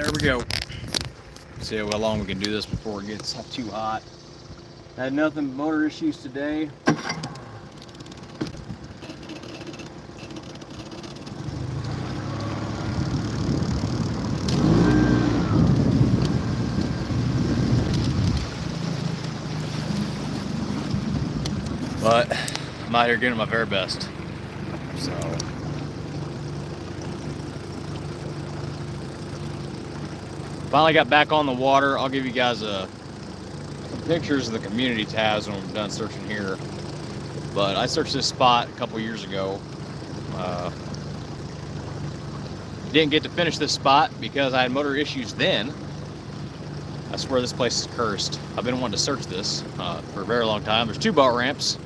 There we go. See how long we can do this before it gets too hot. Had nothing but motor issues today. But I'm out here getting my very best. So finally got back on the water. I'll give you guys some pictures of the community tabs when we're done searching here. But I searched this spot a couple years ago. Didn't get to finish this spot because I had motor issues then. I swear this place is cursed. I've been wanting to search this for a very long time. There's 2 boat ramps.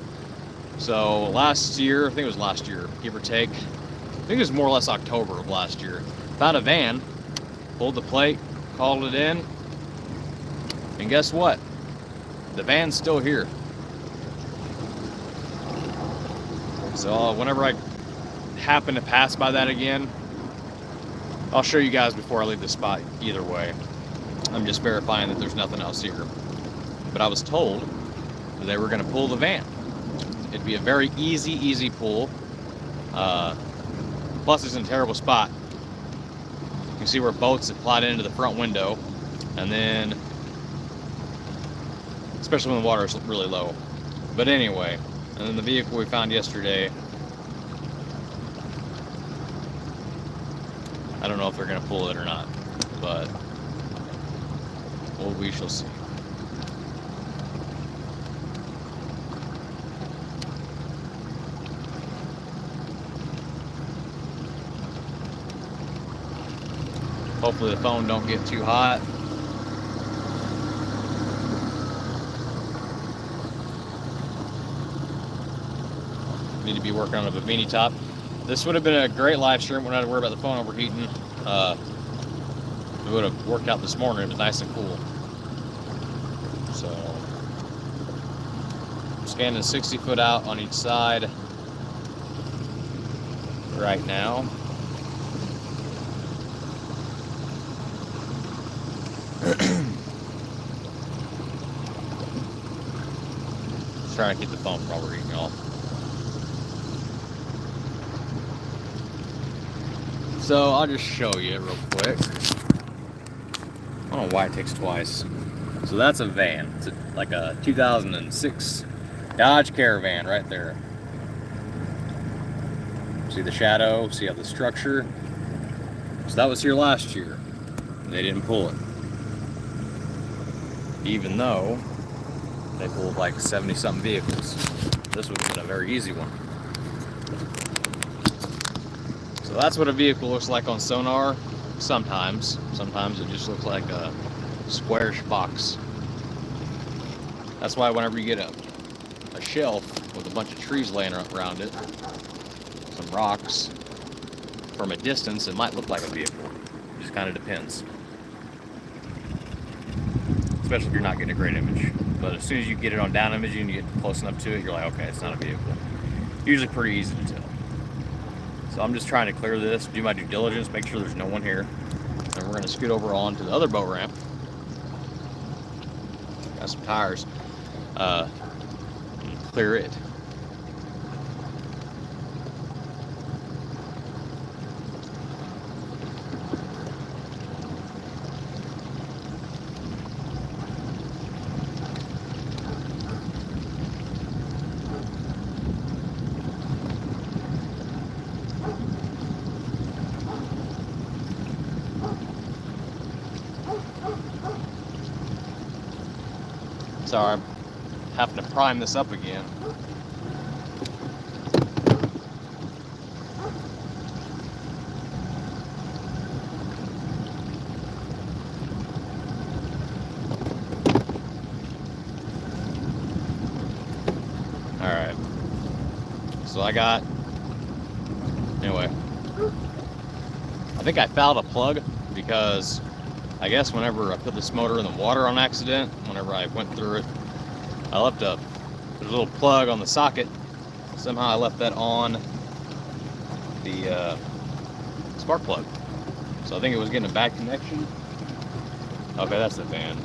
So last year, I think it was last year, give or take, I think it was more or less October of last year, found a van, pulled the plate, called it in, and guess what? The van's still here. So whenever I happen to pass by that again, I'll show you guys before I leave the spot either way. I'm just verifying that there's nothing else here. But I was told that they were gonna pull the van. It'd be a very easy pull. Plus it's in a terrible spot. You can see where boats have plowed into the front window, and then, especially when the water is really low. But anyway, and then the vehicle we found yesterday, I don't know if they're gonna pull it or not, but well, we shall see. Hopefully the phone don't get too hot. Need to be working on a bikini top. This would have been a great live stream when I had to worry about the phone overheating. It would have worked out this morning. It was nice and cool. So, scanning 60 foot out on each side right now. Just trying to keep the phone from overheating, y'all. So I'll just show you real quick. I don't know why it takes twice. So that's a van. It's like a 2006 Dodge Caravan right there. See the shadow, see how the structure. So that was here last year. They didn't pull it. Even though they pulled like 70-something vehicles. This would have been a very easy one. So that's what a vehicle looks like on sonar. Sometimes it just looks like a squarish box. That's why whenever you get a shelf with a bunch of trees laying around it, some rocks, from a distance it might look like a vehicle. It just kind of depends. Especially if you're not getting a great image. But as soon as you get it on down imaging and you get close enough to it, you're like, okay, it's not a vehicle. Usually pretty easy to tell. So I'm just trying to clear this, do my due diligence, make sure there's no one here. And we're going to scoot over on to the other boat ramp. Got some tires. And clear it. Sorry, I'm having to prime this up again. Alright. So anyway. I think I fouled a plug because I guess whenever I put this motor in the water on accident, whenever I went through it, I left there's a little plug on the socket. Somehow I left that on the spark plug. So I think it was getting a bad connection. Okay, that's the van.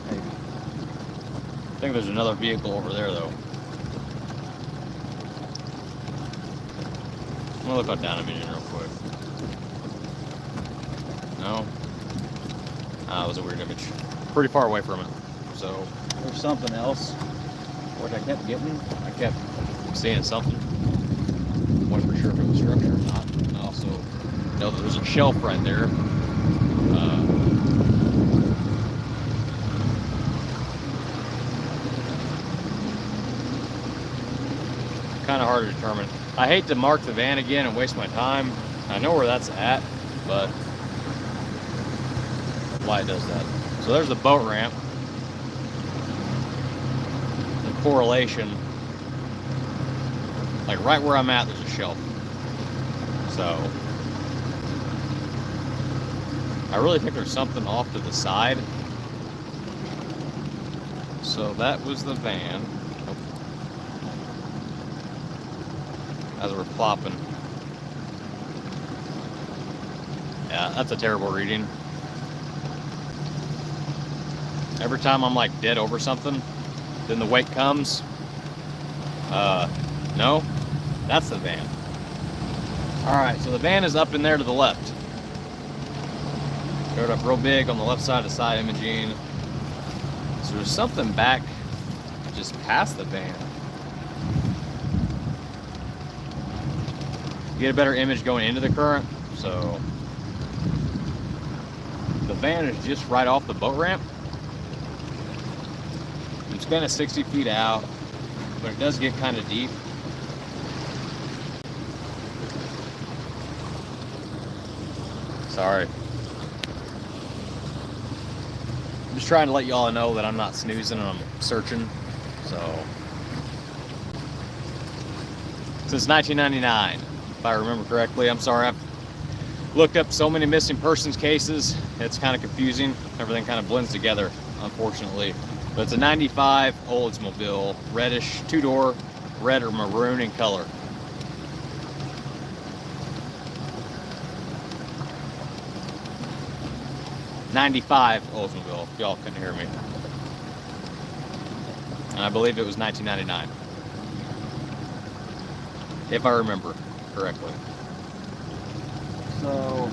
Maybe. I think there's another vehicle over there, though. I'm gonna look up down a minute real quick. No? Ah, it was a weird image. Pretty far away from it. So, there's something else. What I kept getting, I kept seeing something. Wasn't for sure if it was structure or not. I also know that there's a shelf right there. Kind of hard to determine. I hate to mark the van again and waste my time. I know where that's at, but why it does that. So there's the boat ramp. The correlation, like right where I'm at, there's a shelf. So I really think there's something off to the side. So that was the van. As we're plopping. Yeah, that's a terrible reading. Every time I'm like dead over something, then the wake comes. No, that's the van. All right, so the van is up in there to the left. Showed up real big on the left side of side imaging. So there's something back just past the van. You get a better image going into the current. So the van is just right off the boat ramp. It's kind of 60 feet out, but it does get kind of deep. Sorry. I'm just trying to let y'all know that I'm not snoozing and I'm searching. So since 1999. If I remember correctly. I'm sorry, I've looked up so many missing persons cases, it's kind of confusing. Everything kind of blends together, unfortunately. But it's a 95 Oldsmobile, reddish, two-door, red or maroon in color. '95 Oldsmobile, if y'all couldn't hear me. And I believe it was 1999. If I remember correctly. So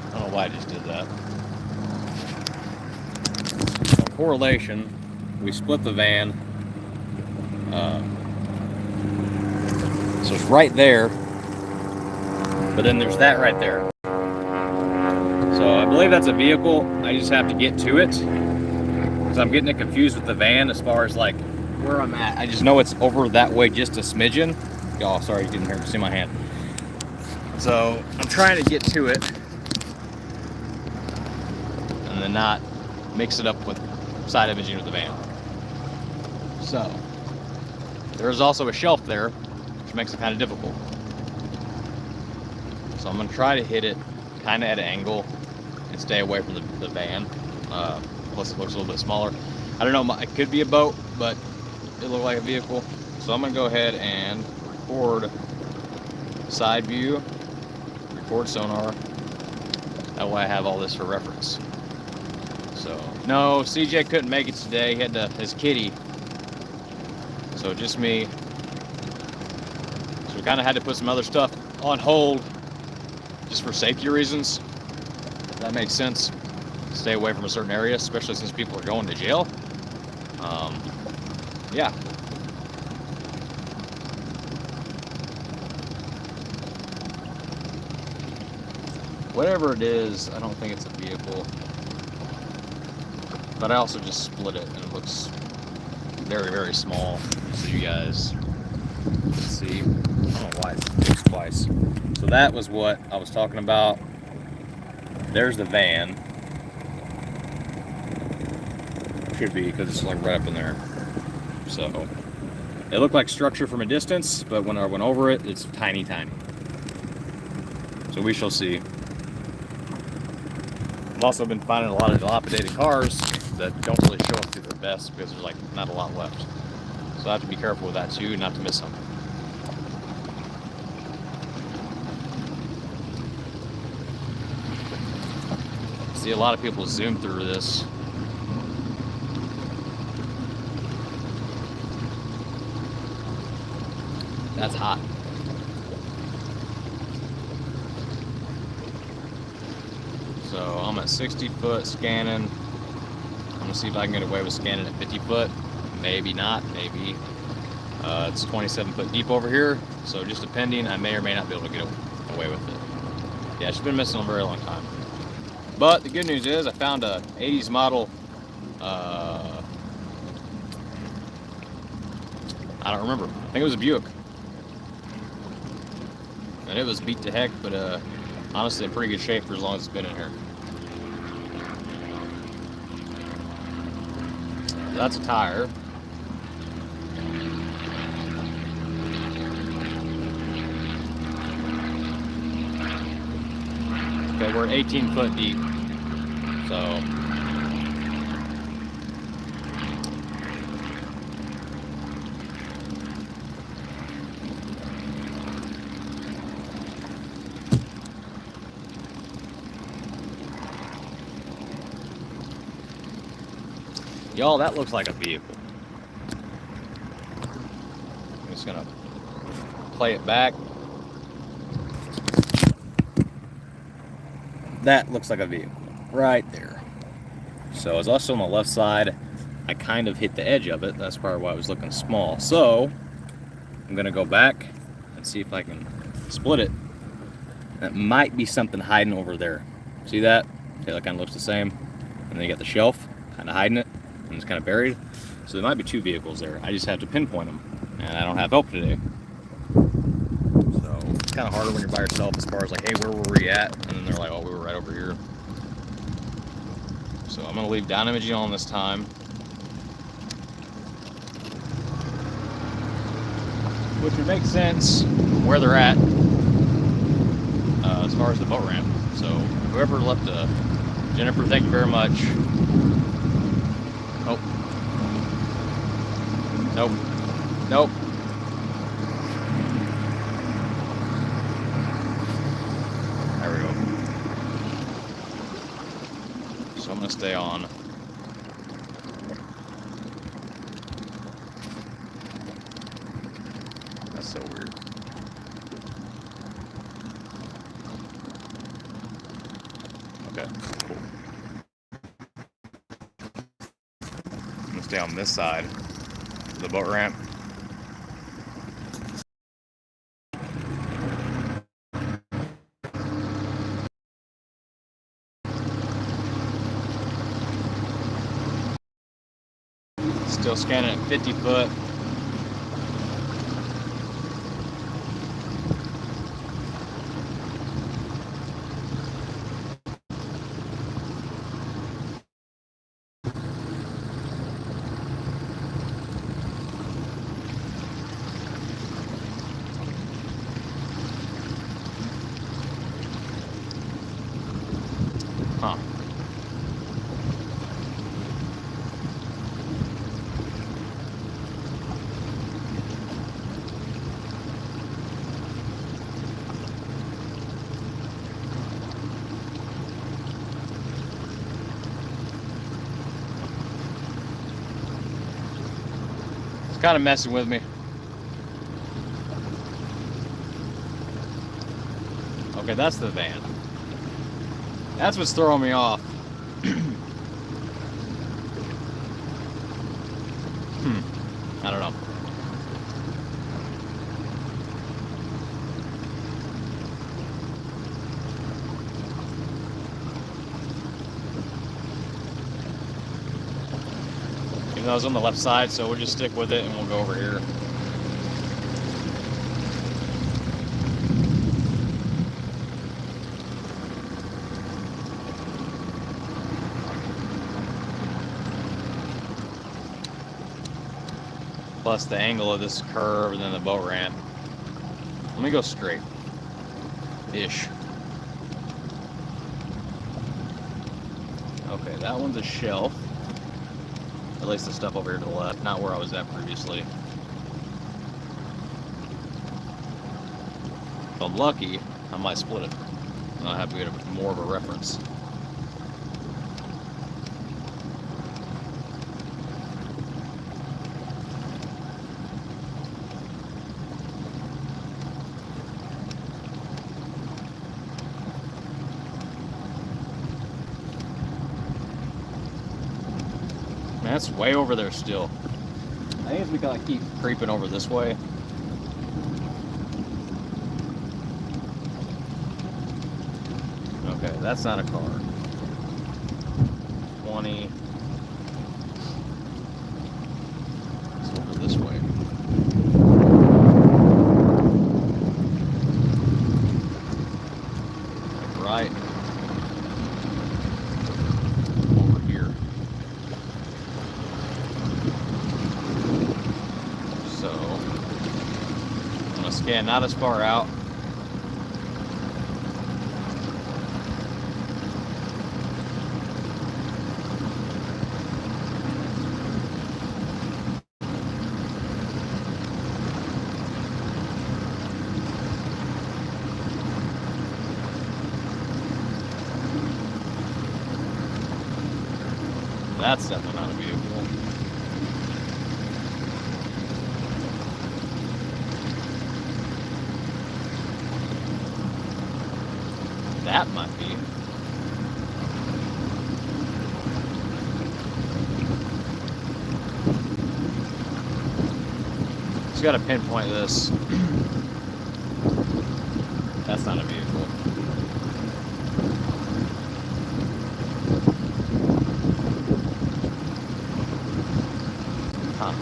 I don't know why I just did that. So correlation, we split the van. So it's right there, but then there's that right there. So I believe that's a vehicle. I just have to get to it because I'm getting it confused with the van as far as like where I'm at. I just know it's over that way just a smidgen. Oh, sorry, you didn't see my hand. So I'm trying to get to it and then not mix it up with side imaging of the van. So there's also a shelf there, which makes it kind of difficult. So I'm gonna try to hit it kind of at an angle and stay away from the van. Plus it looks a little bit smaller. I don't know, it could be a boat, but it looked like a vehicle. So I'm gonna go ahead and record side view, record sonar. That way I have all this for reference. So no, CJ couldn't make it today. He had his kitty. So just me. So we kind of had to put some other stuff on hold just for safety reasons. If that makes sense. Stay away from a certain area, especially since people are going to jail. Yeah. Whatever it is, I don't think it's a vehicle. But I also just split it and it looks very, very small. So you guys can see. I don't know why it looks twice. So that was what I was talking about. There's the van. Should be, because it's like right up in there. So it looked like structure from a distance, but when I went over it, it's tiny, tiny. So we shall see. I've also been finding a lot of dilapidated cars that don't really show up to their best because there's like not a lot left. So I have to be careful with that too, not to miss something. See a lot of people zoom through this. That's hot. So I'm at 60 foot scanning. I'm gonna see if I can get away with scanning at 50 foot. Maybe not, maybe. It's 27 foot deep over here, so just depending, I may or may not be able to get away with it. Yeah, it's been missing a very long time. But the good news is I found a 80s model, I don't remember. I think it was a Buick. And it was beat to heck, but honestly in pretty good shape for as long as it's been in here. That's a tire. Okay, we're 18 foot deep, so y'all, that looks like a vehicle. I'm just gonna play it back. That looks like a vehicle right there. So it's also on the left side. I kind of hit the edge of it. That's probably why it was looking small. So I'm gonna go back and see if I can split it. That might be something hiding over there. See that? Okay, that kind of looks the same. And then you got the shelf kind of hiding it, and it's kind of buried. So there might be two vehicles there. I just have to pinpoint them, and I don't have help today. So it's kind of harder when you're by yourself as far as like, hey, where were we at? And then they're like, oh, we were right over here. So I'm gonna leave down imaging on this time. Which would make sense where they're at as far as the boat ramp. So whoever left Jennifer, thank you very much. Oh. Nope. Nope. There we go. So I'm gonna stay on. That's so weird. Okay, cool. I'm gonna stay on this side of the boat ramp. Still scanning at 50 foot. Huh. It's kind of messing with me. Okay, that's the van. That's what's throwing me off. I don't know. Even though I was on the left side, so we'll just stick with it and we'll go over here. Plus the angle of this curve and then the boat ramp. Let me go straight-ish. Okay, that one's a shelf. At least the stuff over here to the left, not where I was at previously. If I'm lucky, I might split it. I'll have to get more of a reference. That's way over there still. I think we gotta keep creeping over this way. Okay, that's not a car. 20. It's over this way. Right. Over here. So, I'm gonna scan not as far out. That's definitely not a vehicle. That might be. Just gotta pinpoint this. That's not a vehicle. Huh.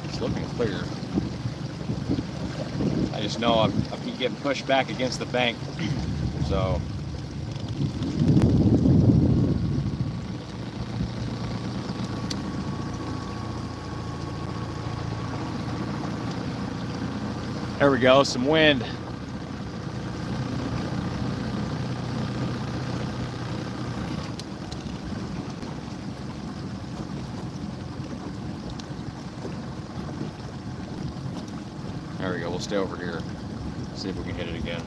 It's looking clear. I just know I keep getting pushed back against the bank, so. There we go, some wind. There we go, we'll stay over here. See if we can hit it again.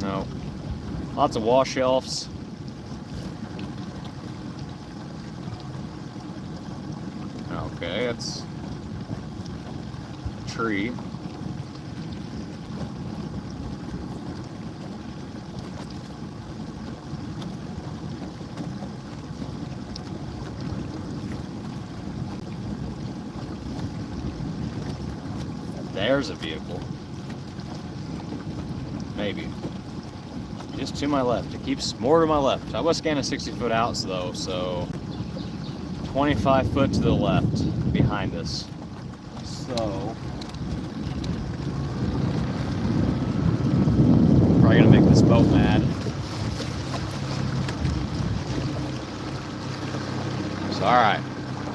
No. Lots of wall shelves. Okay, it's a tree. There's a vehicle. Maybe. Just to my left. It keeps more to my left. I was scanning 60 foot out though, so 25 foot to the left behind us. So probably gonna make this boat mad. So alright.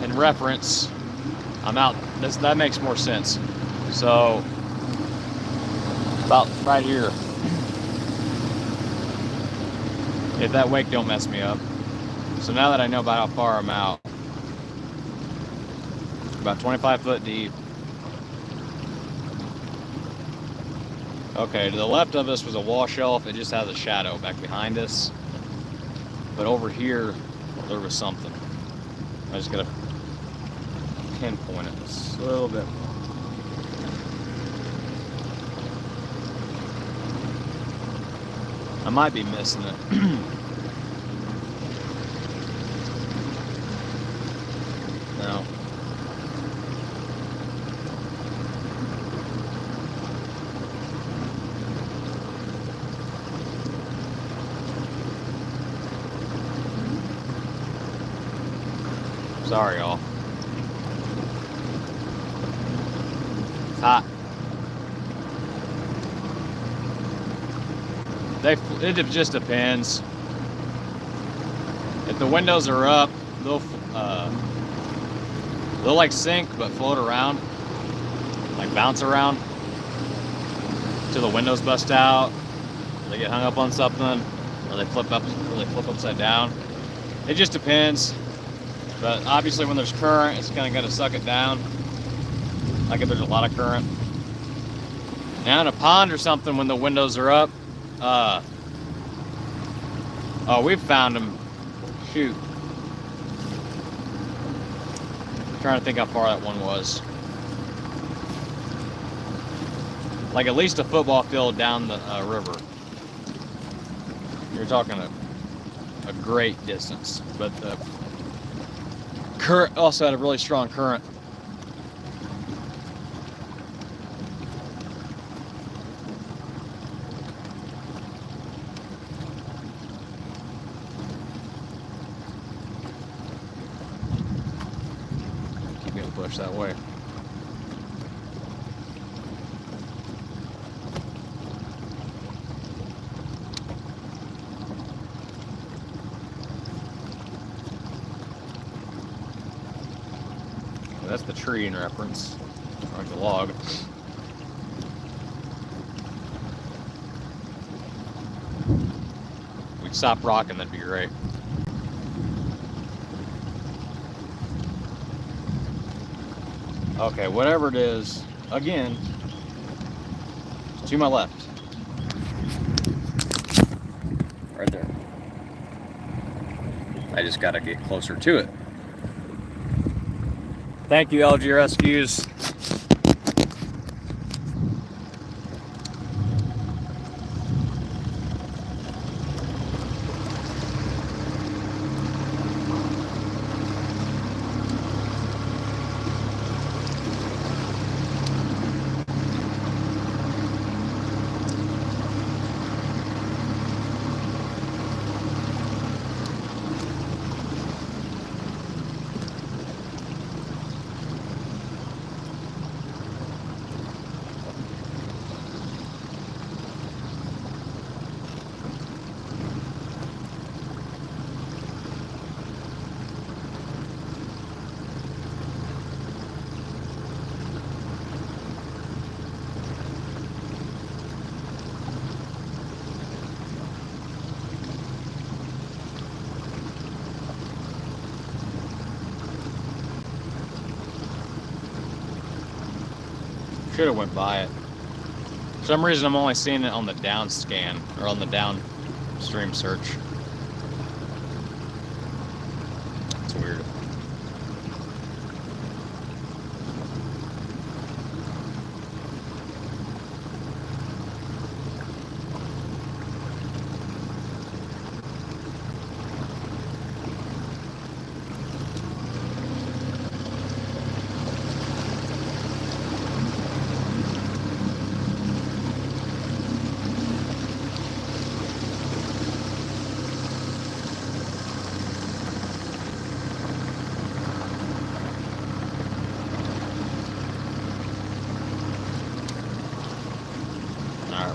In reference, I'm out. That makes more sense. So about right here. If that wake don't mess me up. So now that I know about how far I'm out, about 25 foot deep. Okay, to the left of us was a wall shelf. It just has a shadow back behind us. But over here, there was something. I just gotta pinpoint it just a little bit more. I might be missing it. No. Sorry, y'all. It's hot. It just depends. If the windows are up, they'll like sink but float around, like bounce around till the windows bust out, or they get hung up on something, or they flip upside down. It just depends. But obviously, when there's current, it's kind of got to suck it down. Like if there's a lot of current. Now in a pond or something, when the windows are up, Oh, we've found them. Shoot. I'm trying to think how far that one was. Like at least a football field down the river. You're talking a great distance, but the current also had a really strong current. Keep getting pushed that way. That's the tree in reference, like the log. We could stop rocking, that'd be great. Okay, whatever it is, again, to my left. Right there. I just gotta get closer to it. Thank you, LG Rescues. Should have went by it. For some reason, I'm only seeing it on the down scan, or on the downstream search. It's weird.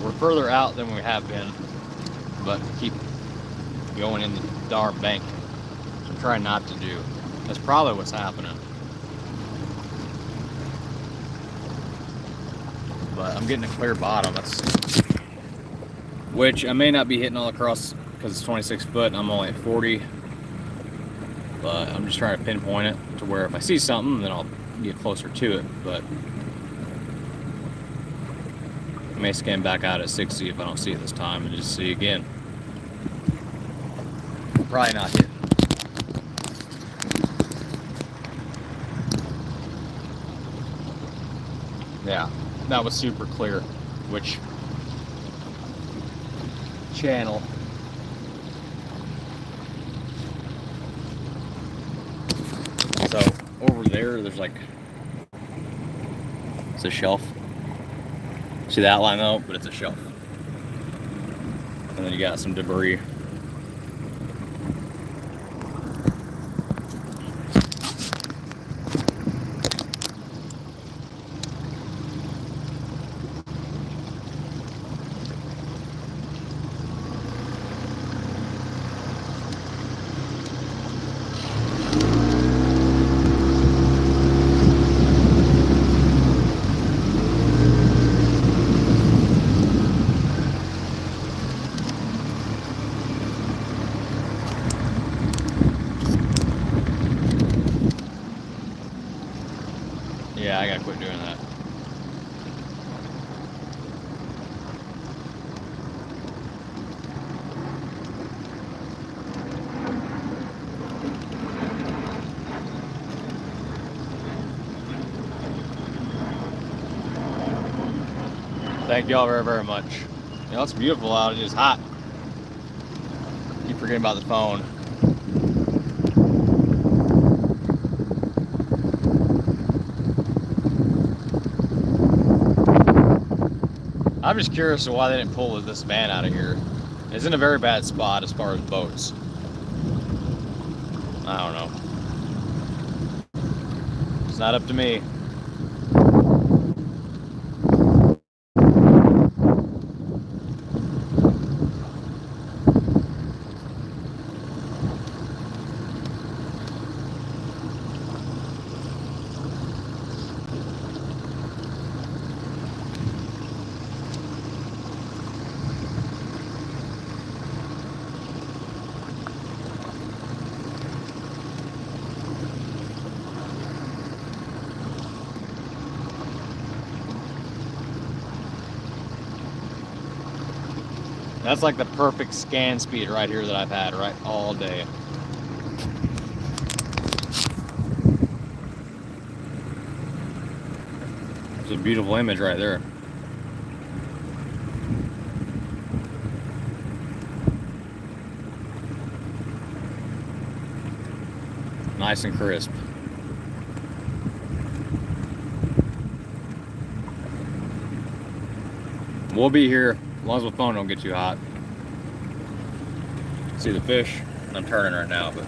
We're further out than we have been, but keep going in the darn bank. I'm trying not to do. That's probably what's happening. But I'm getting a clear bottom. Which I may not be hitting all across because it's 26 foot and I'm only at 40. But I'm just trying to pinpoint it to where if I see something, then I'll get closer to it. But I may scan back out at 60 if I don't see it this time and just see again. Probably not hitting. Yeah, that was super clear. Which channel? So over there's like, it's a shelf. See that line though? But it's a shelf. And then you got some debris. Yeah, I gotta quit doing that. Thank y'all very, very much. You know, it's beautiful out. It's just hot. Keep forgetting about the phone. I'm just curious to why they didn't pull this van out of here. It's in a very bad spot as far as boats. I don't know. It's not up to me. That's like the perfect scan speed right here that I've had right all day. It's a beautiful image right there. Nice and crisp. We'll be here as long as the phone don't get too hot. See the fish? I'm turning right now, but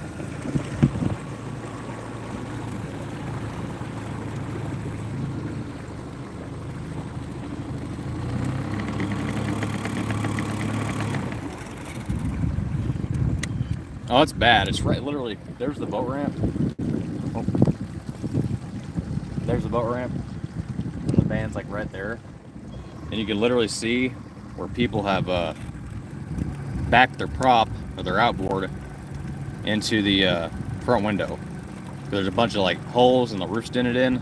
oh, it's bad. It's right, literally, there's the boat ramp. Oh. There's the boat ramp. And the van's like right there. And you can literally see where people have backed their prop or their outboard into the front window. There's a bunch of like holes and the roof's dented in.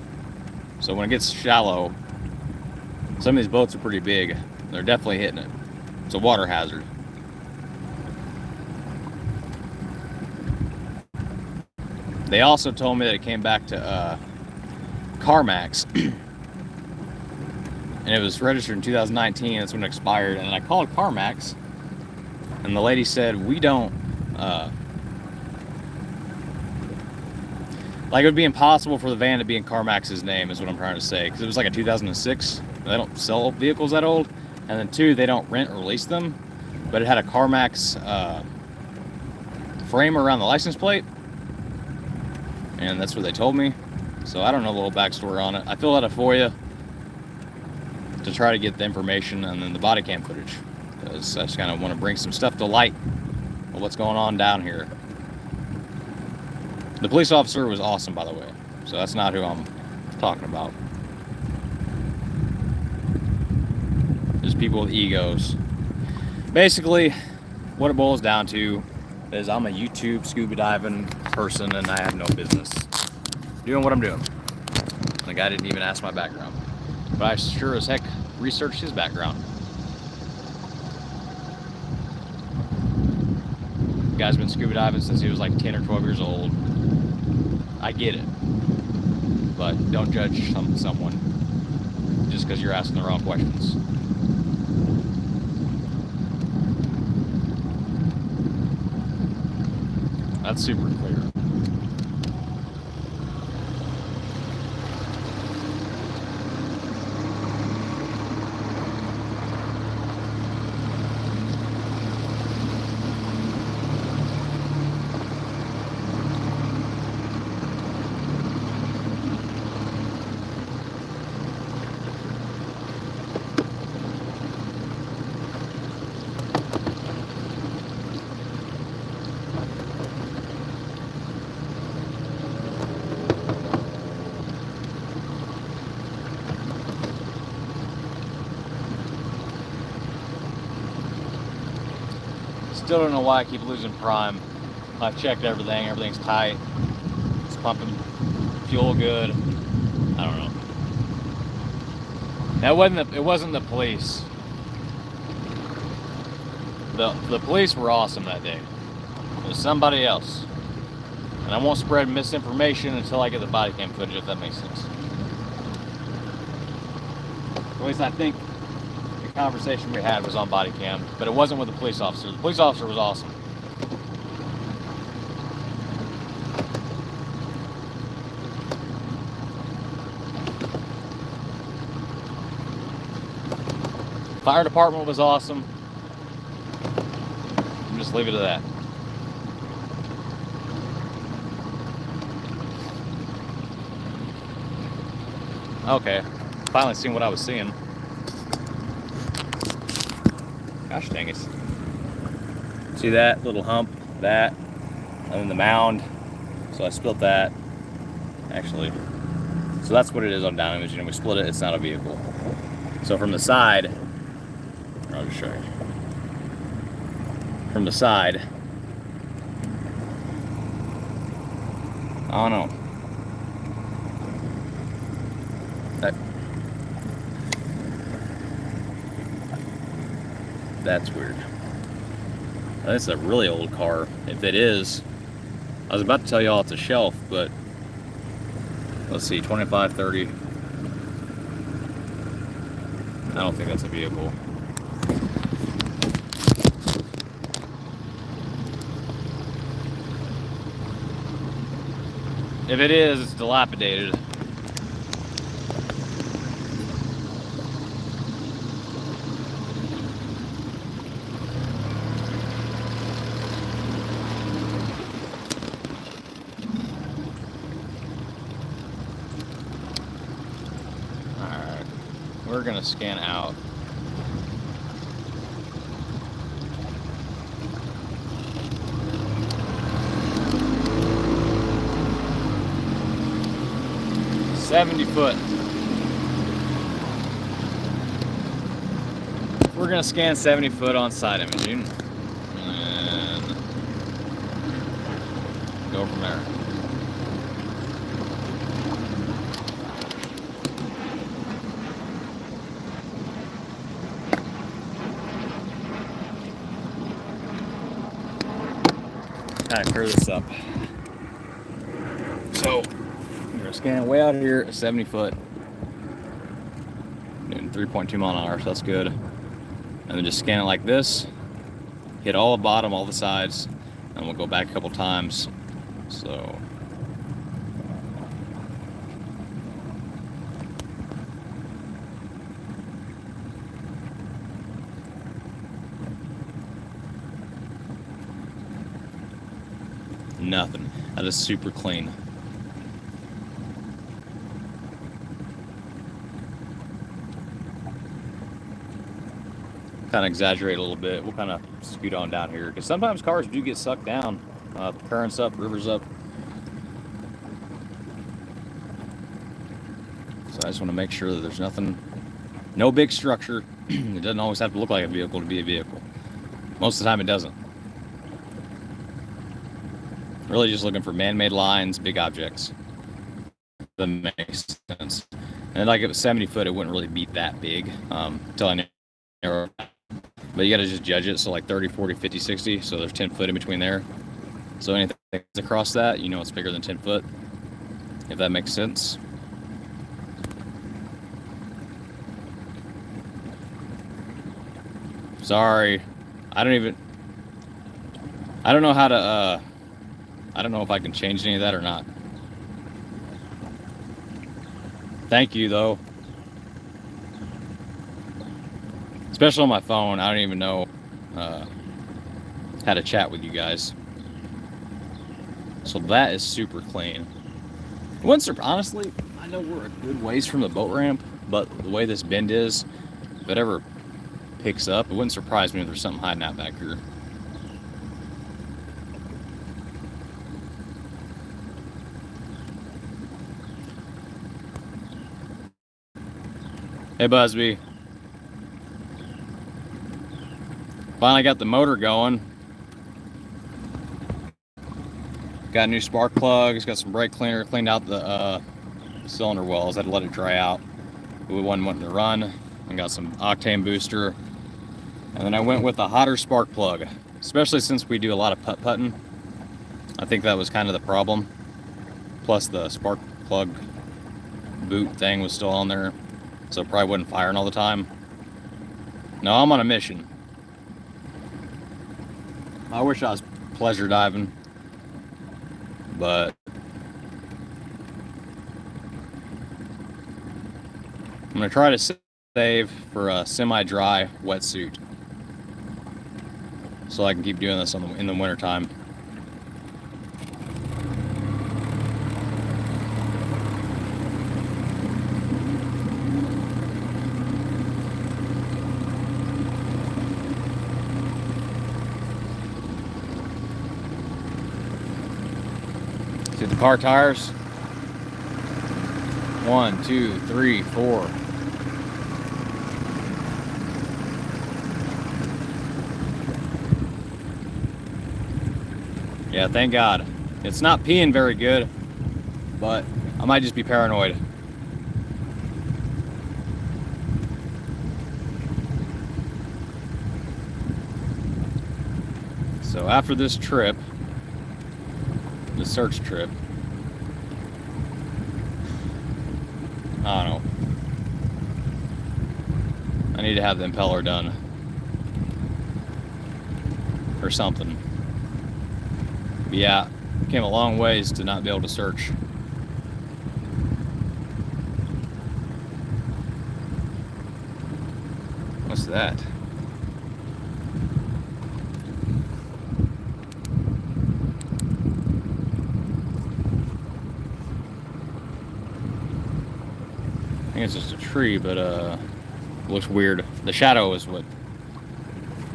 So when it gets shallow, some of these boats are pretty big. They're definitely hitting it. It's a water hazard. They also told me that it came back to CarMax. And it was registered in 2019. That's when it expired. And I called CarMax, and the lady said, we don't, like, it would be impossible for the van to be in CarMax's name, is what I'm trying to say. Because it was like a 2006. They don't sell vehicles that old. And then two, they don't rent or lease them. But it had a CarMax frame around the license plate. And that's what they told me. So I don't know the little backstory on it. I filled out a FOIA to try to get the information and then the body cam footage, because I just kind of want to bring some stuff to light of what's going on down here. The police officer was awesome, by the way, so that's not who I'm talking about. Just people with egos. Basically, what it boils down to is I'm a YouTube scuba diving person and I have no business doing what I'm doing. The guy didn't even ask my background, but I sure as heck researched his background. The guy's been scuba diving since he was like 10 or 12 years old. I get it, but don't judge someone just because you're asking the wrong questions. That's super clear. Still don't know why I keep losing prime. I've checked everything. Everything's tight. It's pumping fuel good. I don't know. It wasn't the police. The police were awesome that day. It was somebody else. And I won't spread misinformation until I get the body cam footage, if that makes sense. At least I think conversation we had was on body cam, but it wasn't with the police officer. The police officer was awesome. Fire department was awesome. I'll just leave it at that. Okay, finally seen what I was seeing. Gosh dang it. See that little hump, that, and then the mound. So I split that, actually. So that's what it is on down imaging. We split it, it's not a vehicle. So from the side, I'll just show you. From the side, I don't know. That's weird. I think it's a really old car. If it is, I was about to tell y'all it's a shelf, but let's see, 25, 30. I don't think that's a vehicle. If it is, it's dilapidated. Alright, we're gonna scan out. $70. We're gonna scan 70 foot on side imaging and go from there. Kind of clear this up. So we're gonna scan way out here at 70 foot, doing 3.2 mile an hour, so that's good. And then just scan it like this, hit all the bottom, all the sides, and we'll go back a couple times. So nothing. That is super clean. Kind of exaggerate a little bit. We'll kind of scoot on down here because sometimes cars do get sucked down. Currents up, rivers up. So I just want to make sure that there's nothing, no big structure. It doesn't always have to look like a vehicle to be a vehicle. Most of the time it doesn't. Really just looking for man-made lines, big objects. That makes sense. And like if it was 70 foot, it wouldn't really be that big until I narrow. But you got to just judge it. So like 30, 40, 50, 60. So there's 10 foot in between there. So anything across that, you know it's bigger than 10 foot. If that makes sense. Sorry. I don't know how to, I don't know if I can change any of that or not. Thank you, though. Especially on my phone, I don't even know how to chat with you guys. So that is super clean. Honestly, I know we're a good ways from the boat ramp, but the way this bend is, if it ever picks up, it wouldn't surprise me if there's something hiding out back here. Hey Busby. Finally got the motor going. Got new spark plugs, got some brake cleaner, cleaned out the cylinder wells. Had to let it dry out. We wasn't wanting to run. I got some octane booster. And then I went with a hotter spark plug, especially since we do a lot of putt-putting. I think that was kind of the problem. Plus the spark plug boot thing was still on there, so it probably wasn't firing all the time. No, I'm on a mission. I wish I was pleasure diving, but I'm gonna try to save for a semi-dry wetsuit so I can keep doing this in the winter time. See the car tires? 1, 2, 3, 4. Yeah, thank God. It's not peeing very good, but I might just be paranoid. So after this trip, the search trip, I don't know, I need to have the impeller done or something. But yeah, came a long ways to not be able to search. What's that? I think it's just a tree, but it looks weird. The shadow is what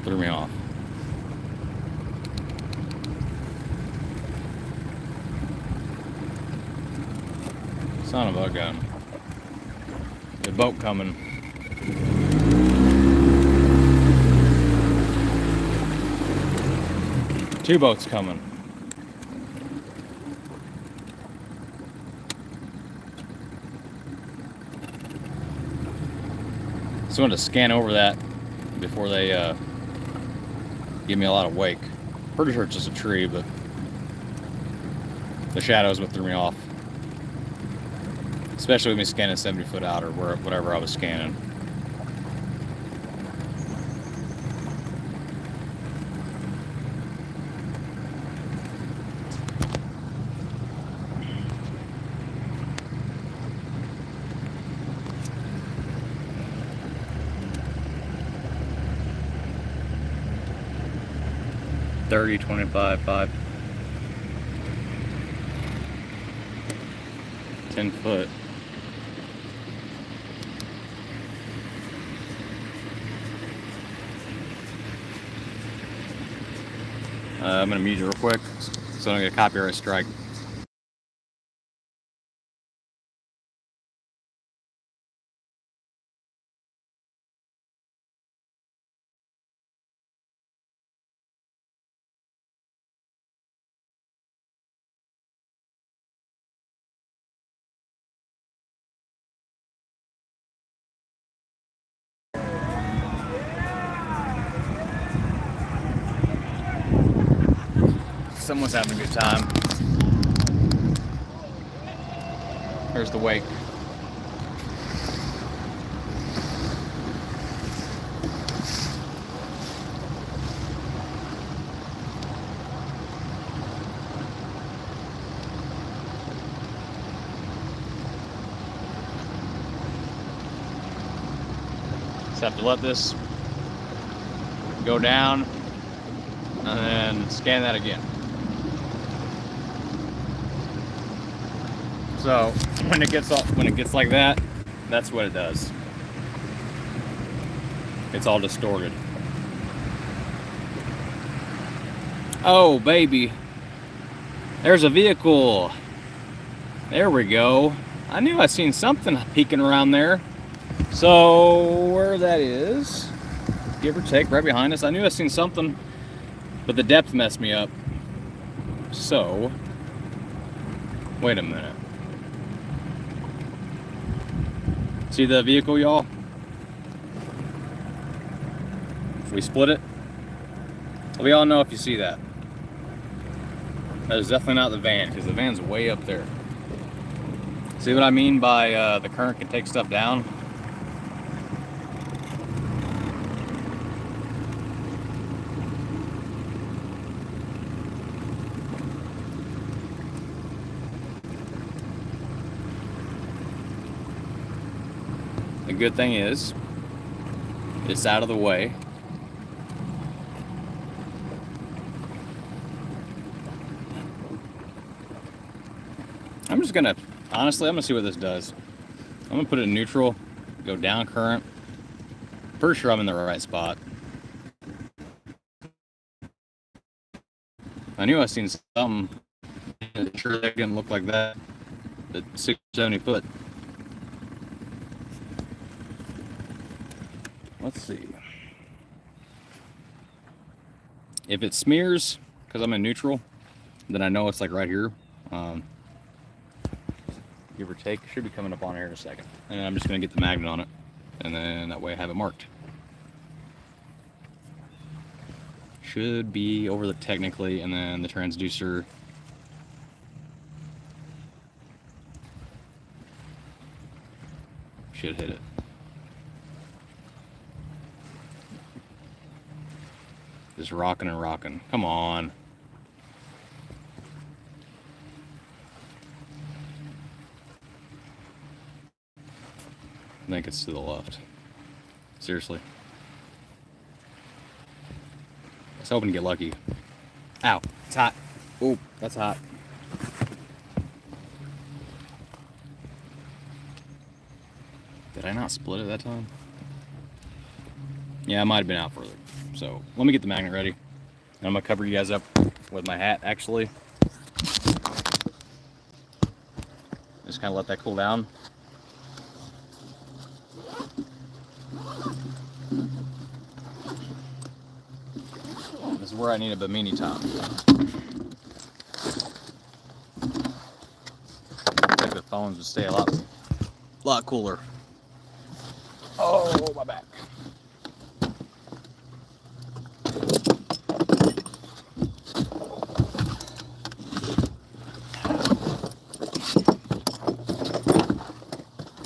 threw me off. Son of a gun. The boat coming. Two boats coming. Just wanted to scan over that before they give me a lot of wake. Pretty sure it's just a tree, but the shadow is what threw me off. Especially with me scanning 70 foot out or whatever I was scanning. $30, $25, $5. 10 foot. I'm gonna mute it real quick so I don't get a copyright strike. Someone's having a good time. There's the wake. Just have to let this go down and then scan that again. So when it gets like that, that's what it does. It's all distorted. Oh baby, there's a vehicle. There we go. I knew I seen something peeking around there. So where that is, give or take, right behind us. I knew I seen something, but the depth messed me up. So wait a minute. See the vehicle, y'all? If we split it, we all know if you see that. That is definitely not the van, because the van's way up there. See what I mean by the current can take stuff down? The good thing is, it's out of the way. I'm just gonna, honestly, I'm gonna see what this does. I'm gonna put it in neutral, go down current. Pretty sure I'm in the right spot. I knew I seen something. Sure, that didn't look like that. At 670 foot. Let's see. If it smears, because I'm in neutral, then I know it's like right here. Give or take, should be coming up on here in a second. And then I'm just gonna get the magnet on it, and then that way I have it marked. Should be over the technically, and then the transducer. Should hit it. Just rocking and rocking. Come on. I think it's to the left. Seriously. I was hoping to get lucky. Ow, it's hot. Oh, that's hot. Did I not split it that time? Yeah, I might have been out further. So let me get the magnet ready. And I'm gonna cover you guys up with my hat, actually. Just kind of let that cool down. This is where I need a bimini top. I think the phones would stay a lot cooler. Oh, my back.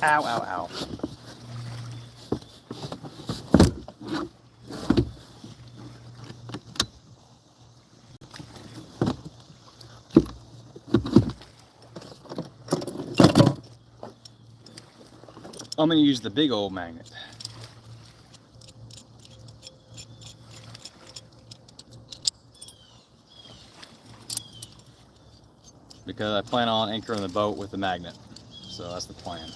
Ow, ow, ow. I'm going to use the big old magnet. Because I plan on anchoring the boat with the magnet. So that's the plan.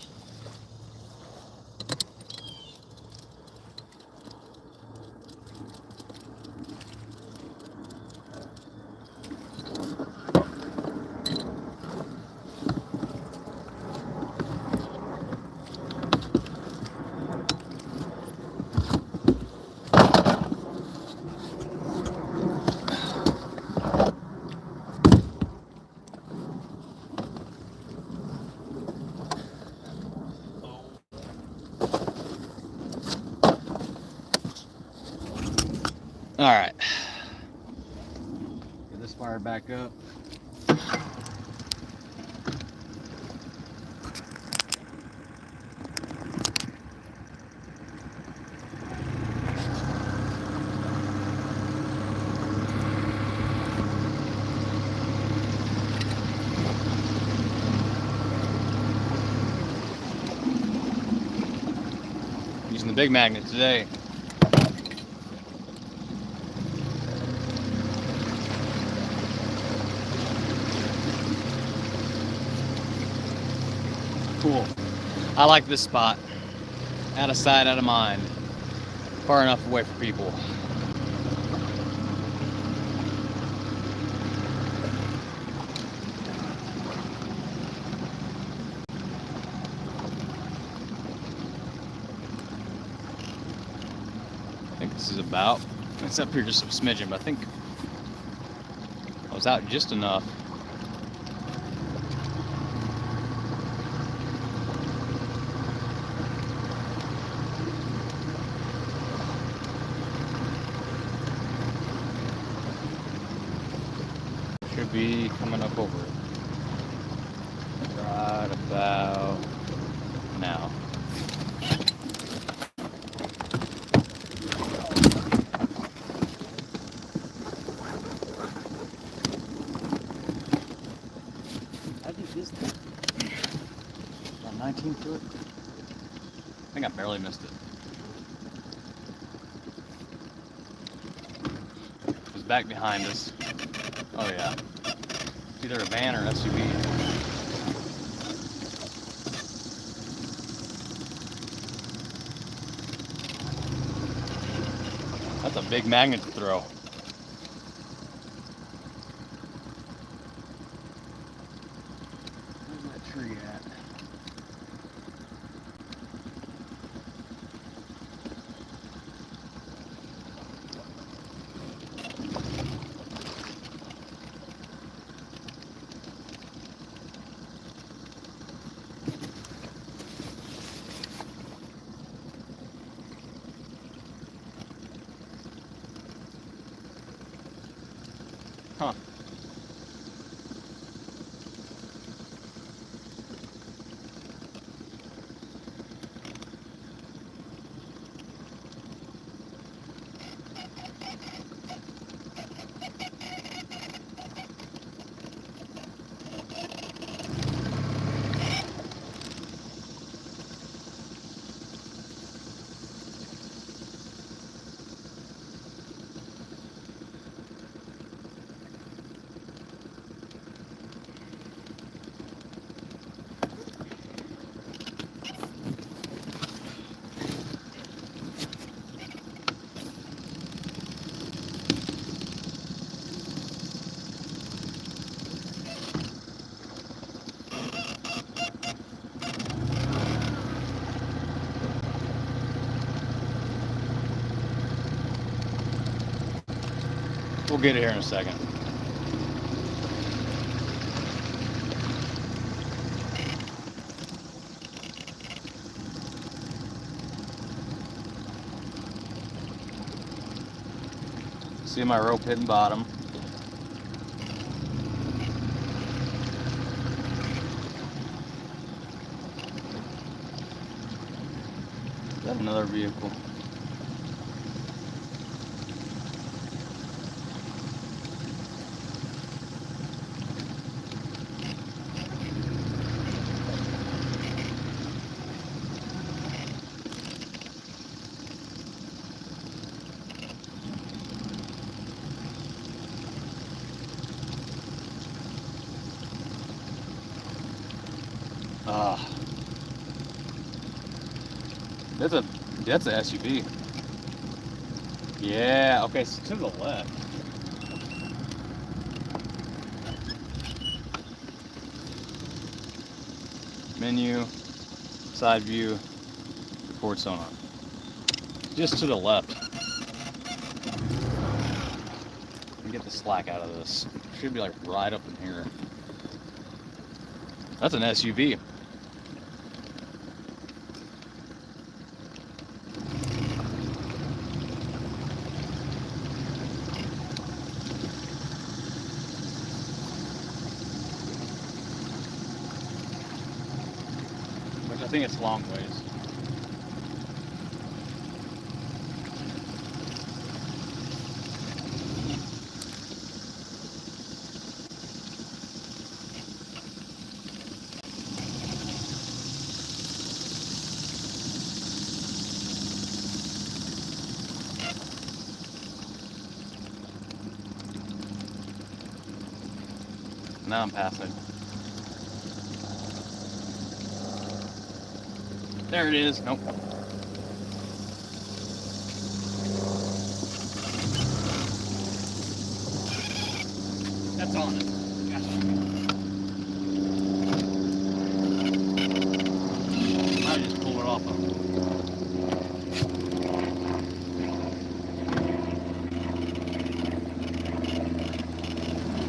All right, get this fired back up. Using the big magnet today. Cool. I like this spot. Out of sight, out of mind. Far enough away from people. I think this is about, it's up here just a smidgen, but I think I was out just enough. Should be coming up over it. Right about now. I think this thing got 19 to it. I think I barely missed it. It was back behind us. Oh yeah. It's either a van or SUV. That's a big magnet to throw. Where's that tree at? Huh. We'll get it here in a second. See my rope hitting bottom. Is that another vehicle? That's a SUV. Yeah, okay, so to the left. Menu, side view, forward sonar. Just to the left. Let me get the slack out of this. Should be like right up in here. That's an SUV. I think it's long ways. Now I'm passing. There it is. Nope. That's on it. Gotcha. I just pulled it off of it.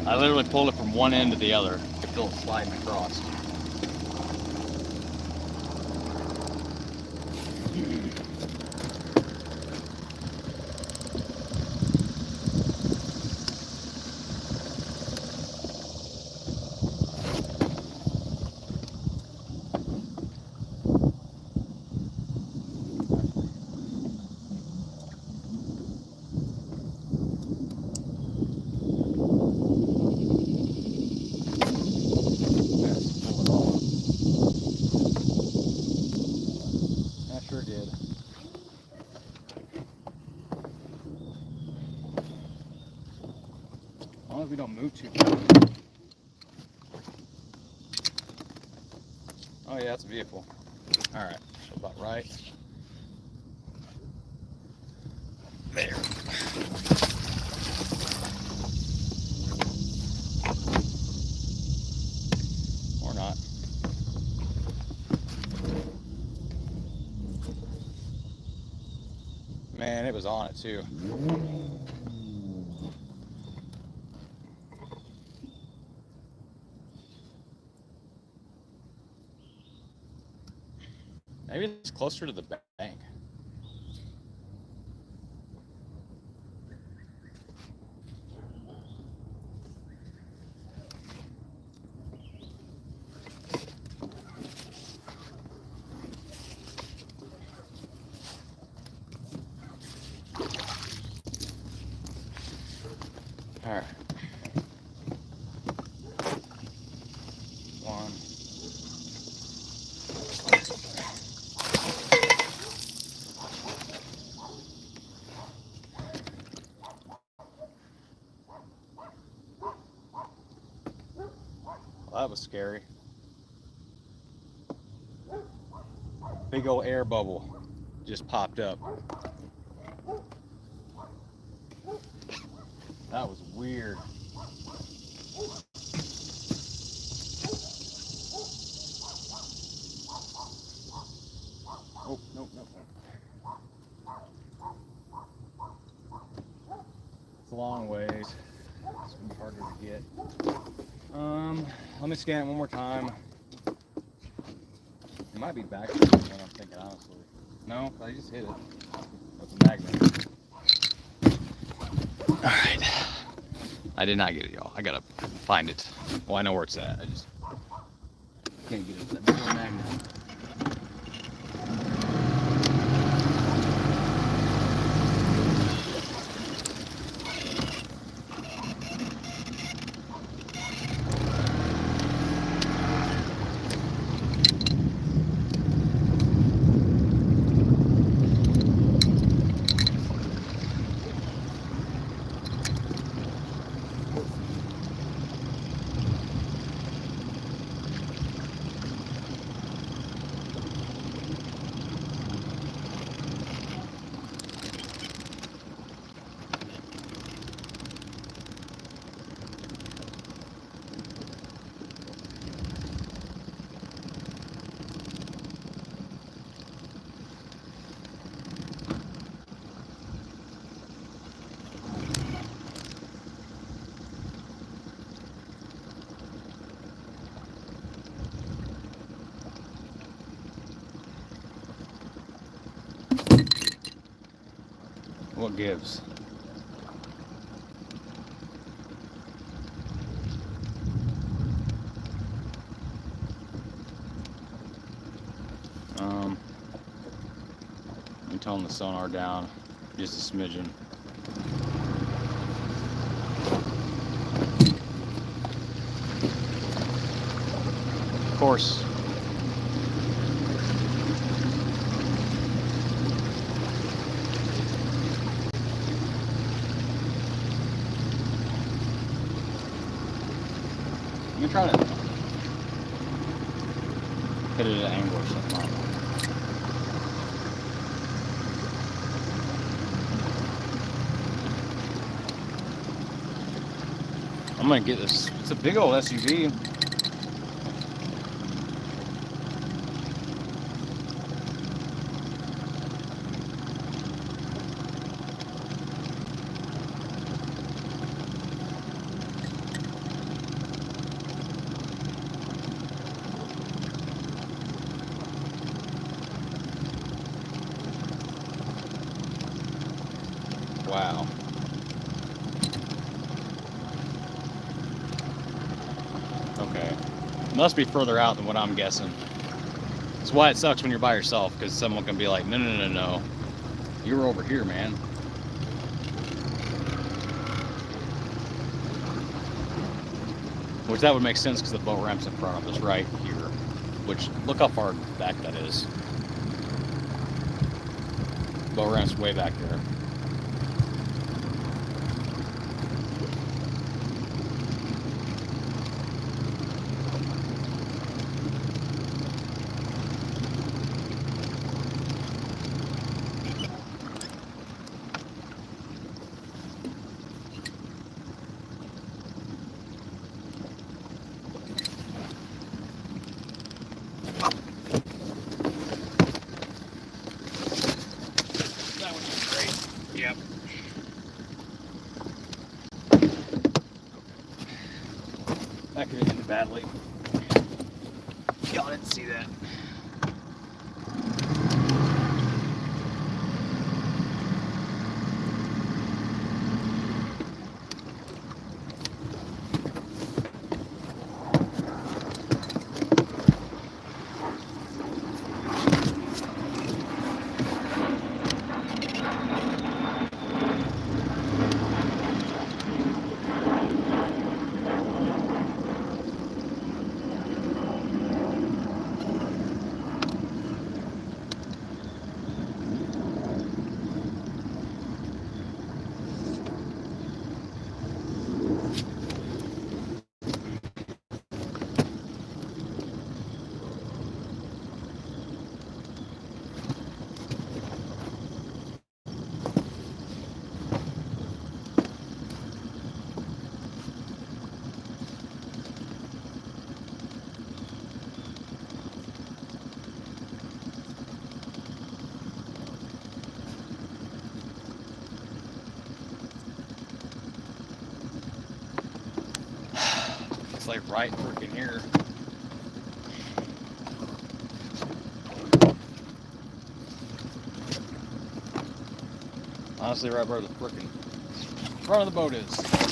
I literally pulled it from one end to the other. It felt sliding across. long as we don't move too fast. Oh yeah, that's a vehicle. All right, so about right. There. Or not. Man, it was on it too. Maybe it's closer to the bank. All right. One. Well, that was scary. Big old air bubble just popped up. That was weird. Oh, nope. It's a long ways. It's gonna be harder to get. Let me scan it one more time. It might be back there, what I'm thinking, honestly. No, I just hit it with a magnet. All right. I did not get it, y'all. I gotta find it. Well, I know where it's at. I just can't get it to that big old magnet. What gives? I'm toning the sonar down just a smidgen. Of course. Let me try to hit it at an angle or something. I'm gonna get this. It's a big old SUV. Wow. Okay. Must be further out than what I'm guessing. That's why it sucks when you're by yourself, because someone can be like, no. You were over here, man. Which that would make sense because the boat ramp's in front of us right here. Which, look how far back that is. Boat ramp's way back there. That could have ended badly. Y'all didn't see that. It's like right freaking here. Honestly, right where the freaking front of the boat is.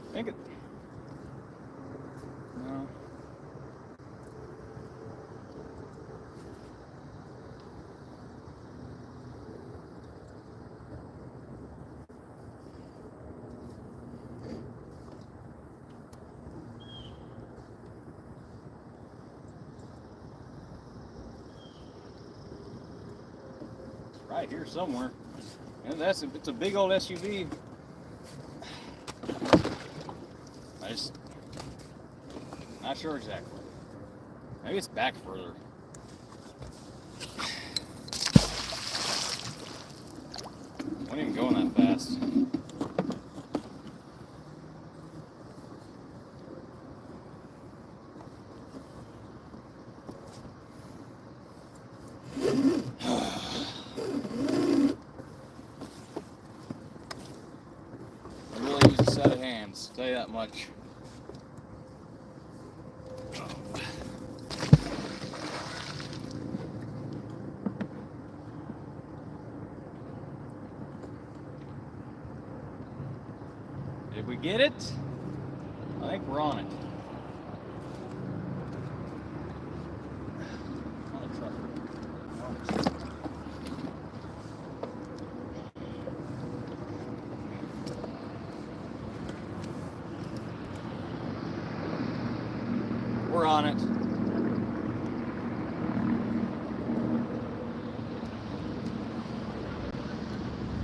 I think it. No. Right here somewhere. And it's a big old SUV. I just not sure exactly. Maybe it's back further. Wasn't even going that fast. I really use a set of hands, I'll tell you that much. Did we get it? I think we're on it. On the truck. We're on it.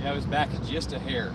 Yeah, it was back just a hair.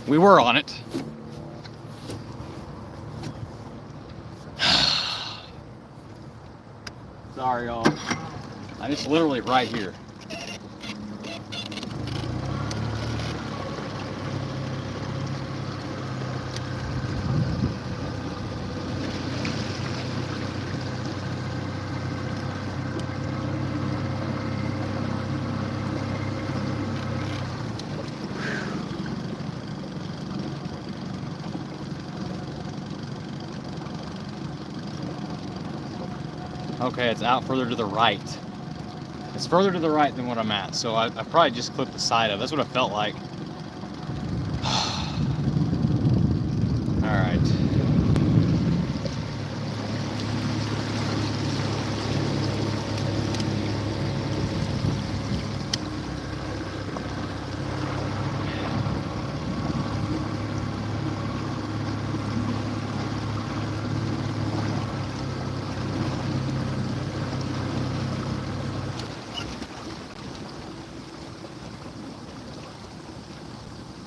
We were on it. Sorry, y'all. It's literally right here. Okay, it's out further to the right. It's further to the right than what I'm at, so I probably just clipped the side of it. That's what it felt like. All right.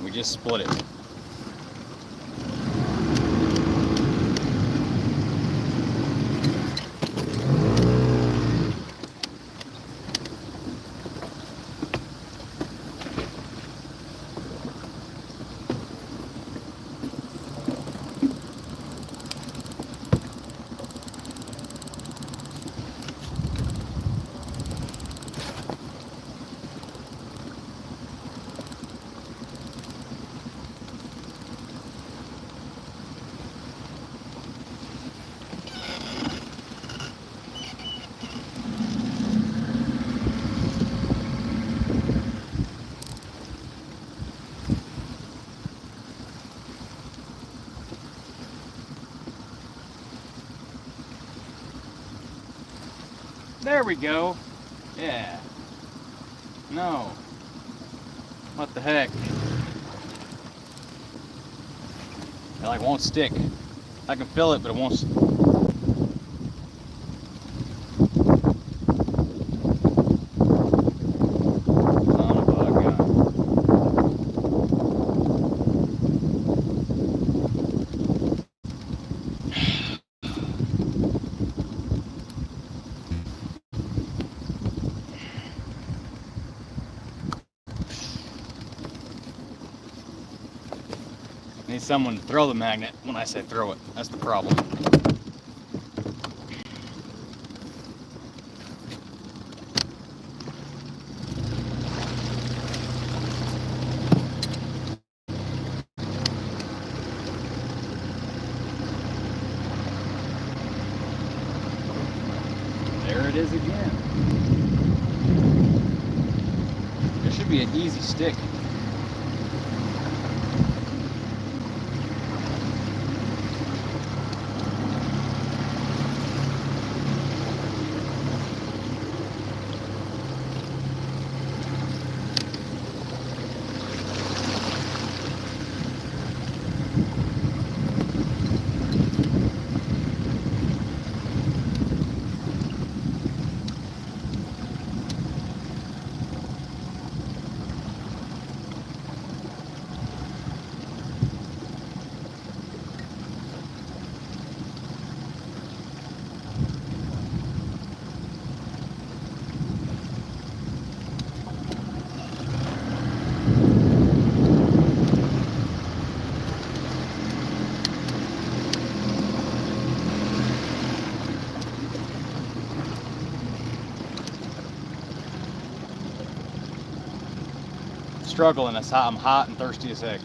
We just split it. There we go. Yeah. No. What the heck? It like won't stick. I can feel it, but it won't. Son of a gun. Need someone to throw the magnet when I say throw it. That's the problem. There it is again. There should be an easy stick. Struggling. I'm hot and thirsty as heck.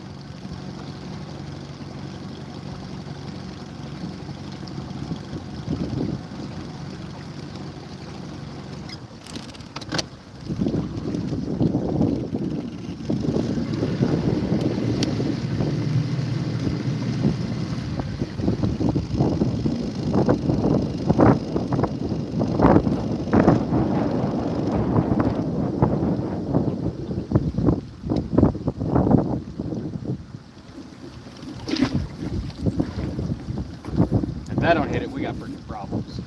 If that don't hit it, we got freaking problems.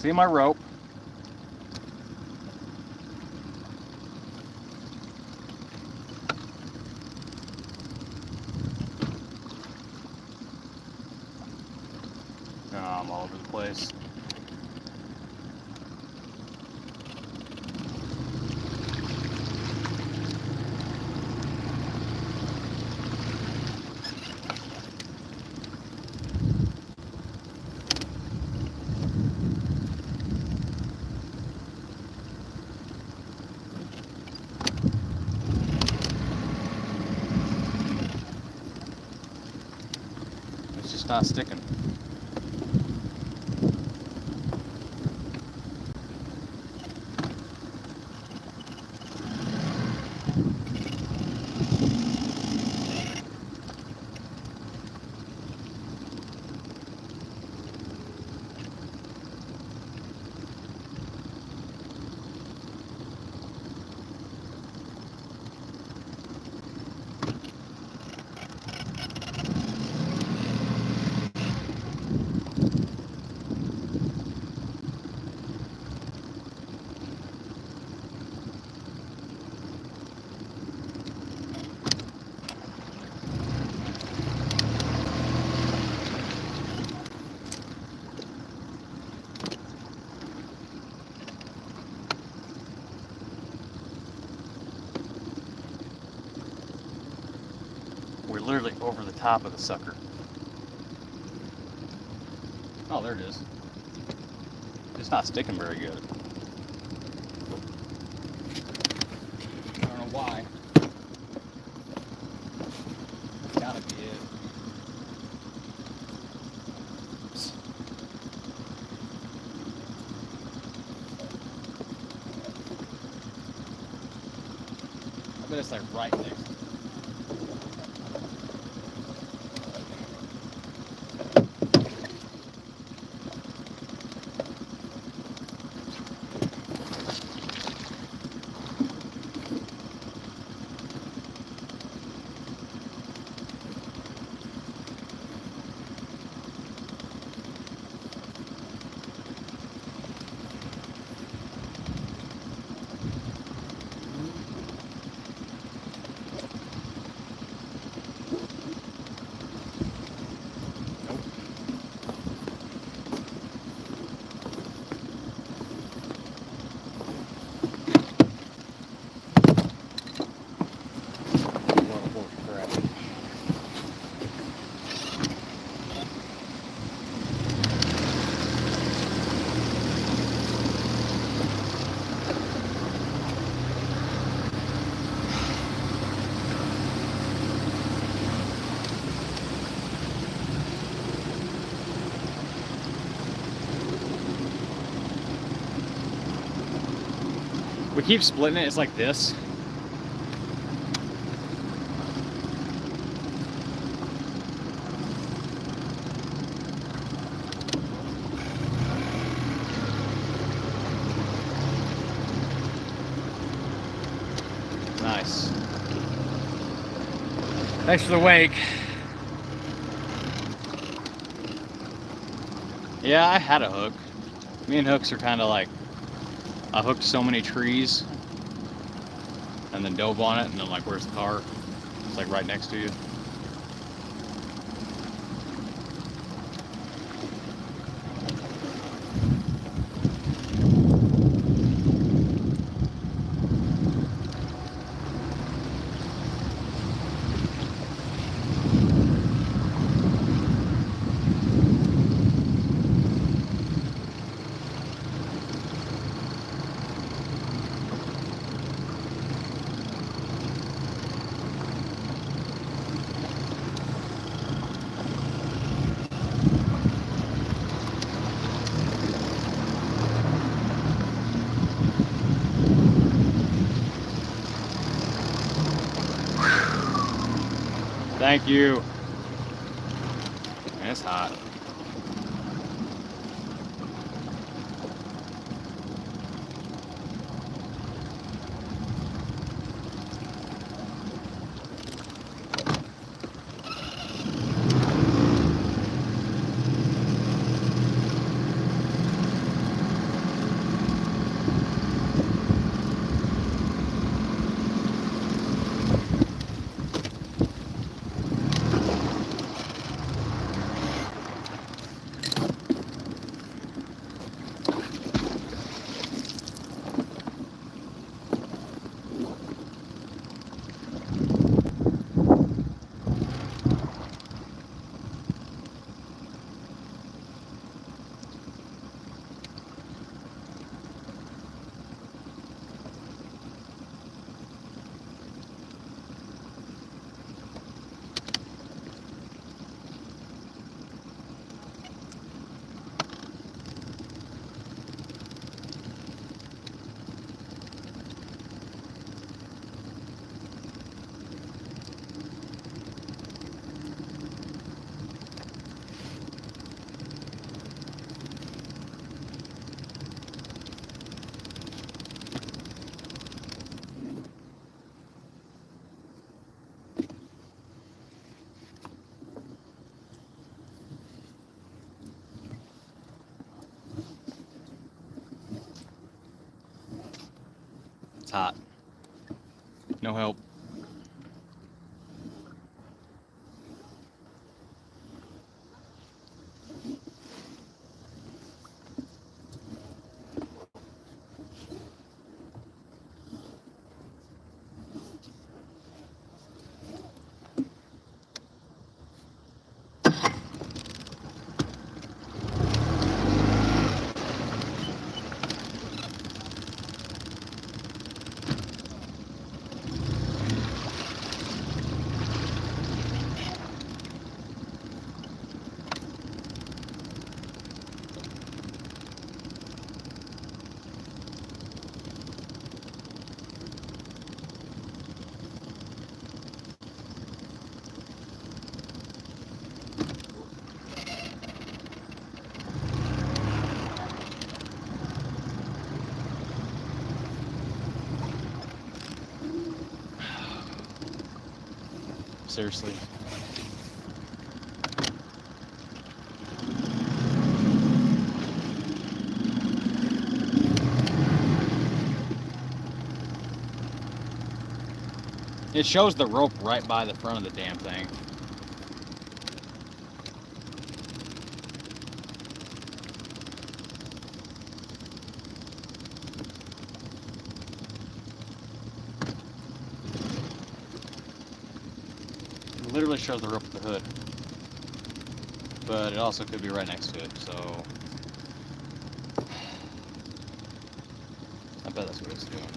See my rope. Oh, I'm all over the place. It's just not sticking. We're literally over the top of the sucker. Oh, there it is. It's not sticking very good. I don't know why. It's gotta be it. Oops. I bet it's like right next. We keep splitting it. It's like this. Nice. Thanks for the wake. Yeah, I had a hook. Me and hooks are kind of like, I hooked so many trees and then dove on it, and I'm like, where's the car? It's like right next to you. Thank you. Man, it's hot. hot. No help. Seriously. It shows the rope right by the front of the damn thing. It literally shows the rope at the hood. But it also could be right next to it, so I bet that's what it's doing.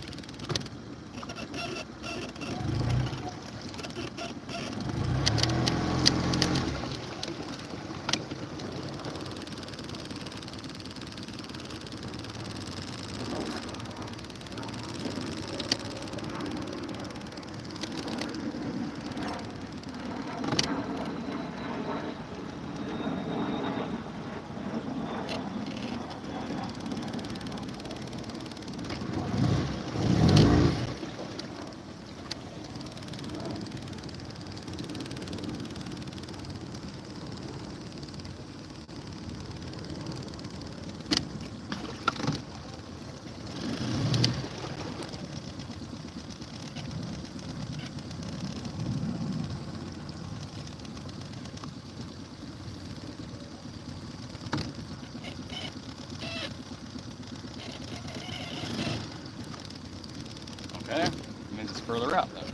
Okay, it means it's further out then.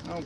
Okay.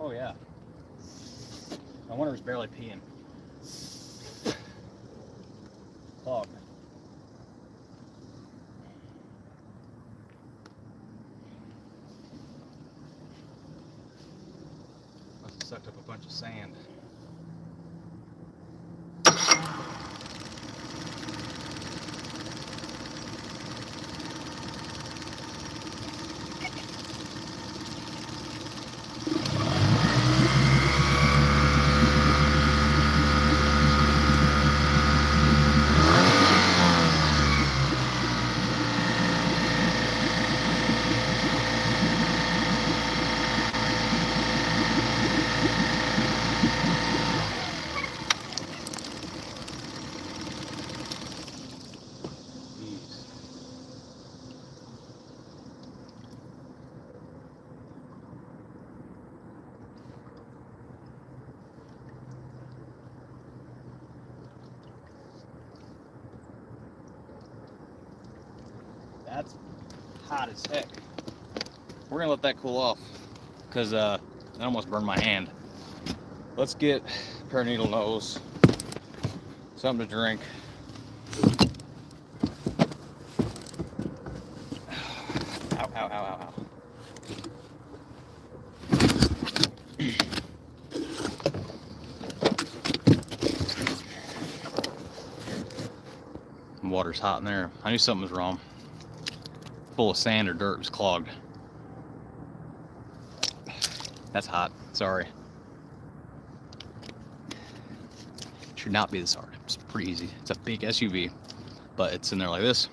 Oh yeah. No wonder it's barely peeing. Clogged. Must have sucked up a bunch of sand. hot as heck. We're gonna let that cool off because it almost burned my hand. Let's get a pair of needle nose, something to drink. Ow, ow, ow, ow, ow. Water's hot in there. I knew something was wrong. Full of sand or dirt, it was clogged. That's hot. Sorry. Should not be this hard. It's pretty easy. It's a big SUV, but it's in there like this.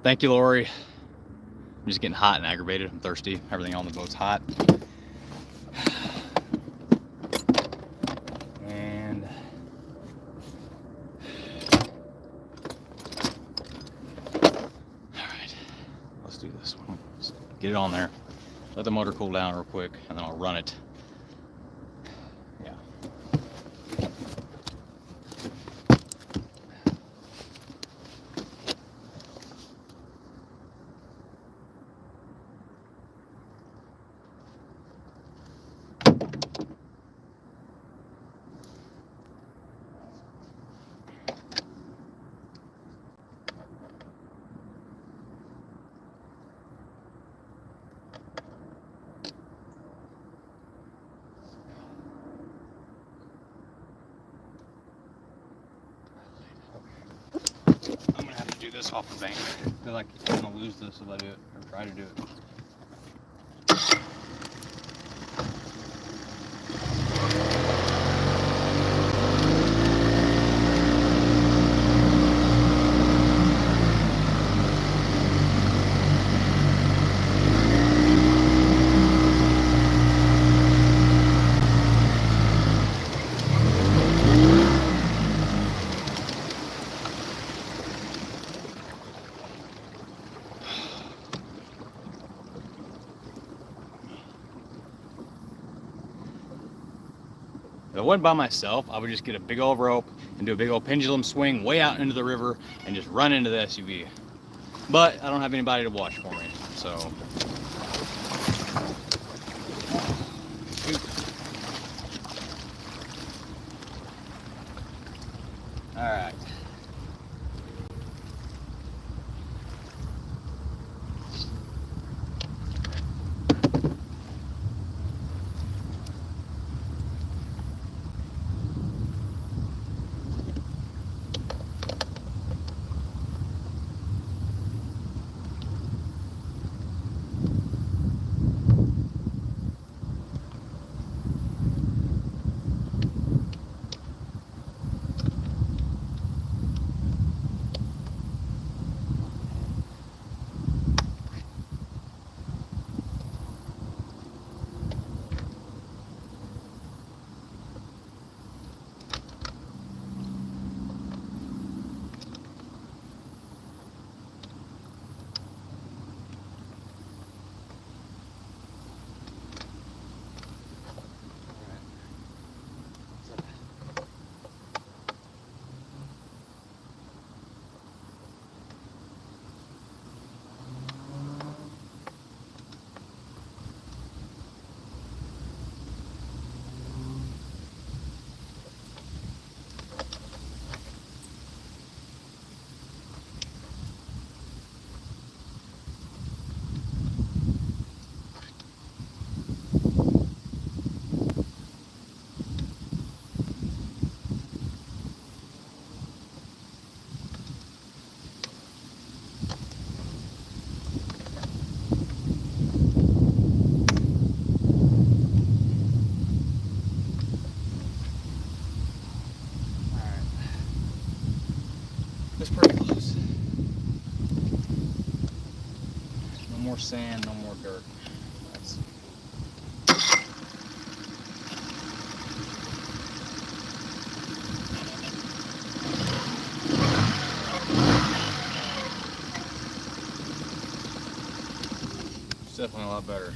Thank you, Lori. I'm just getting hot and aggravated. I'm thirsty. Everything on the boat's hot. And all right, let's do this one. Let's get it on there. Let the motor cool down real quick, and then I'll run it. Yeah. I'm gonna have to do this off the bank. I feel like I'm gonna lose this if I do it, or try to do it. If I went by myself, I would just get a big old rope and do a big old pendulum swing way out into the river and just run into the SUV. But I don't have anybody to watch for me, so. All right. It's pretty close. No more sand, no more dirt. That's... It's definitely a lot better.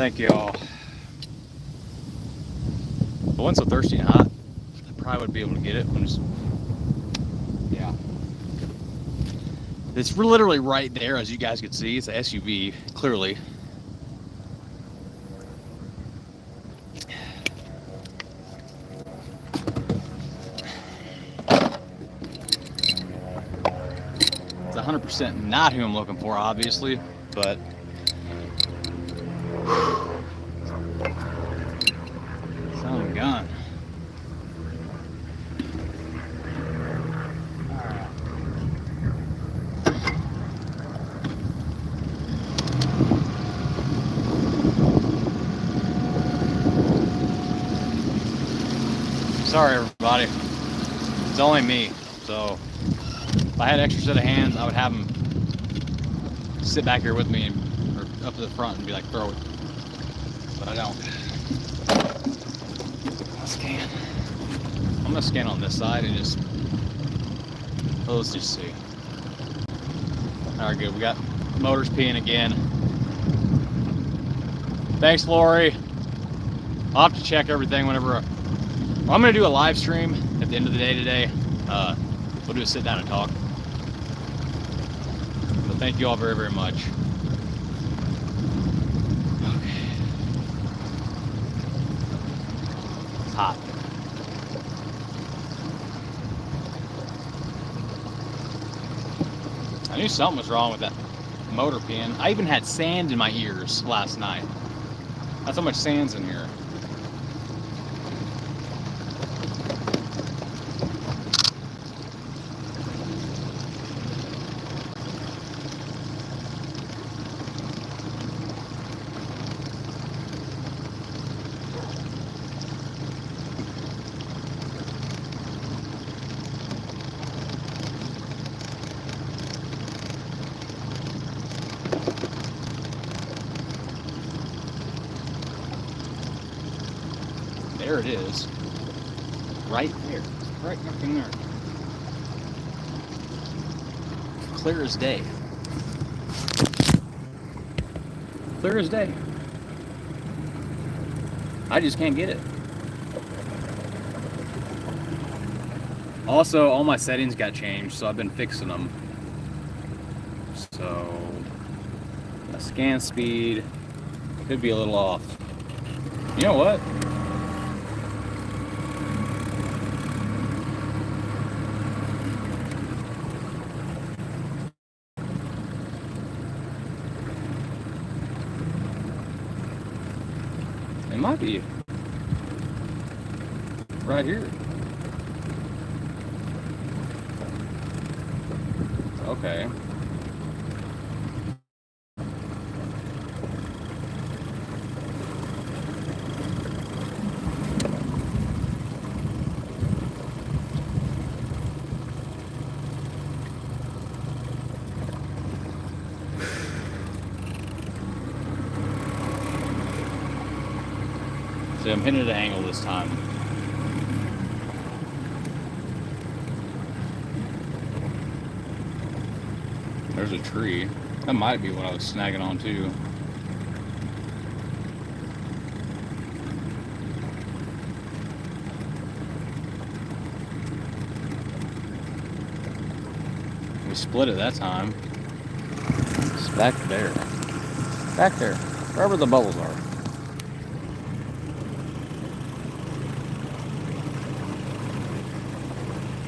Thank you all. If I wasn't so thirsty and hot, I probably would be able to get it. I'm just, yeah. It's literally right there, as you guys can see. It's an SUV, clearly. It's 100% not who I'm looking for, obviously, but son of a gun. Sorry, everybody. It's only me, so if I had an extra set of hands, I would have them sit back here with me or up to the front and be like, throw it. But I don't. I'll scan. I'm gonna scan on this side and just, well, let's just see. All right, good. We got motors peeing again. Thanks, Lori. I'll have to check everything whenever. I'm going to do a live stream at the end of the day today. We'll do a sit down and talk. But thank you all very, very much. Okay. It's hot. I knew something was wrong with that motor pin. I even had sand in my ears last night. That's how much sand's in here. There it is. Right there. Right in there. Clear as day. Clear as day. I just can't get it. Also, all my settings got changed, so I've been fixing them. So, my scan speed could be a little off. You know what? It might be right here. Okay. See, I'm hitting at an angle this time. There's a tree. That might be what I was snagging on too. We split it that time. It's back there. Back there. Wherever the bubbles are.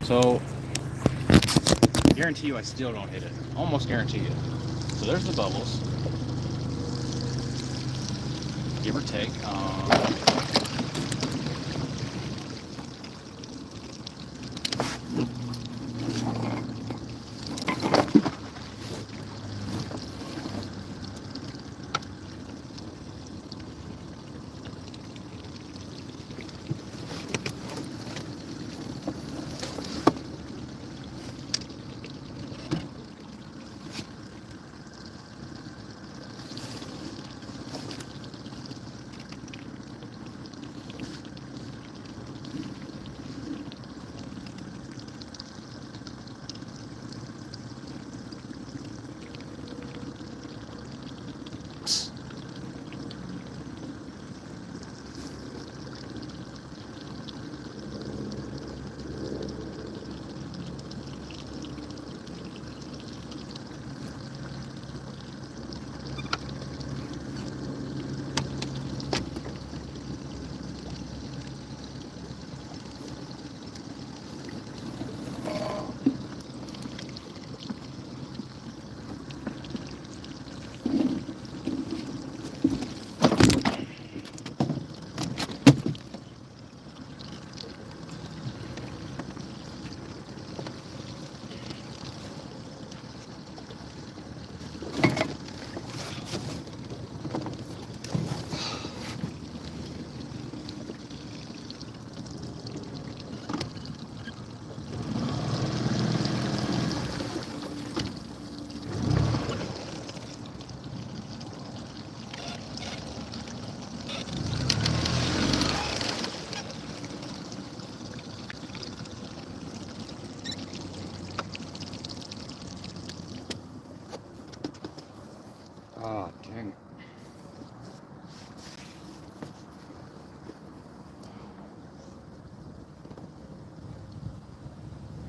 So, guarantee you I still don't hit it. Almost guarantee it. So there's the bubbles. Give or take. Dang it.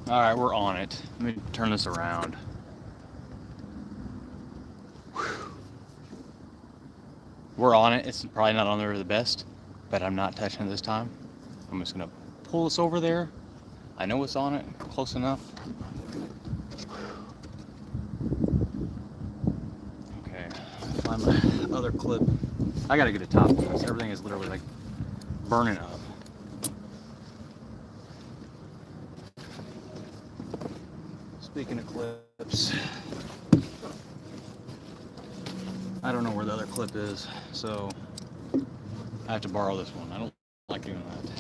All right, we're on it. Let me turn this around. Whew. We're on it. It's probably not on there the best, but I'm not touching it this time. I'm just gonna pull this over there. I know it's on it, close enough. Okay, find my other clip. I gotta get a top of this. Everything is literally like burning up. Speaking of clips, I don't know where the other clip is, so I have to borrow this one. I don't like doing that.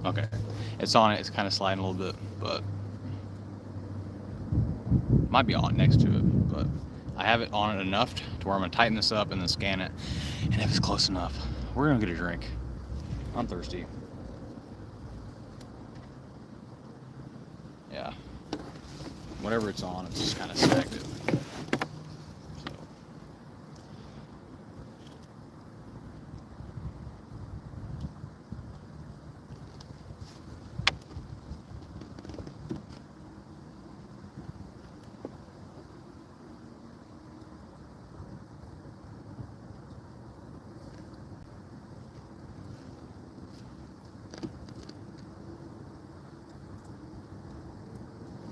Okay, it's on it. It's kind of sliding a little bit, but might be on next to it. But I have it on it enough to where I'm gonna tighten this up and then scan it. And if it's close enough, we're gonna get a drink. I'm thirsty. Yeah. Whatever it's on, it's just kind of snagged it. So.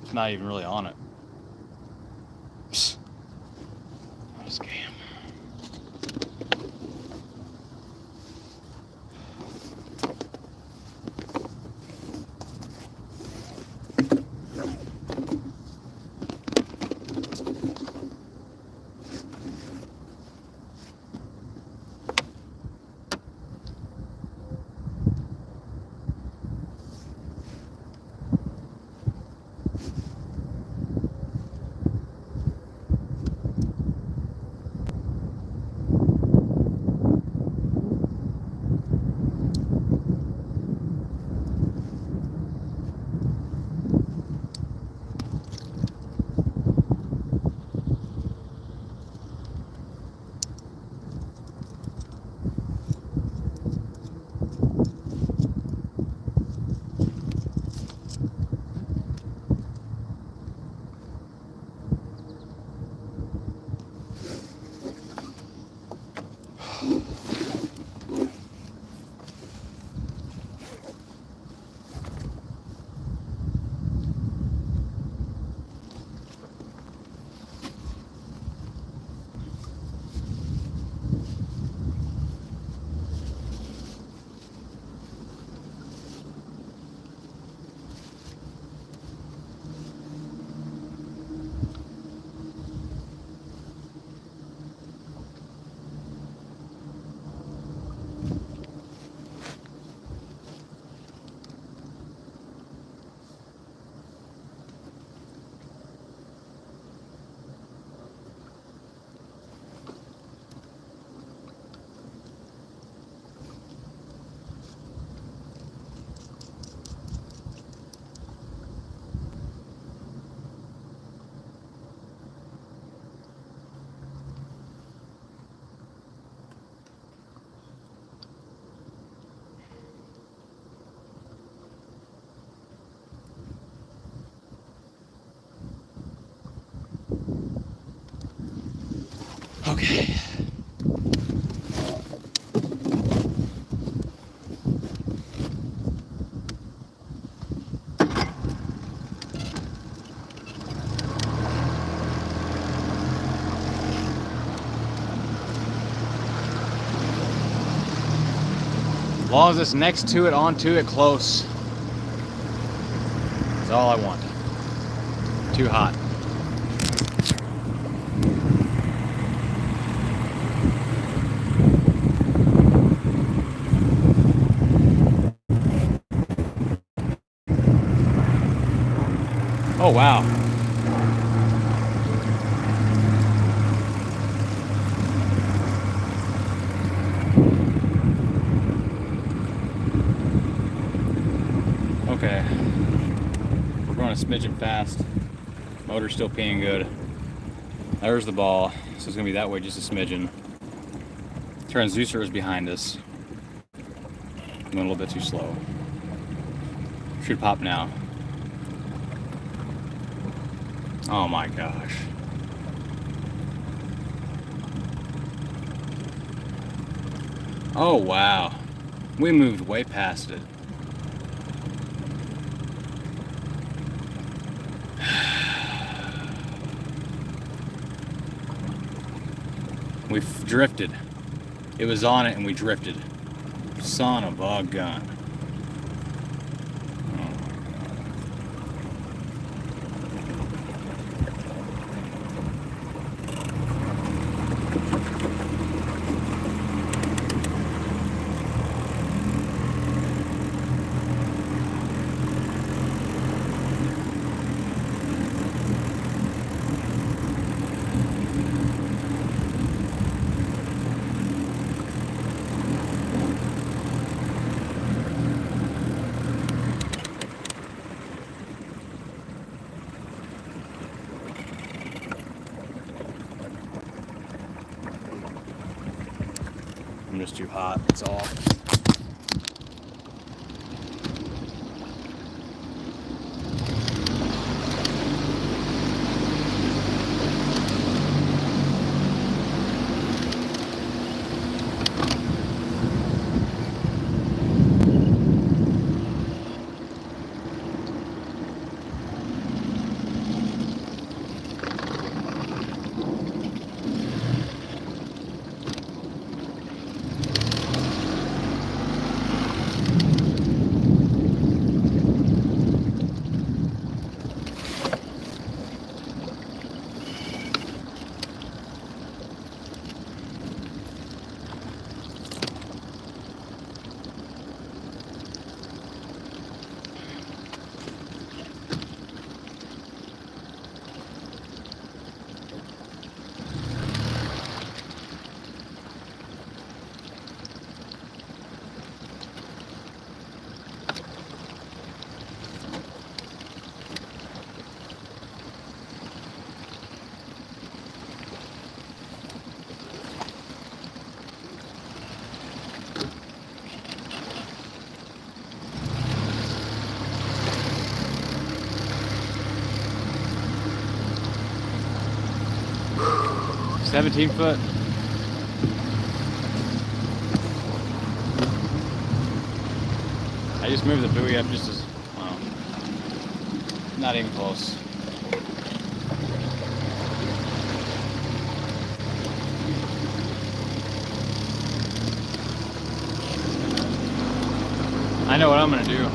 It's not even really on it. Psst. What a scam. Okay. As long as it's next to it, onto it, close. That's all I want. Too hot. Oh, wow. Okay. We're going to a smidgen fast. Motor's still peeing good. There's the ball, so it's gonna be that way just a smidgen. Transducer is behind us. I'm a little bit too slow. Should pop now. Oh my gosh. Oh wow. We moved way past it. We've drifted. It was on it and we drifted. Son of a gun. I'm just too hot, that's all. $17 foot. I just moved the buoy up just as, well, not even close. I know what I'm gonna do.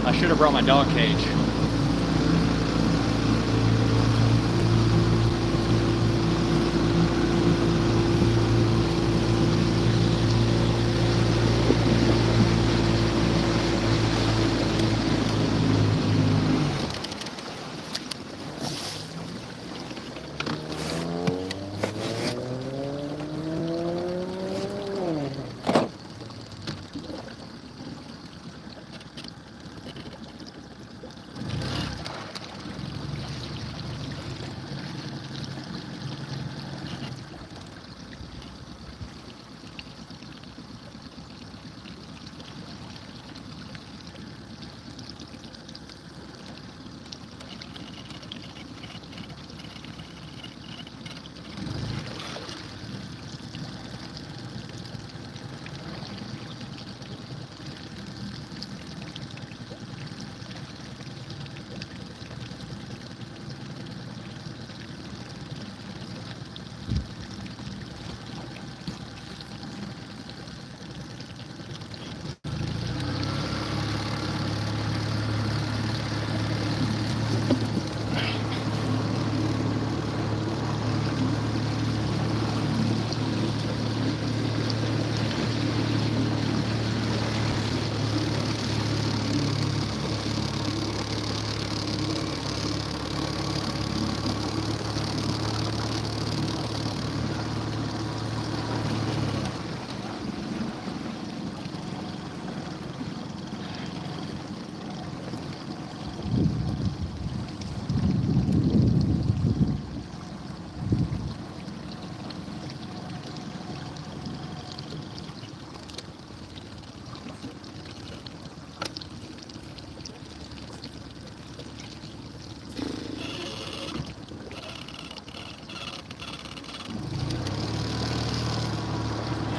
I should have brought my dog cage.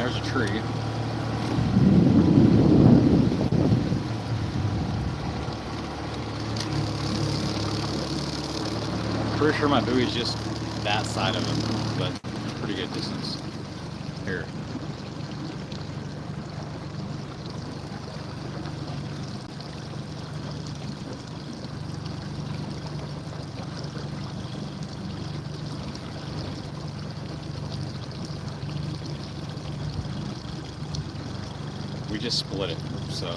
There's a tree. Pretty sure my buoy's just that side of it, but pretty good distance. Here. We just split it, so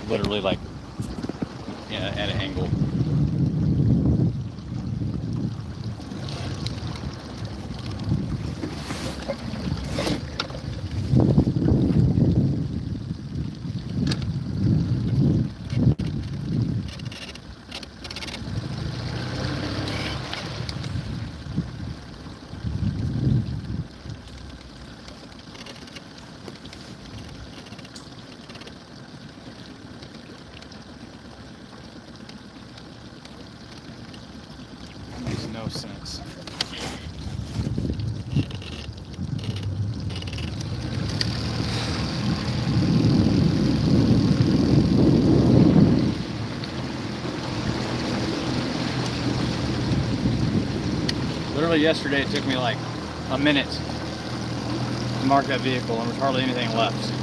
literally like, yeah, at an angle. Makes no sense. Literally yesterday it took me like a minute to mark that vehicle and there's hardly anything left.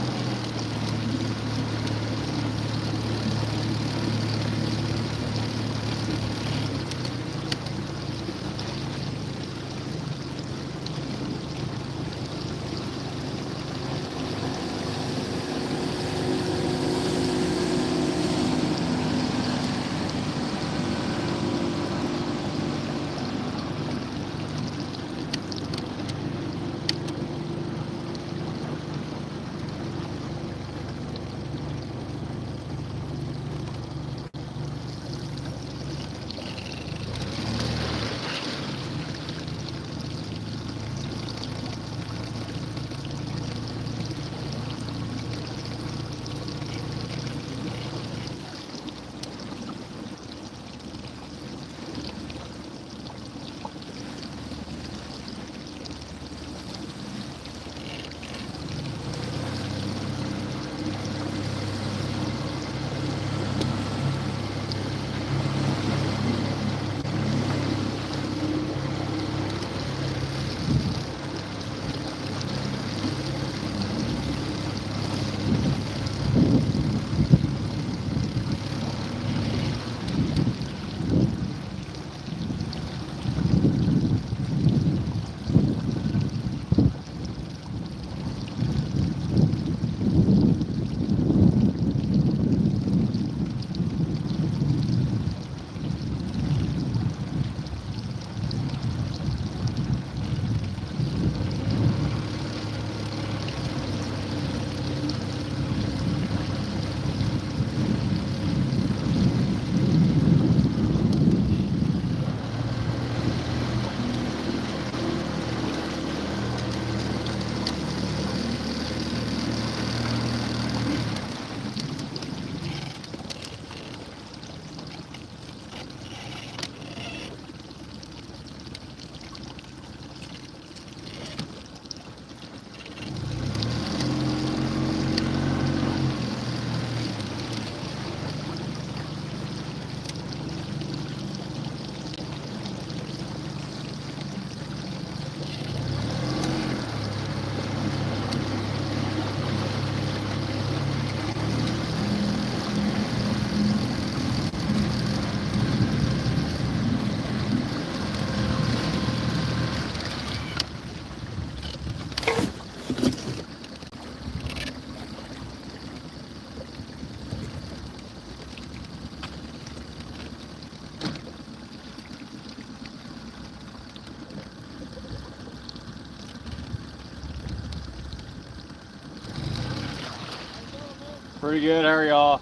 Pretty good, how are y'all?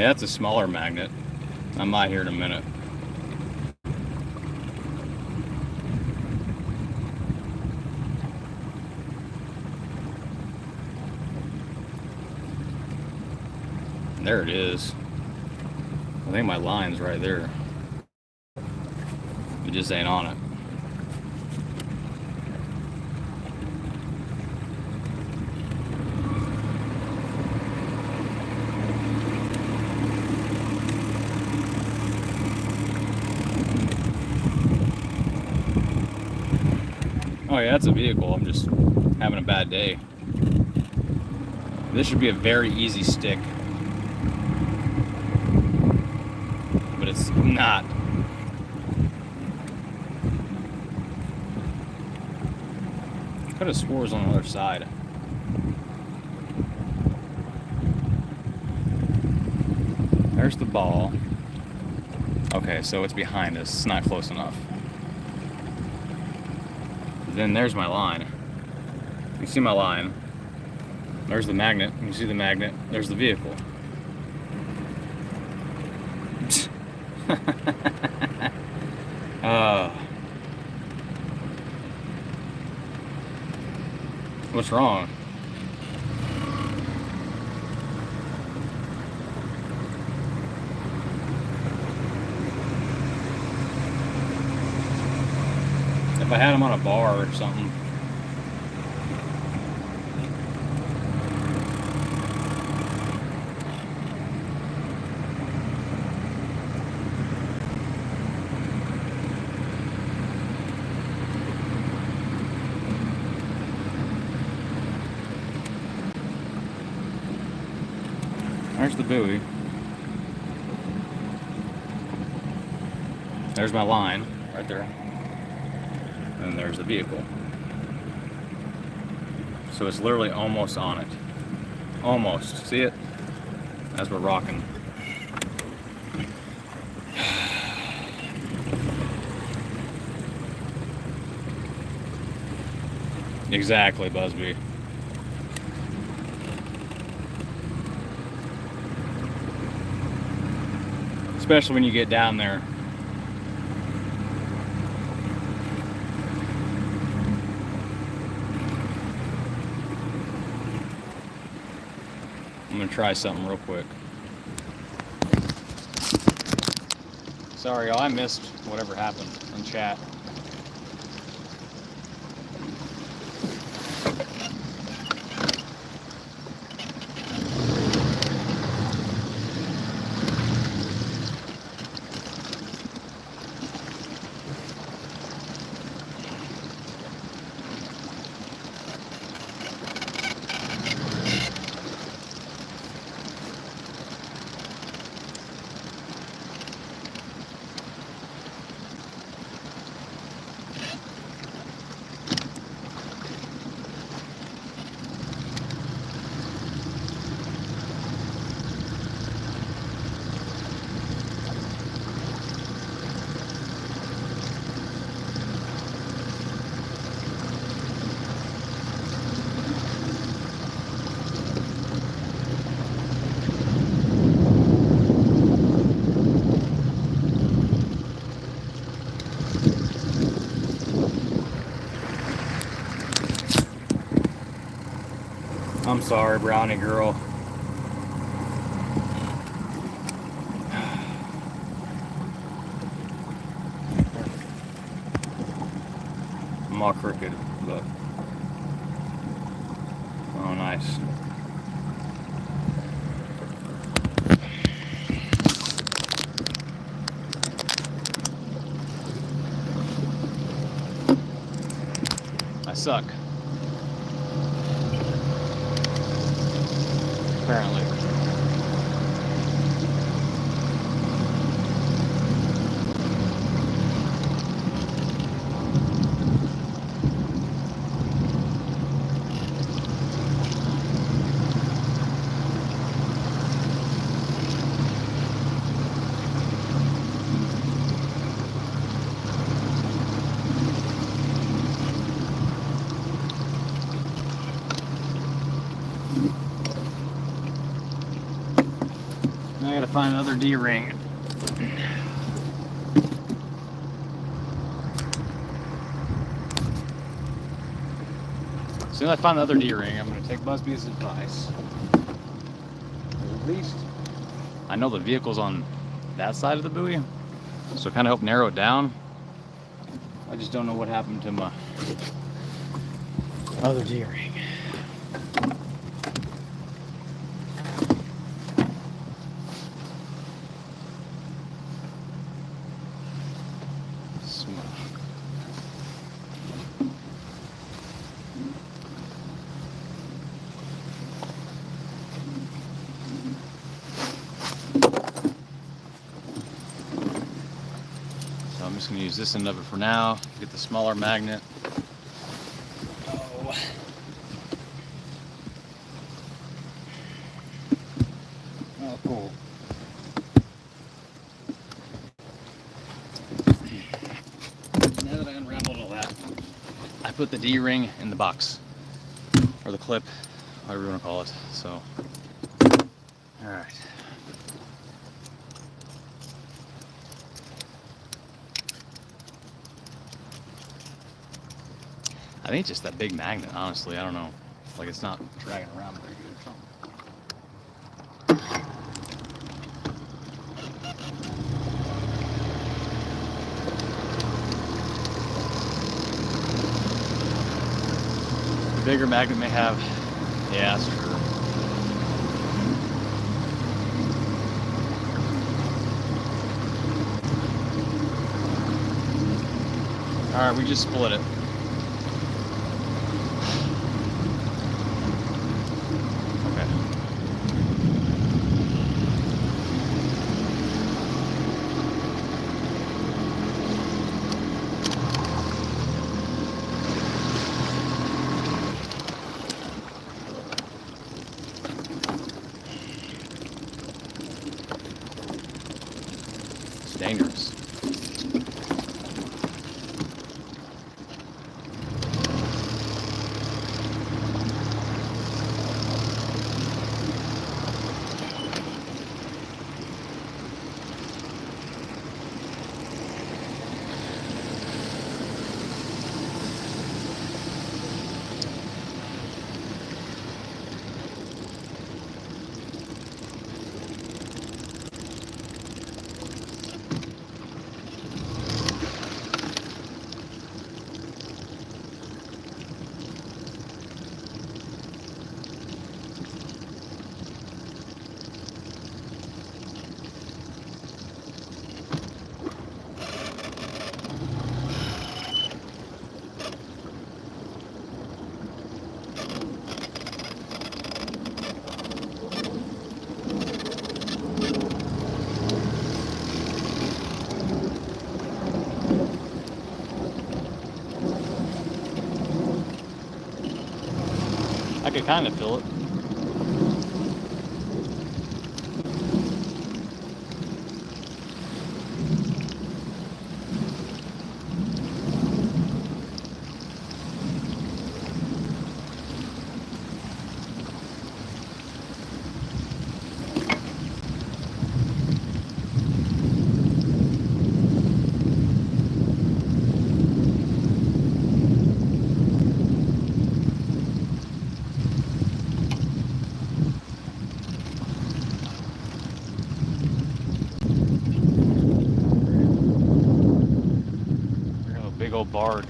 Yeah, that's a smaller magnet. I might here in a minute. There it is. I think my line's right there. It just ain't on it. Oh yeah, that's a vehicle. I'm just having a bad day. This should be a very easy stick. But it's not. Could have swore it was on the other side. There's the ball. Okay, so it's behind us. It's not close enough. Then there's my line. You see my line. There's the magnet. You see the magnet. There's the vehicle. What's wrong? If I had them on a bar or something. There's the buoy. There's my line right there. And there's the vehicle. So it's literally almost on it. Almost. See it? As we're rocking. Exactly, Busby. Especially when you get down there. I'm gonna try something real quick. Sorry, y'all, I missed whatever happened in chat. I'm sorry, brownie girl. I'm all crooked, but oh, nice. I suck. Apparently. find another D-ring. As soon as I find the other D-ring, I'm going to take Busby's advice. At least I know the vehicle's on that side of the buoy, so it kind of helped narrow it down. I just don't know what happened to my other D-ring. I'm just going to use this end of it for now, get the smaller magnet. Oh. Oh, cool. Now that I unraveled all that, I put the D-ring in the box, or the clip, whatever you want to call it. So, all right. I think it's just that big magnet, honestly. I don't know. Like, it's not dragging around very good. The bigger magnet may have... Yeah, that's true. Alright, we just split it. Dangerous. I could kind of feel it. Big old barge.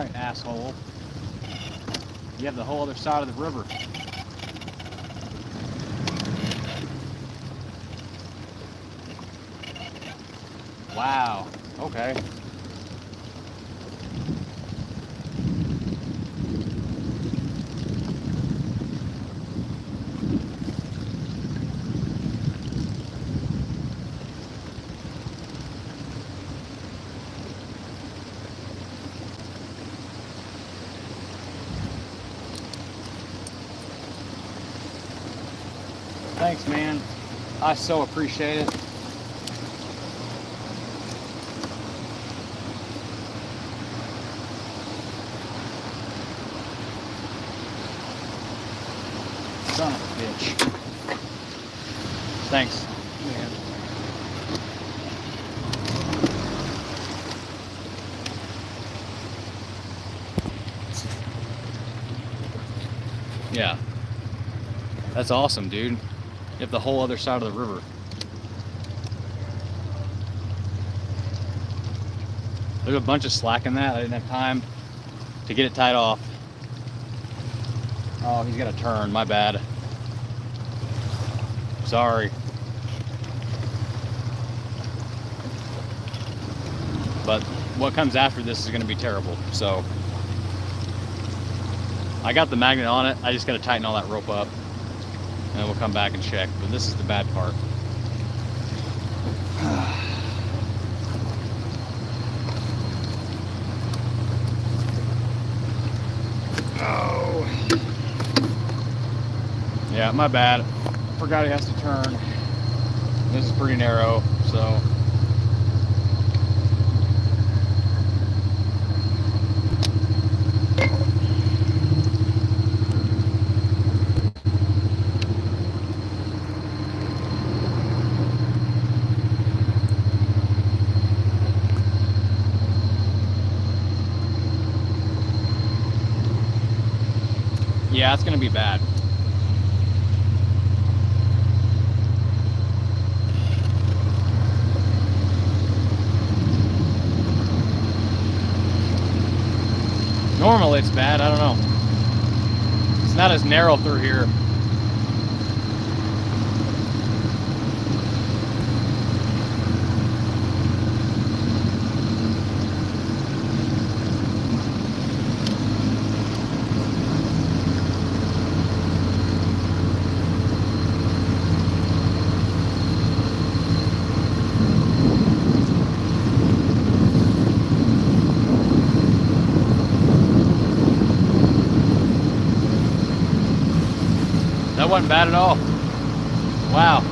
Alright, asshole. You have the whole other side of the river. Wow. Okay. Thanks, man. I so appreciate it. Son of a bitch. Thanks, man. Yeah. That's awesome, dude. You have the whole other side of the river. There's a bunch of slack in that. I didn't have time to get it tied off. Oh, he's got a turn. My bad. Sorry. But what comes after this is going to be terrible. So I got the magnet on it. I just got to tighten all that rope up. And then we'll come back and check. But this is the bad part. Oh. Yeah, my bad. Forgot he has to turn. This is pretty narrow, so. Yeah, it's gonna be bad. Normally it's bad, I don't know. It's not as narrow through here. That wasn't bad at all. Wow.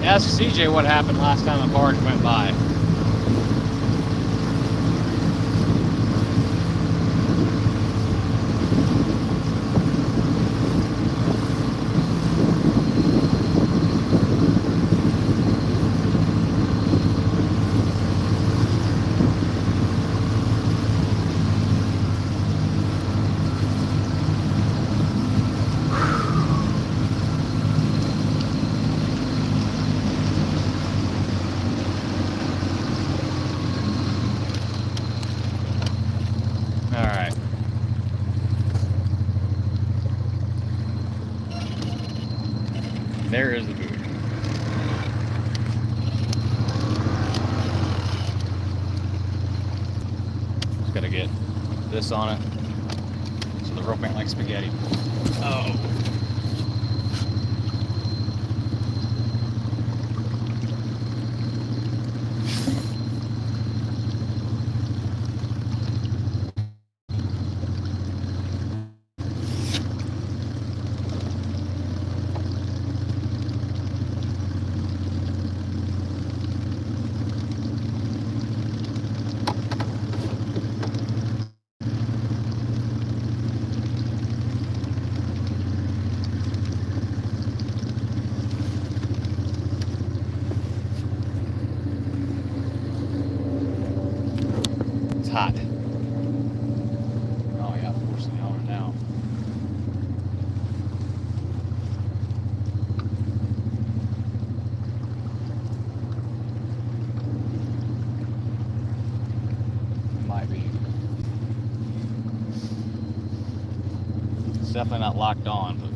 Ask CJ what happened last time a barge went by. Alright. There is the boot. Just gotta get this on it so the rope ain't like spaghetti. Oh. Hot. Oh yeah, forcing the hour now. It's definitely not locked on, but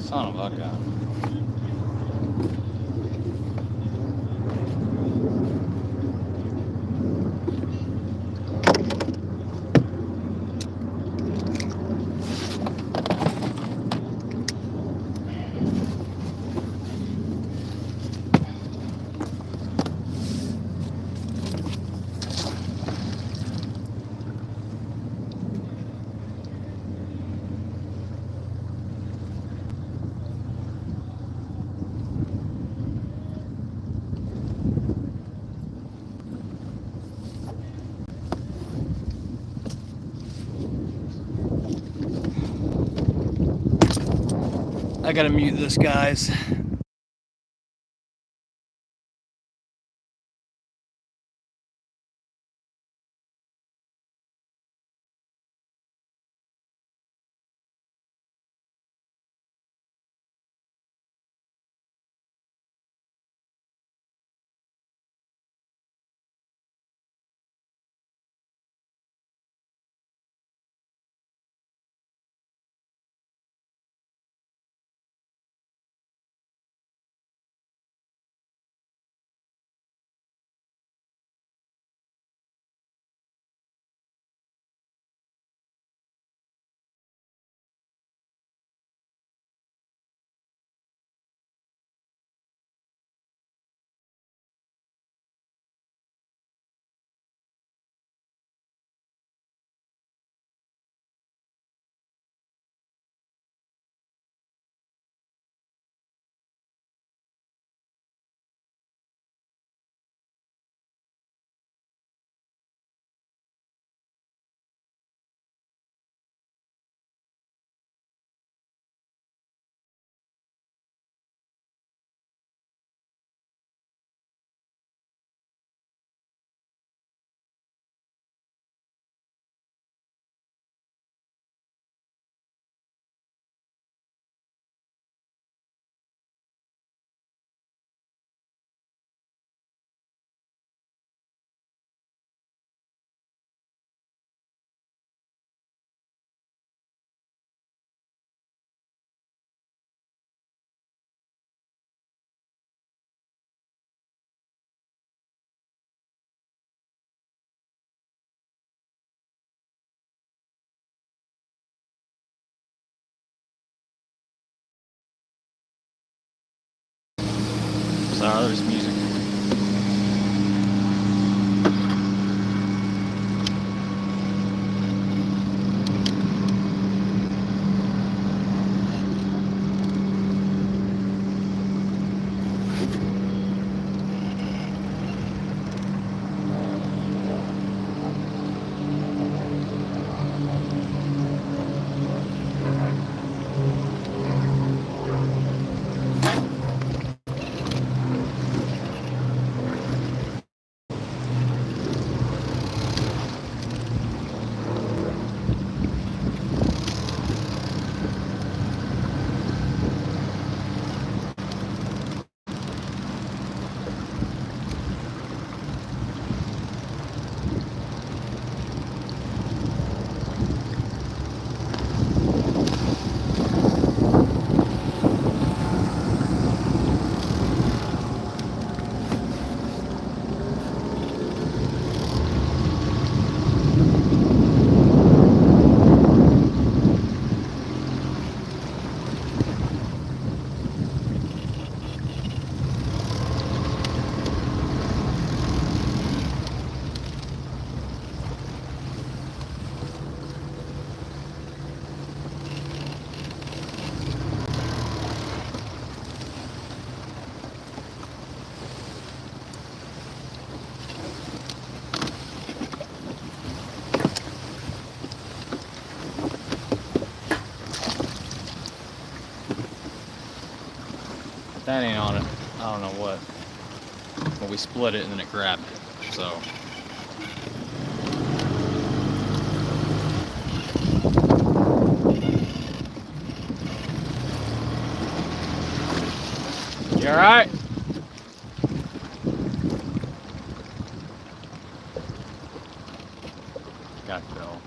son of a gun. I gotta mute this, guys. Sorry, there's music. That ain't on it. I don't know what. But we split it and then it grabbed it. So. You all right? Got Phil.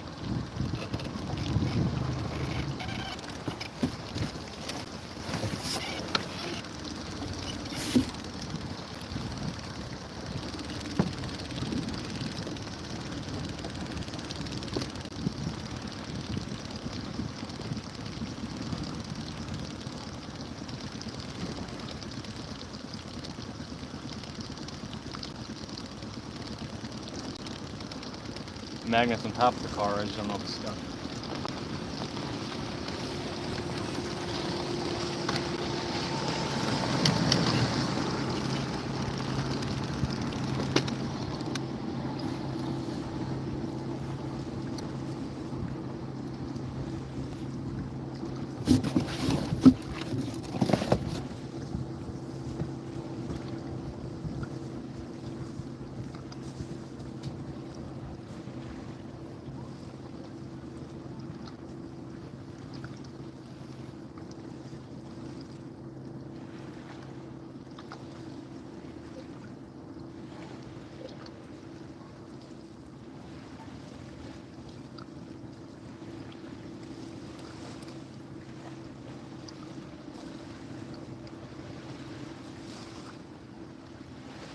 Magnets on top of the car. I just don't know if it's stuck.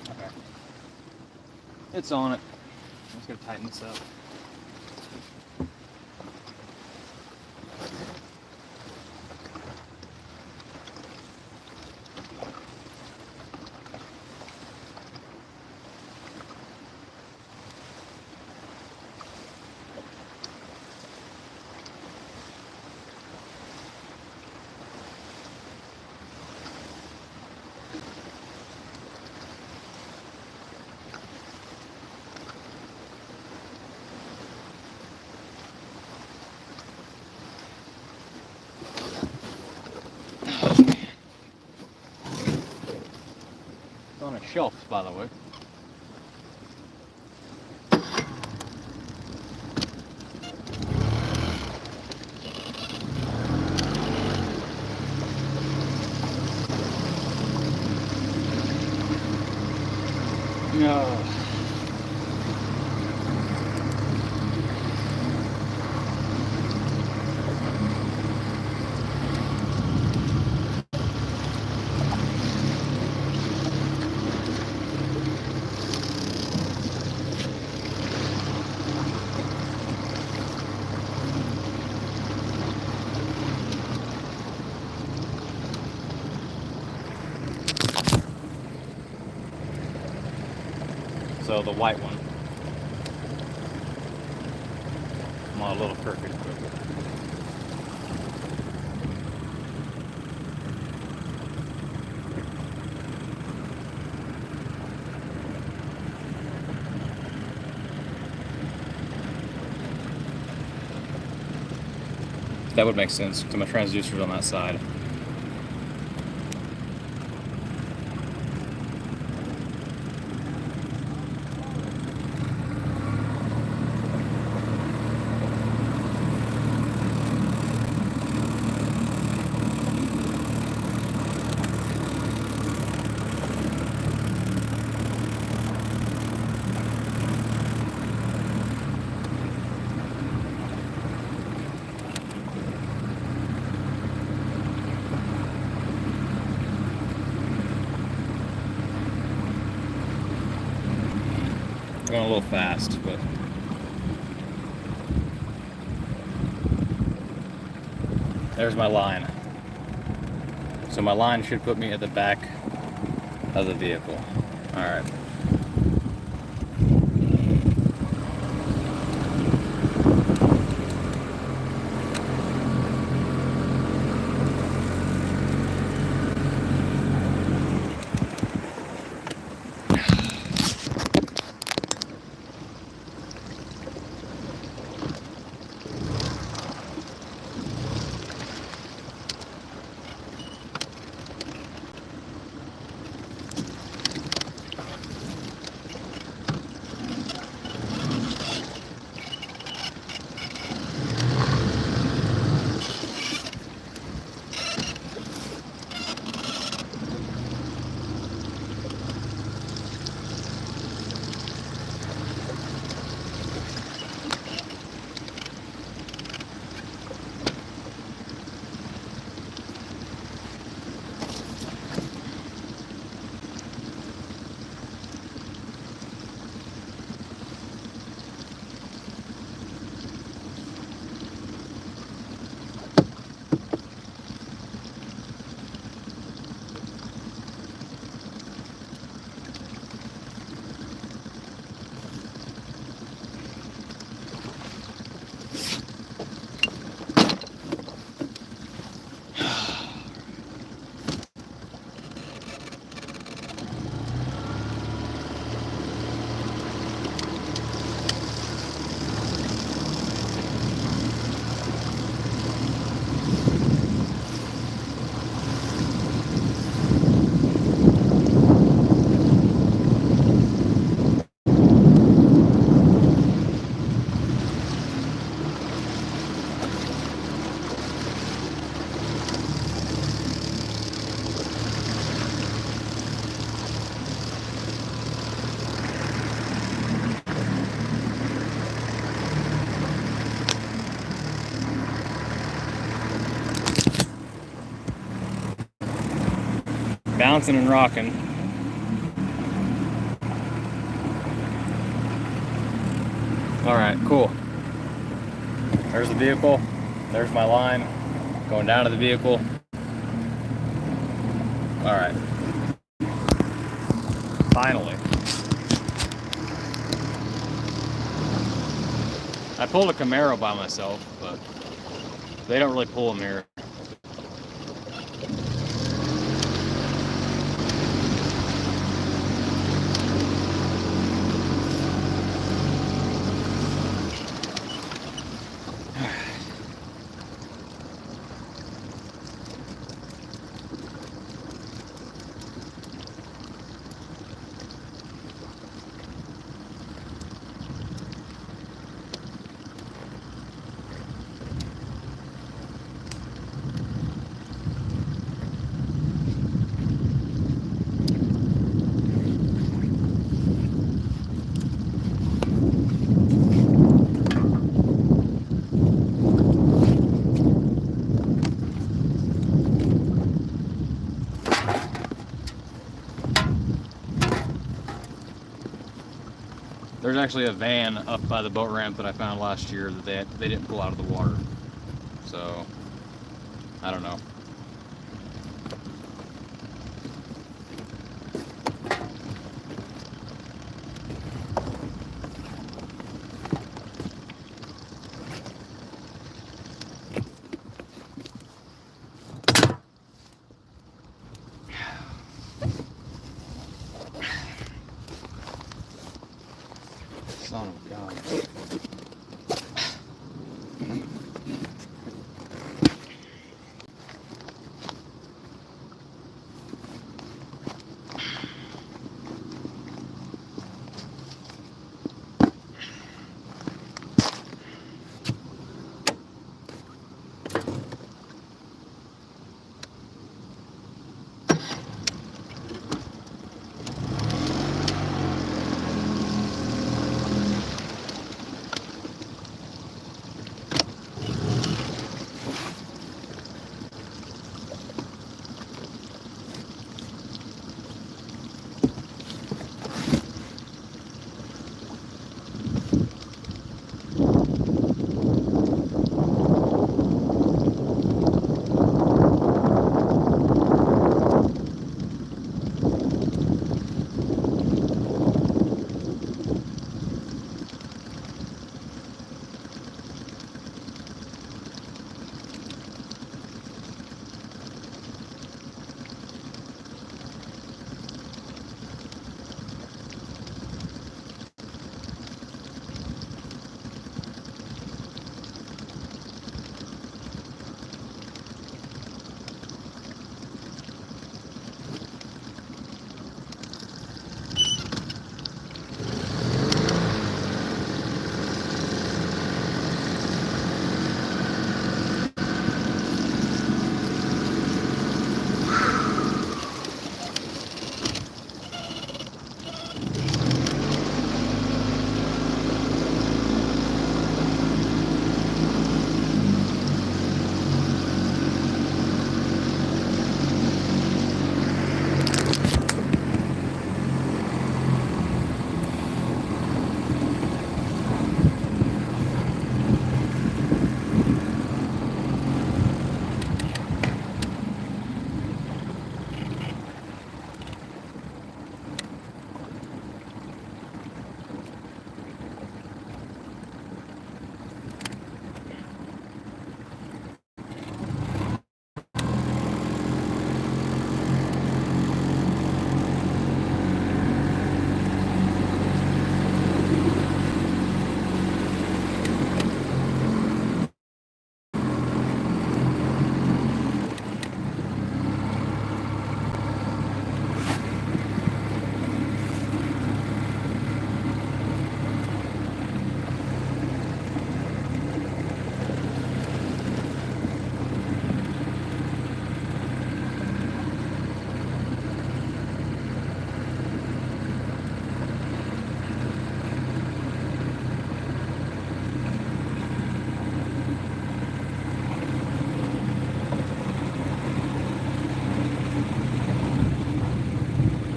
Okay. It's on it. I'm just gonna tighten this up. It's on a shelf, by the way. No. So the white one. I'm on a little crooked. That would make sense because my transducer's on that side. Going a little fast, but there's my line. So my line should put me at the back of the vehicle. All right. bouncing and rocking. All right, cool. There's the vehicle. There's my line going down to the vehicle. All right. Finally. I pulled a Camaro by myself, but they don't really pull them here. There's actually a van up by the boat ramp that I found last year that they didn't pull out of the water. So, I don't know. Son of God.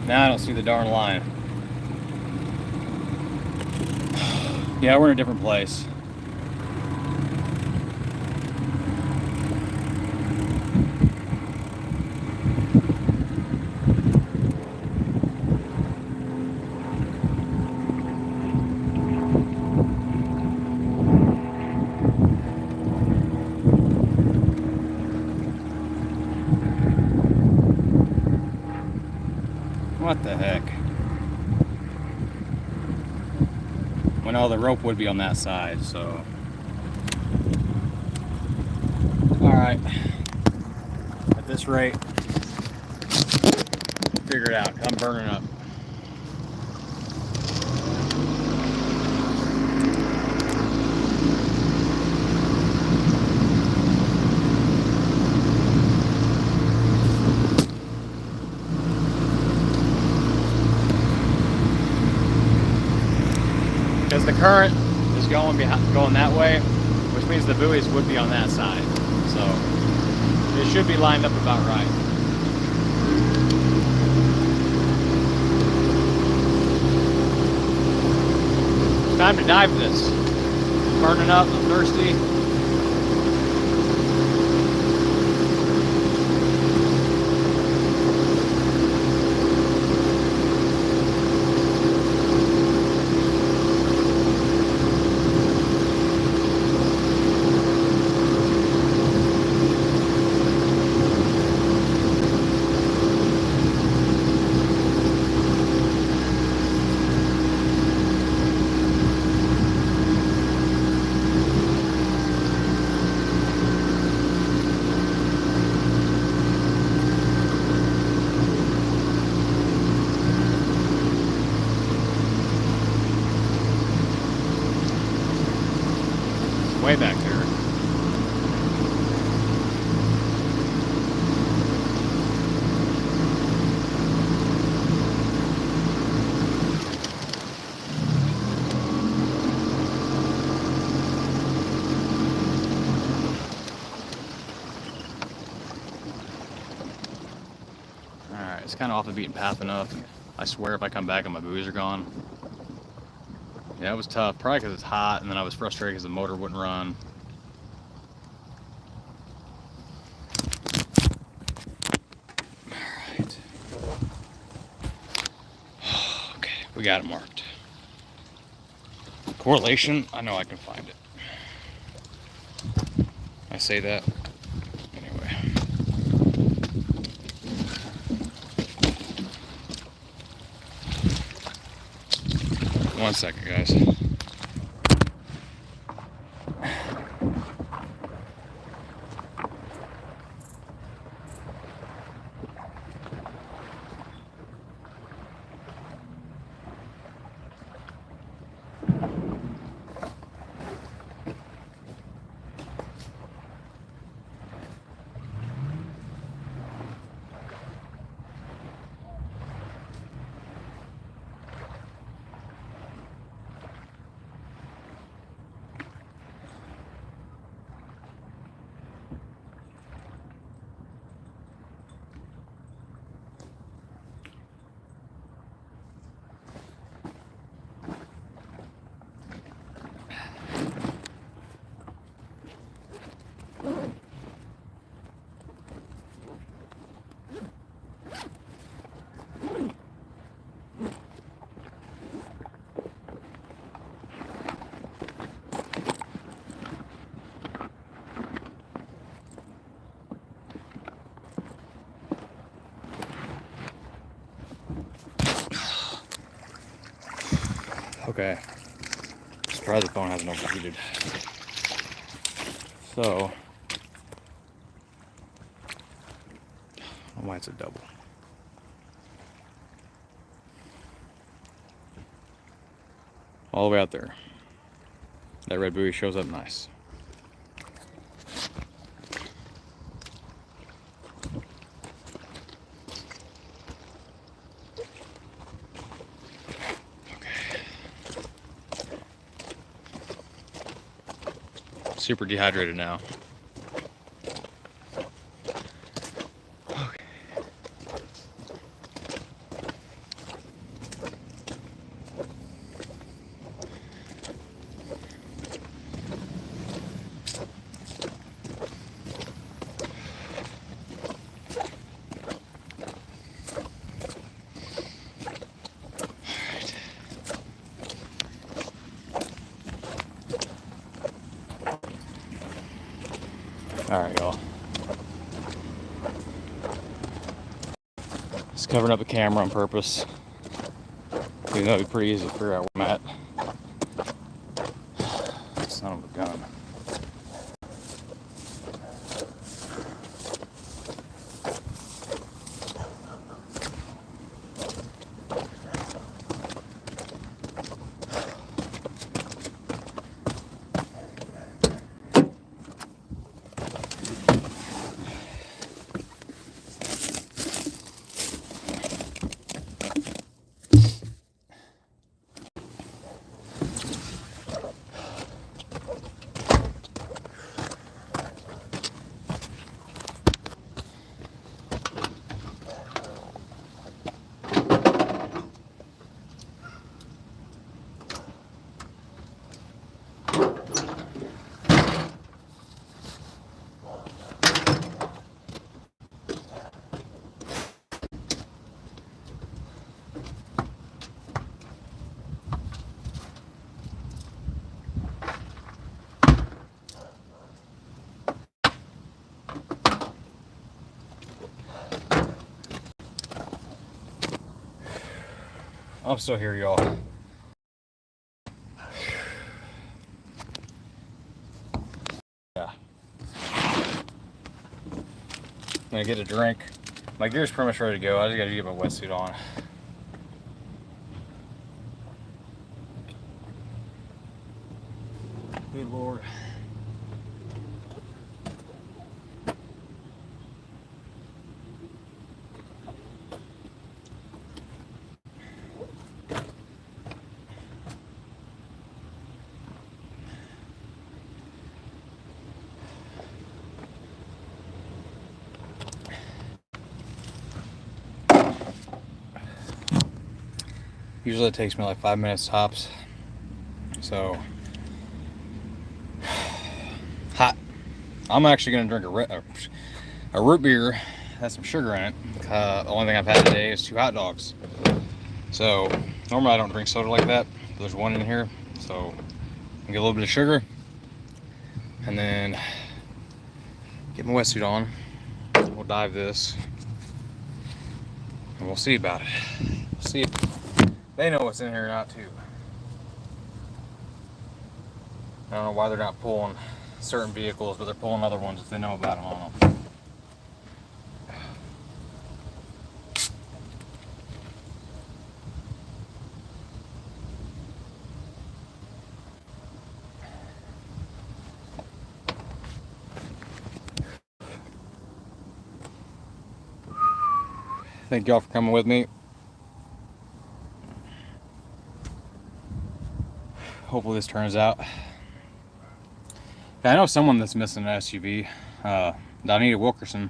Now I don't see the darn line. Yeah, we're in a different place. What the heck? Well, no, the rope would be on that side, so. Alright. At this rate, figure it out. I'm burning up. Because the current is going that way, which means the buoys would be on that side. So it should be lined up about right. Time to dive this. Burning up, I'm thirsty. Way back there. Alright, it's kind of off the beaten path enough. I swear if I come back and my buoys are gone. Yeah, it was tough. Probably because it's hot, and then I was frustrated because the motor wouldn't run. Alright. Okay, we got it marked. Correlation, I know I can find it. I say that. Anyway. One second, guys. Okay. Surprised the phone hasn't overheated. So, I don't know why it's a double. All the way out there. That red buoy shows up nice. Super dehydrated now. Okay. All right, y'all. Just covering up the camera on purpose. Even though it'd be pretty easy to figure out where I'm at. Son of a gun. I'm still here, y'all. Yeah. I'm gonna get a drink. My gear's pretty much ready to go. I just gotta get my wetsuit on. Good Lord. Usually it takes me like 5 minutes tops. So hot. I'm actually gonna drink a root beer. Has some sugar in it. The only thing I've had today is 2 hot dogs. So normally I don't drink soda like that. But there's one in here, so I'll get a little bit of sugar, and then get my wetsuit on. We'll dive this, and we'll see about it. We'll see if they know what's in here or not too. I don't know why they're not pulling certain vehicles, but they're pulling other ones if they know about them on them. Thank y'all for coming with me. Hopefully this turns out. I know someone that's missing an SUV. Donita Wilkerson.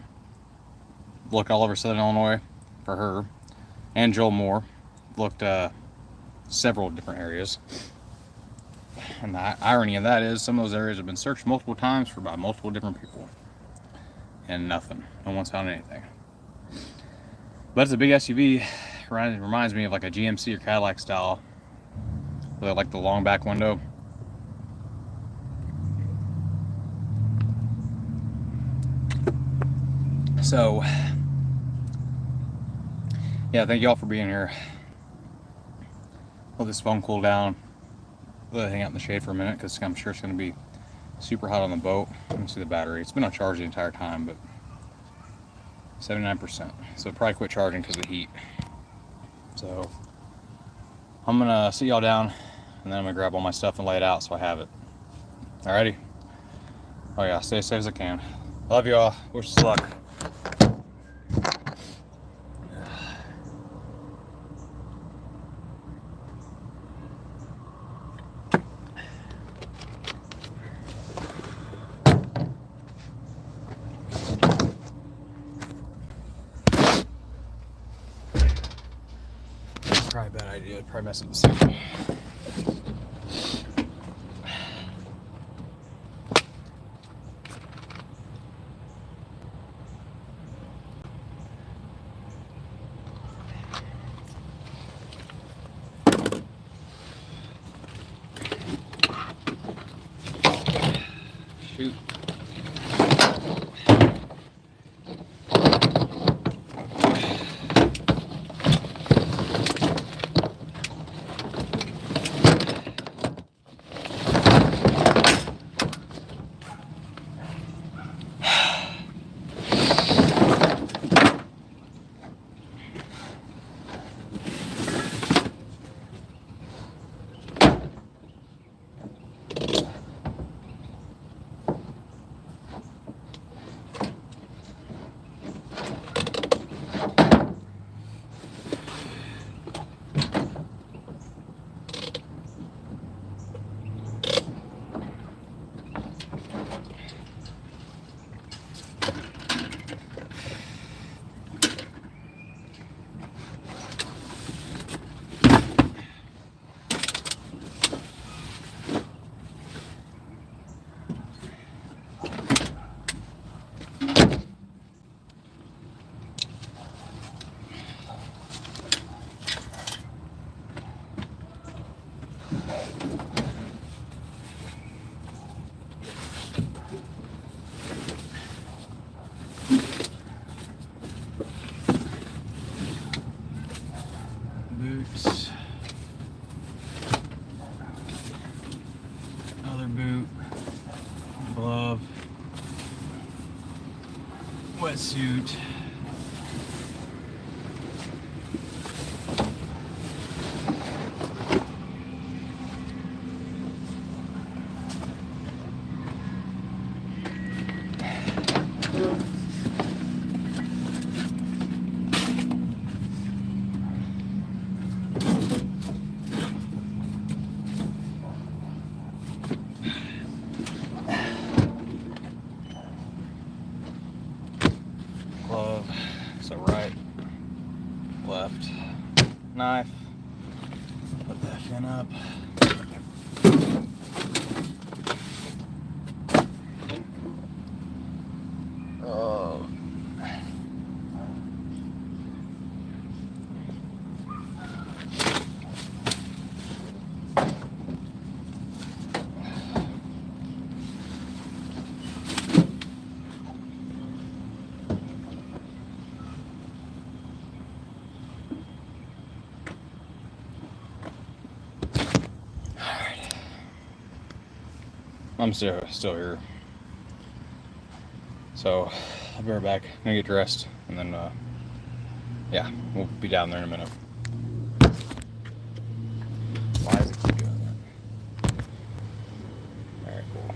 Looked all over Southern Illinois for her. And Joel Moore. Looked several different areas. And the irony of that is some of those areas have been searched multiple times by multiple different people. And nothing. No one's found anything. But it's a big SUV. It reminds me of like a GMC or Cadillac style. With like the long back window. So, yeah, thank y'all for being here. Let this phone cool down. Let it hang out in the shade for a minute because I'm sure it's going to be super hot on the boat. Let me see the battery. It's been on charge the entire time, but 79%. So probably quit charging because of the heat. So I'm going to sit y'all down, and then I'm going to grab all my stuff and lay it out so I have it. Alrighty? Oh yeah, stay as safe as I can. Love y'all. Wish us luck. Probably a bad idea. I'd probably mess up the signal. Shoot. boots. Other boot. Glove. Wetsuit. Glove. So right, left, knife. Put that fin up. Oh. I'm still here. So I'll be right back. I'm gonna get dressed and then yeah, we'll be down there in a minute. Why does it keep doing that? Alright, cool.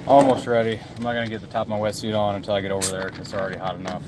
Almost ready. I'm not gonna get the top of my wetsuit on until I get over there because it's already hot enough.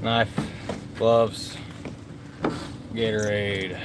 Knife, gloves, Gatorade.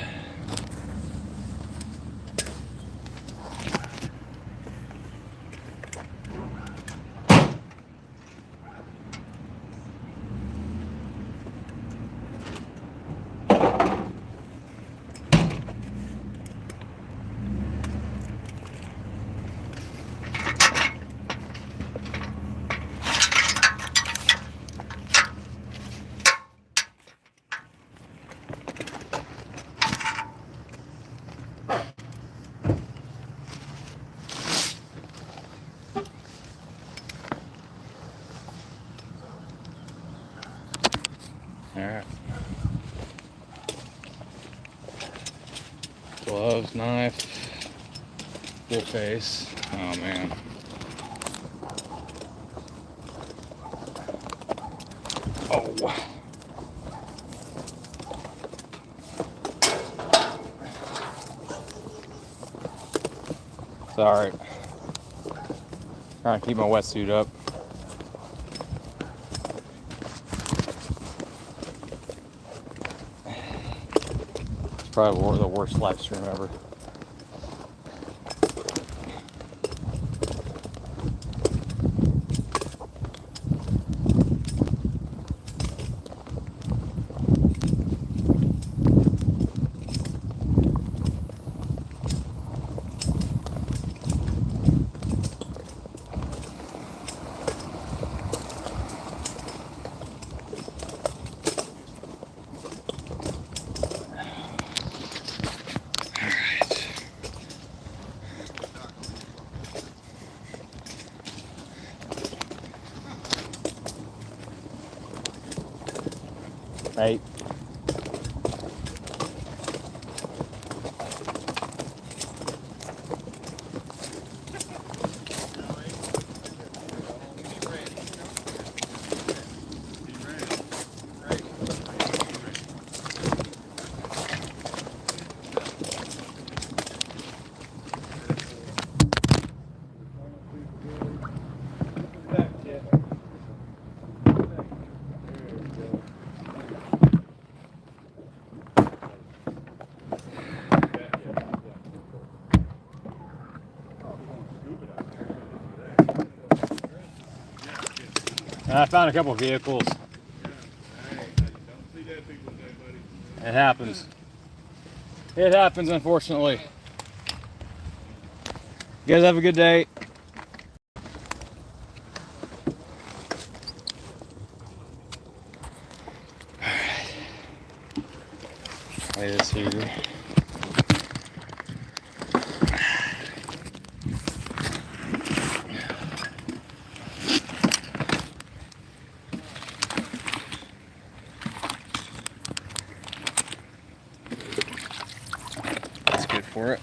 Alright. Gloves, knife, full face. Oh man. Oh. Sorry. Trying to keep my wetsuit up. It's probably the worst live stream ever. Right. I found a couple of vehicles. It happens. It happens, unfortunately. You guys have a good day. Lay this here. That's good for it.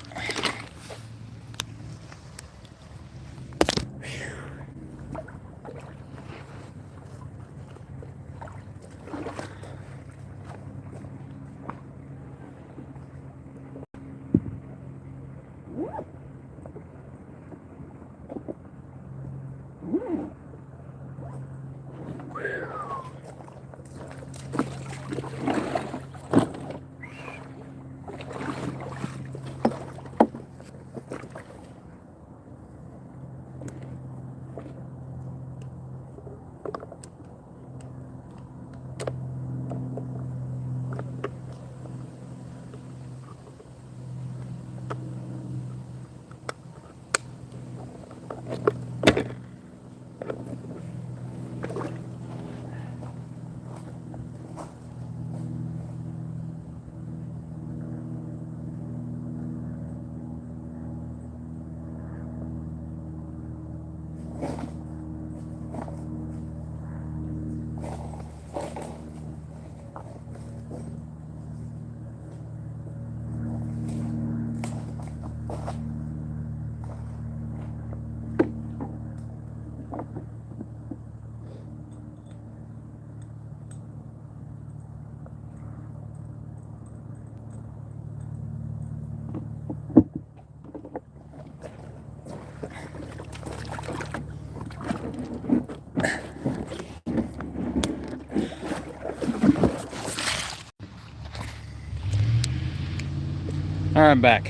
All right, I'm back.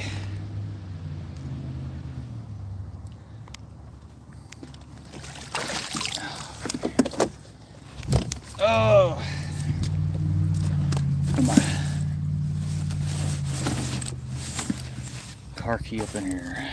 Oh, come on. Car key up in here.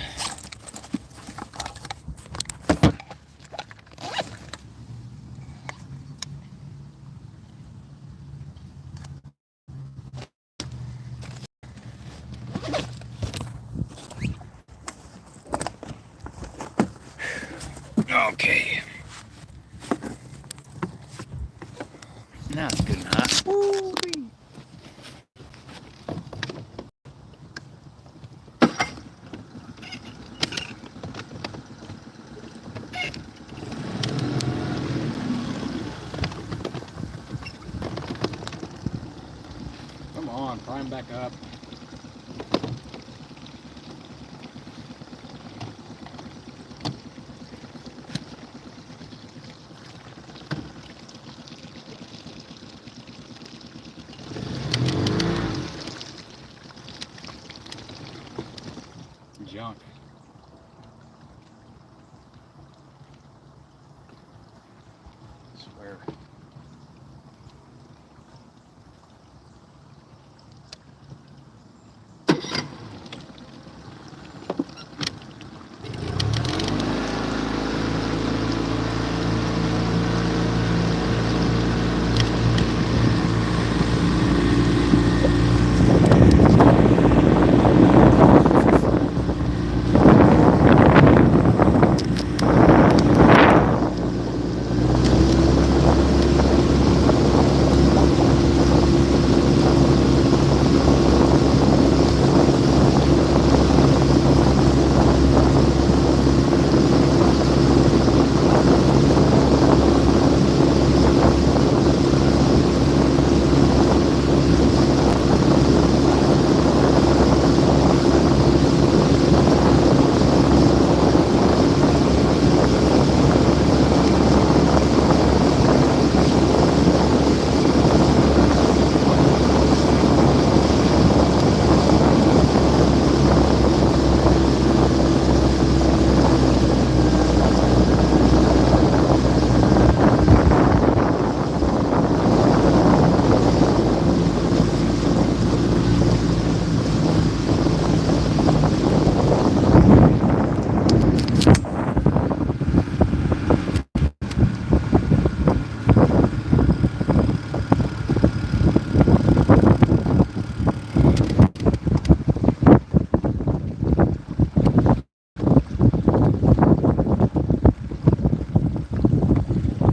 Okay. Now it's good and hot. Woo-wee. Come on, prime back up. Junk. I swear.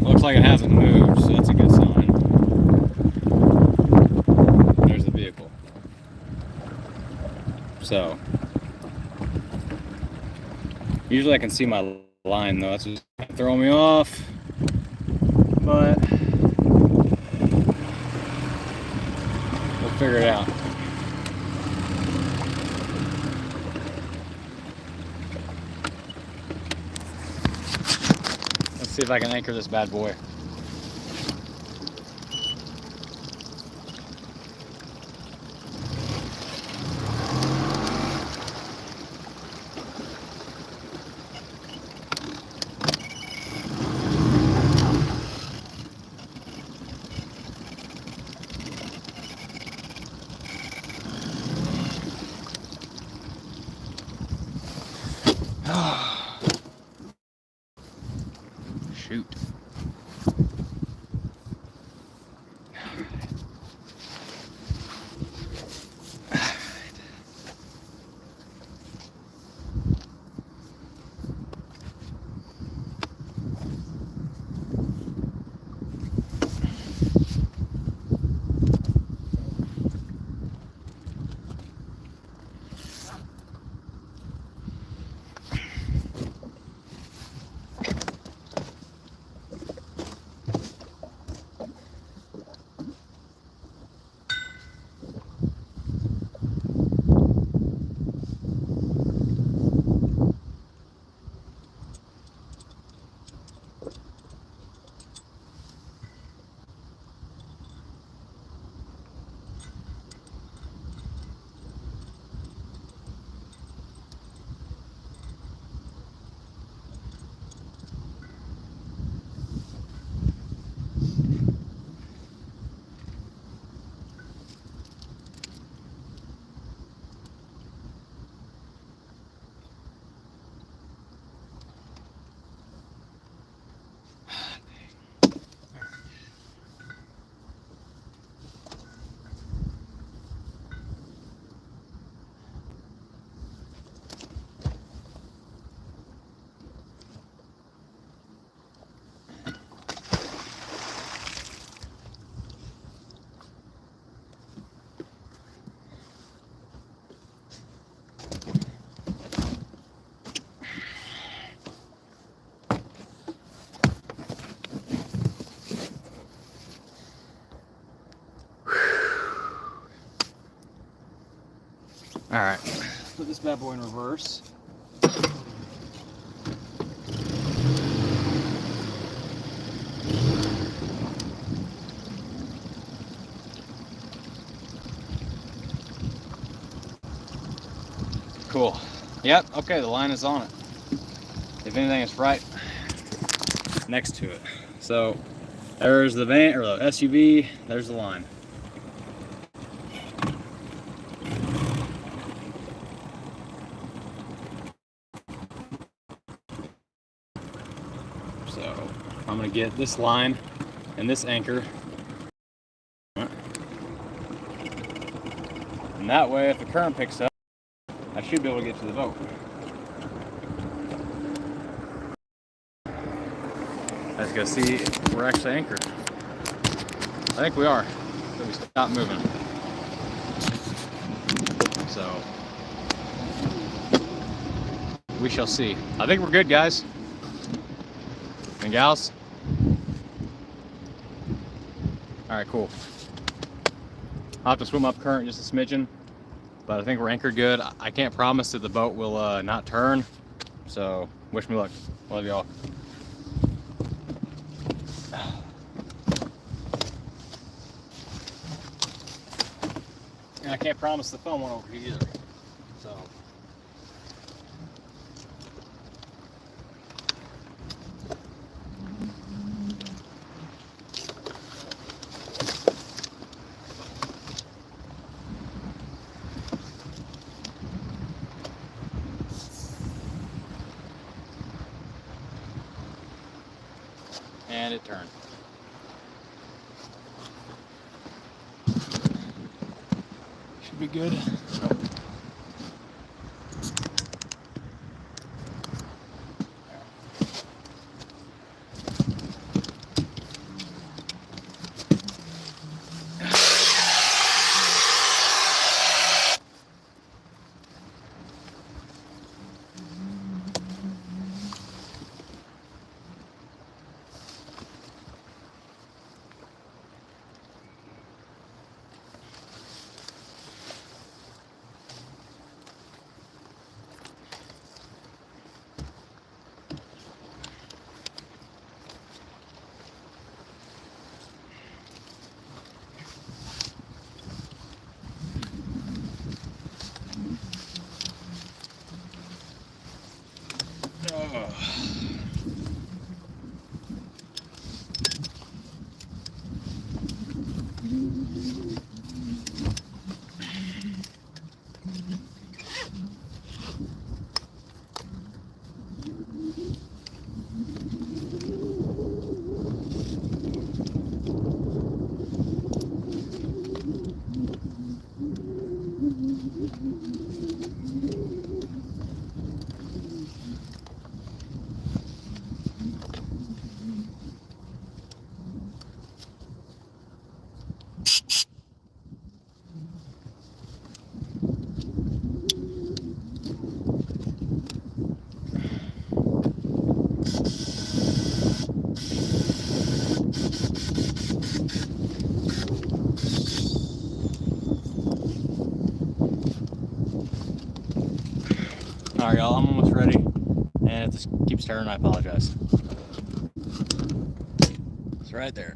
Looks like it hasn't moved, so that's a good sign. There's the vehicle. So, usually I can see my line though, that's what's throwing me off. But we'll figure it out. Let's see if I can anchor this bad boy. Shoot. All right, put this bad boy in reverse. Cool. Yep, okay, the line is on it. If anything, it's right next to it. So there's the van, or the SUV, there's the line. So I'm gonna get this line and this anchor. And that way, if the current picks up, I should be able to get to the boat. Let's go see if we're actually anchored. I think we are. So we stop moving. So we shall see. I think we're good, guys and gals. All right, cool. I'll have to swim up current just a smidgen, but I think we're anchored good. I can't promise that the boat will not turn. So wish me luck. Love y'all. And I can't promise the phone won't overheat either. So. And it turned. Should be good. Nope. All right, y'all, I'm almost ready. And if this keeps turning, I apologize. It's right there.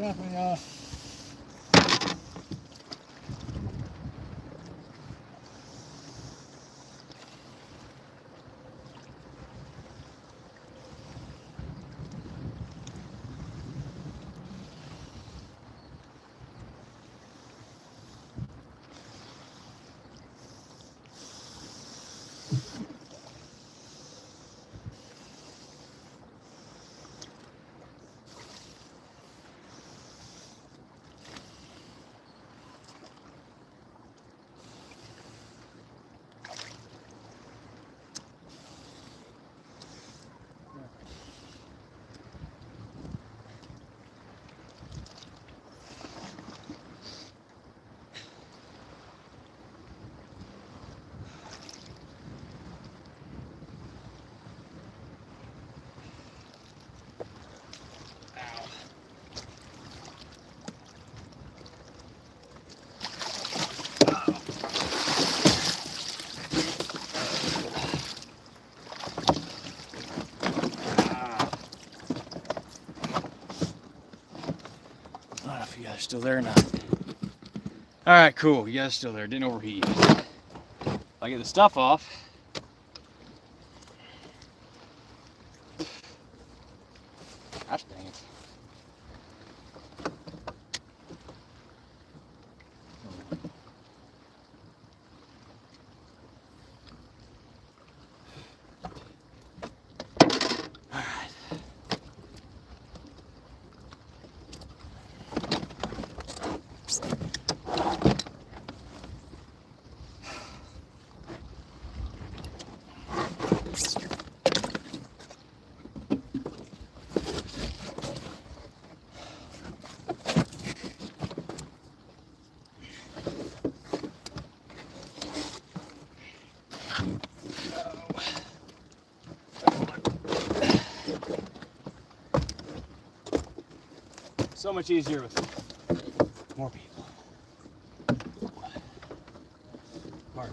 definitely I don't know if you guys are still there or not. All right, cool. You guys are still there. Didn't overheat. If I get the stuff off. Gosh dang it. All right. So much easier with more people. Hard.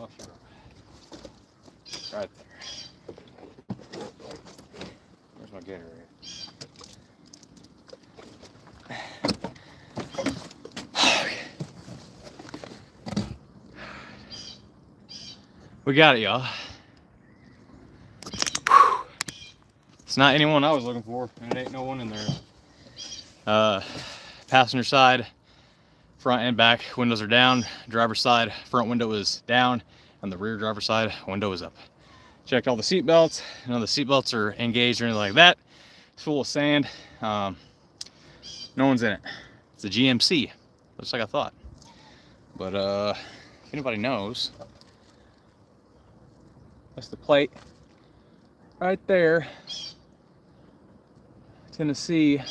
Oh, sure. Right there. Where's my Gatorade? We got it, y'all. It's not anyone I was looking for, and it ain't no one in there. Passenger side, front and back windows are down. Driver's side, front window is down, and the rear driver's side window is up. Checked all the seat belts. None of the seat belts are engaged or anything like that. It's full of sand. No one's in it. It's a GMC, just like I thought. But if anybody knows, that's the plate right there. Tennessee.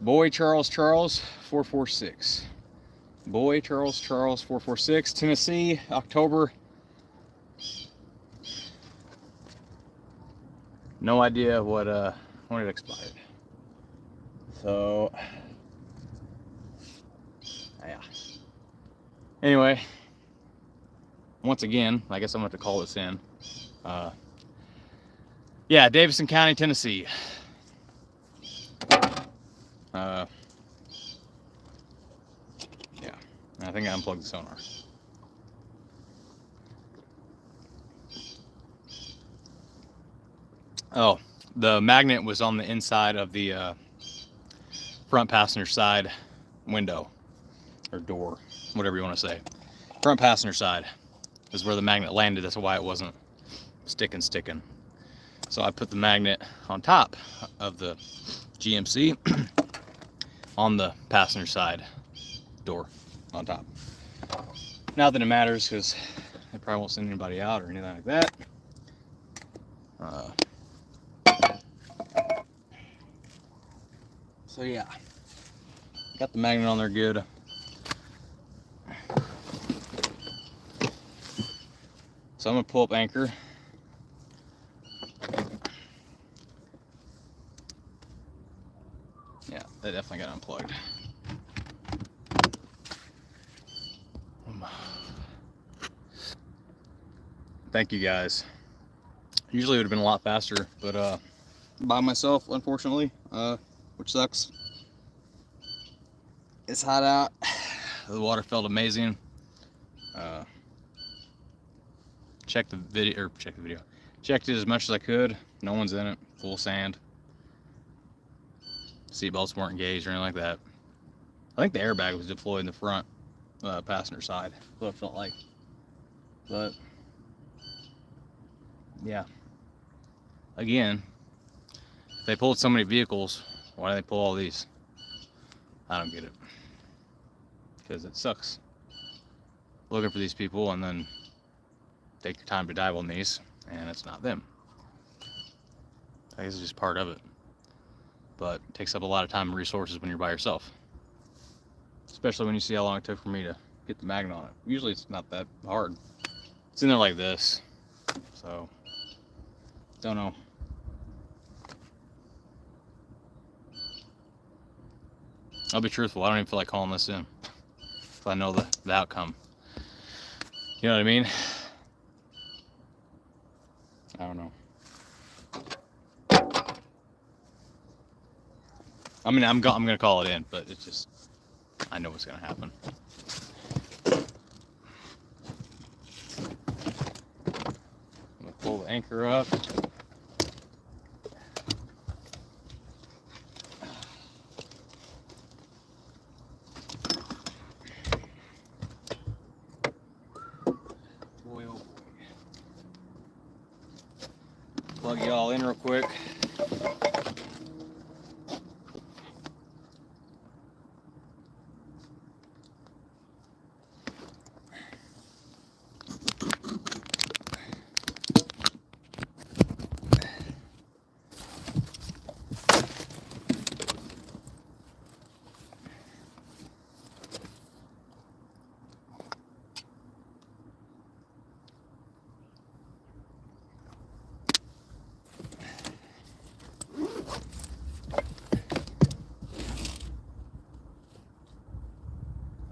Boy Charles 446. Boy Charles 446. Tennessee, October. No idea what when it expired. So yeah. Anyway, once again, I guess I'm going to call this in. Yeah, Davidson County, Tennessee. Yeah, I think I unplugged the sonar. Oh, the magnet was on the inside of the front passenger side window or door, whatever you want to say. Front passenger side is where the magnet landed. That's why it wasn't sticking. So I put the magnet on top of the GMC on the passenger side door on top. Not that it matters, because they probably won't send anybody out or anything like that. So yeah, got the magnet on there good. So I'm gonna pull up anchor. Yeah, that definitely got unplugged. Thank you guys. Usually it would have been a lot faster, but by myself, unfortunately, which sucks. It's hot out. The water felt amazing. Checked it as much as I could. No one's in it. Full sand. Seatbelts weren't engaged or anything like that. I think the airbag was deployed in the front passenger side. That's what it felt like. But yeah. Again, if they pulled so many vehicles, why do they pull all these? I don't get it. Because it sucks looking for these people and then take your time to dive on these, and it's not them. I guess it's just part of it. But it takes up a lot of time and resources when you're by yourself. Especially when you see how long it took for me to get the magnet on it. Usually it's not that hard. It's in there like this. So, don't know. I'll be truthful, I don't even feel like calling this in. If I know the outcome. You know what I mean? I don't know. I mean, I'm gonna call it in, but it's just, I know what's gonna happen. I'm gonna pull the anchor up. Boy, oh boy. Plug you all in real quick.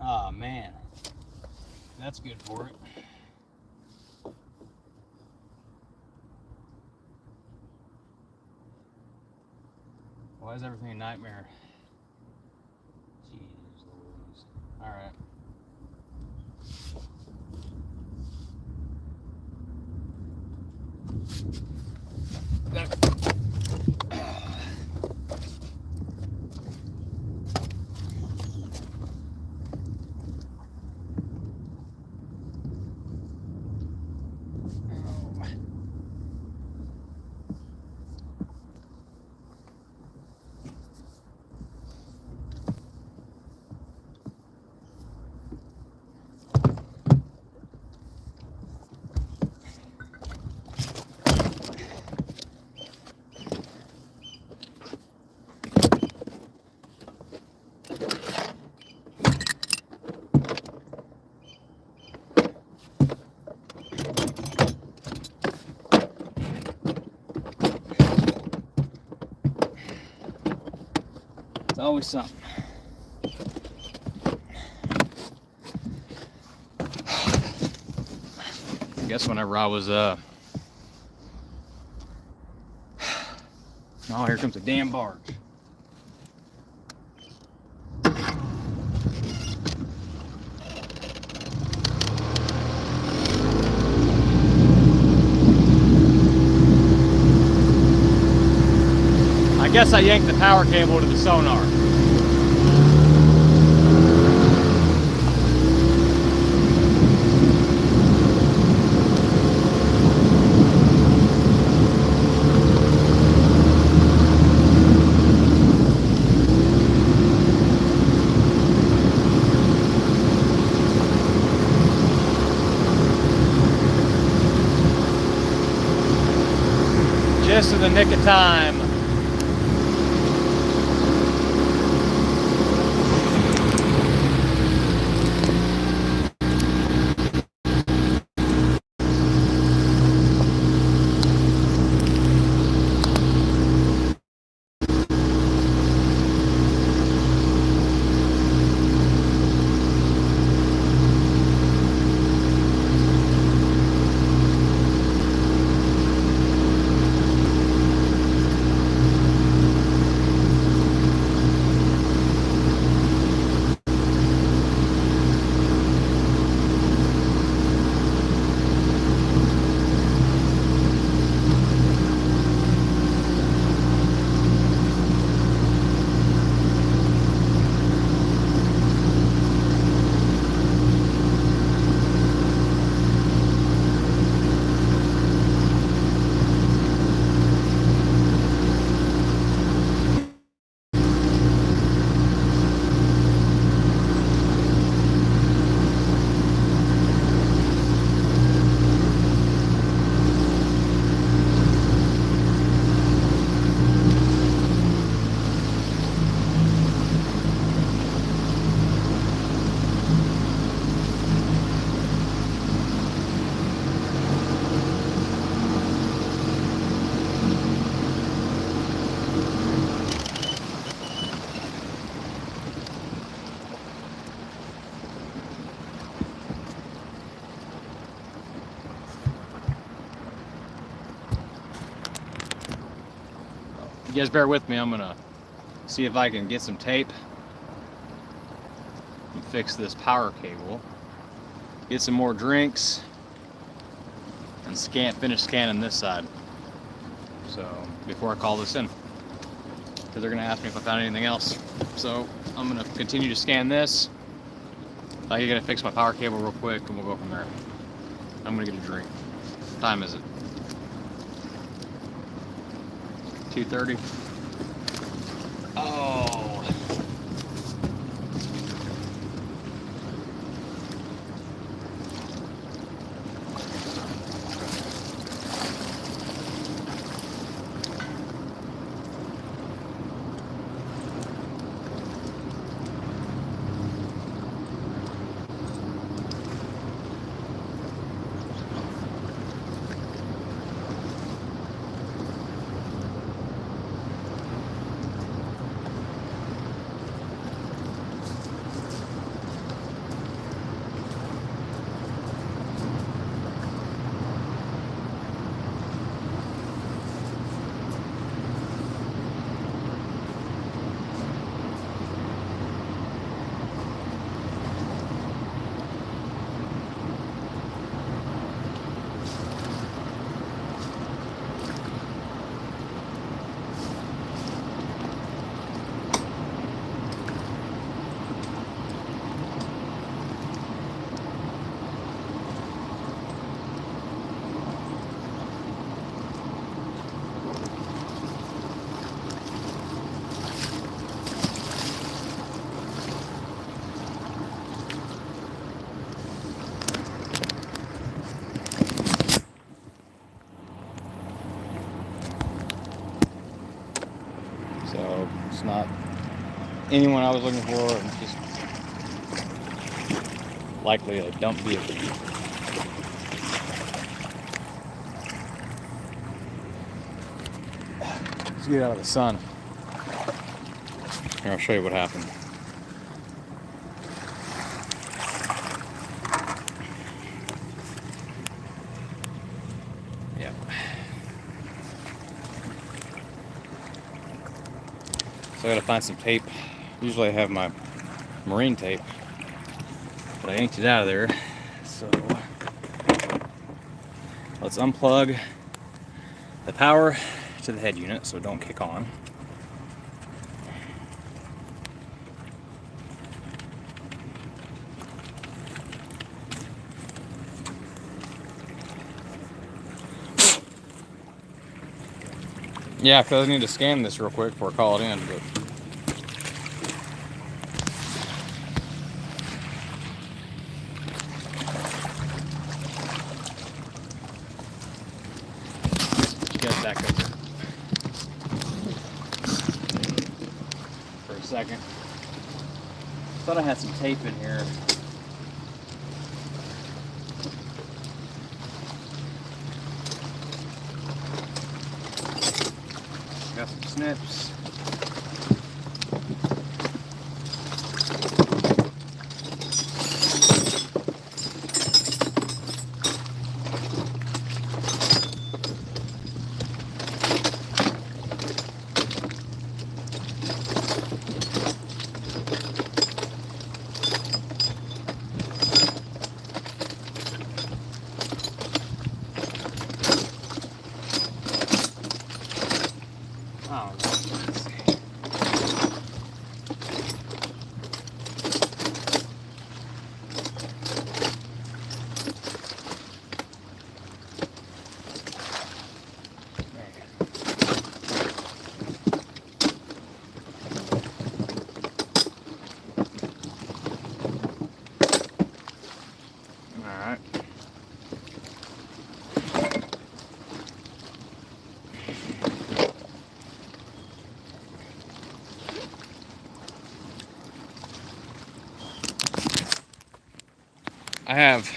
Oh man, that's good for it. Why is everything a nightmare? Jeez Louise. All right. It's always something. I guess whenever I was oh, here comes a damn barge. I guess I yanked the power cable to the sonar. Just in the nick of time. You guys bear with me, I'm gonna see if I can get some tape and fix this power cable, get some more drinks, and finish scanning this side. So before I call this in, because they're gonna ask me if I found anything else. So I'm gonna continue to scan this. I'm gonna fix my power cable real quick and we'll go from there. I'm gonna get a drink. What time is it? 2:30. Oh. So it's not anyone I was looking for, and just likely a dump vehicle. Let's get out of the sun. Here, I'll show you what happened. Yeah. So I gotta find some tape. Usually I have my marine tape, but I yanked it out of there. So let's unplug the power to the head unit so it don't kick on. Yeah, because I need to scan this real quick before I call it in. But you guys back up there. second. Thought I had some tape in here. Got some snips. Oh, let's see. All right. I have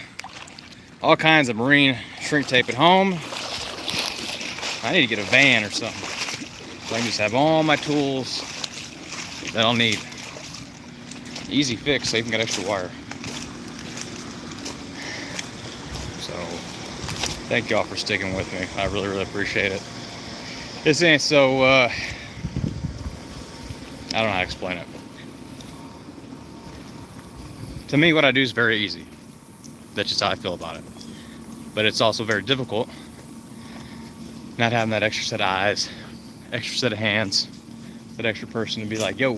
all kinds of marine shrink tape at home. I need to get a van or something so I can just have all my tools that I'll need. Easy fix, so you can get extra wire. So thank y'all for sticking with me. I really, really appreciate it. This ain't so, I don't know how to explain it. To me, what I do is very easy. That's just how I feel about it. But it's also very difficult not having that extra set of eyes, extra set of hands, that extra person to be like, yo,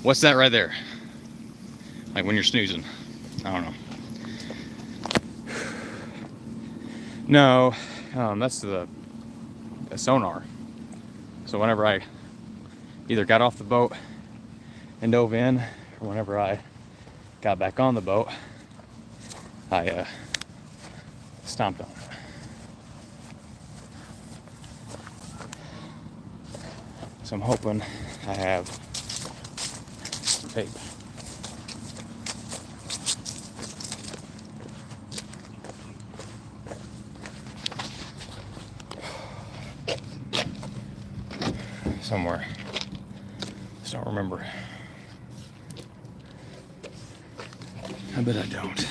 what's that right there? Like when you're snoozing. I don't know. No, that's the sonar. So whenever I either got off the boat and dove in, or whenever I got back on the boat, I stomped on it. So I'm hoping I have some tape. Somewhere. Just don't remember. I bet I don't.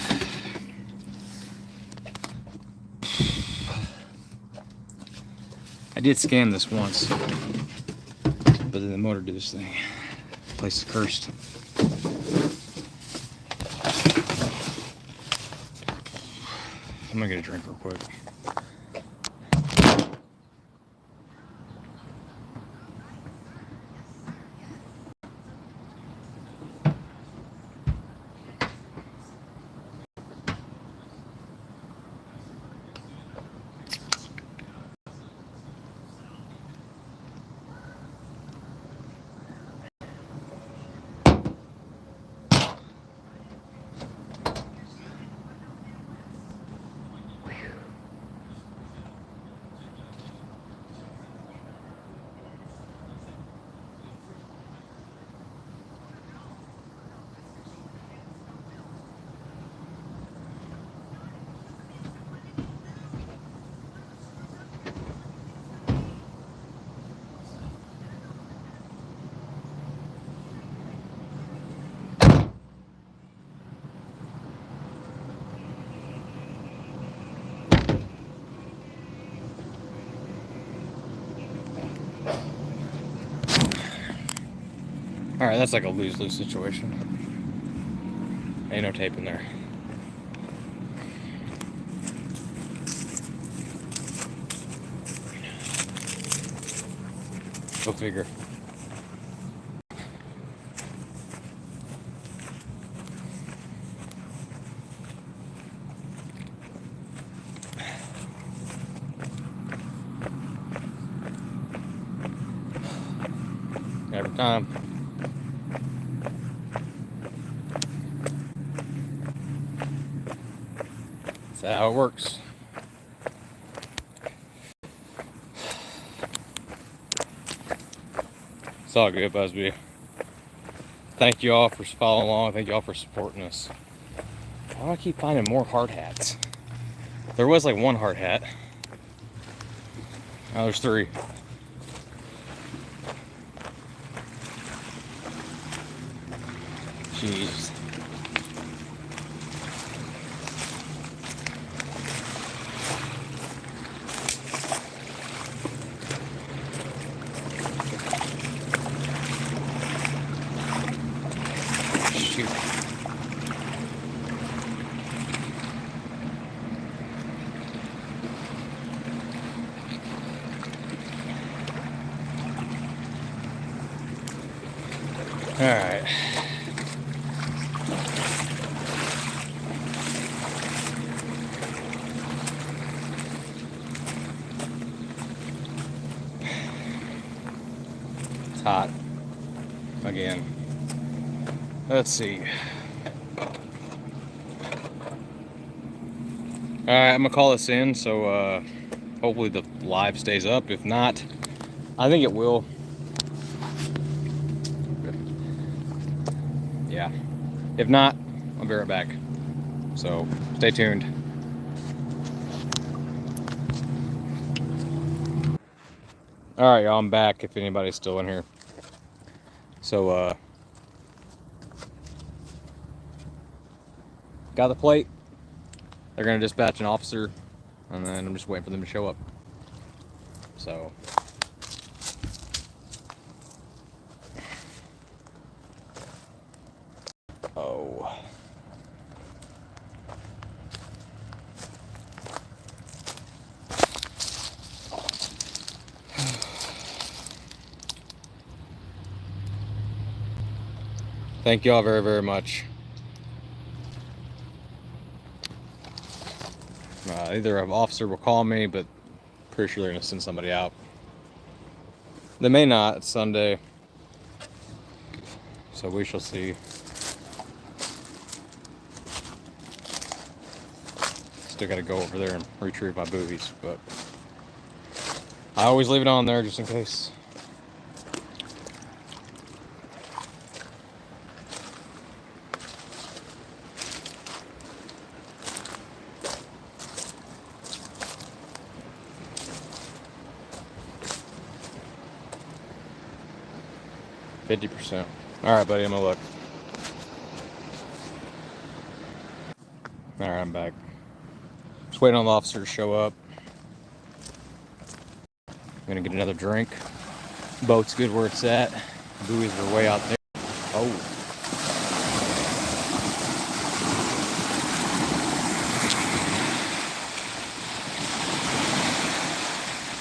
I did scan this once, but then the motor did this thing. The place is cursed. I'm gonna get a drink real quick. Alright, that's like a lose-lose situation. Ain't no tape in there. Go figure. Every time. That's how it works. It's all good, Busby. thank you all for following along. Thank you all for supporting us. Why do I keep finding more hard hats? There was like one hard hat. Now there's 3. Jeez. Shoot. All right. It's hot again. Let's see. All right, I'm gonna call this in. So hopefully the live stays up. If not, I think it will. Yeah. If not, I'll be right back. So stay tuned. All right, y'all, I'm back if anybody's still in here. So got the plate. They're gonna dispatch an officer, and then I'm just waiting for them to show up. So oh. Thank you all very, very much. Either an officer will call me, but pretty sure they're gonna send somebody out. They may not. It's Sunday, so we shall see. Still gotta go over there and retrieve my buoys, but I always leave it on there just in case. %. All right, buddy, I'm gonna look. All right, I'm back. Just waiting on the officer to show up. I'm gonna get another drink. Boat's good where it's at. Buoys are way out there. Oh.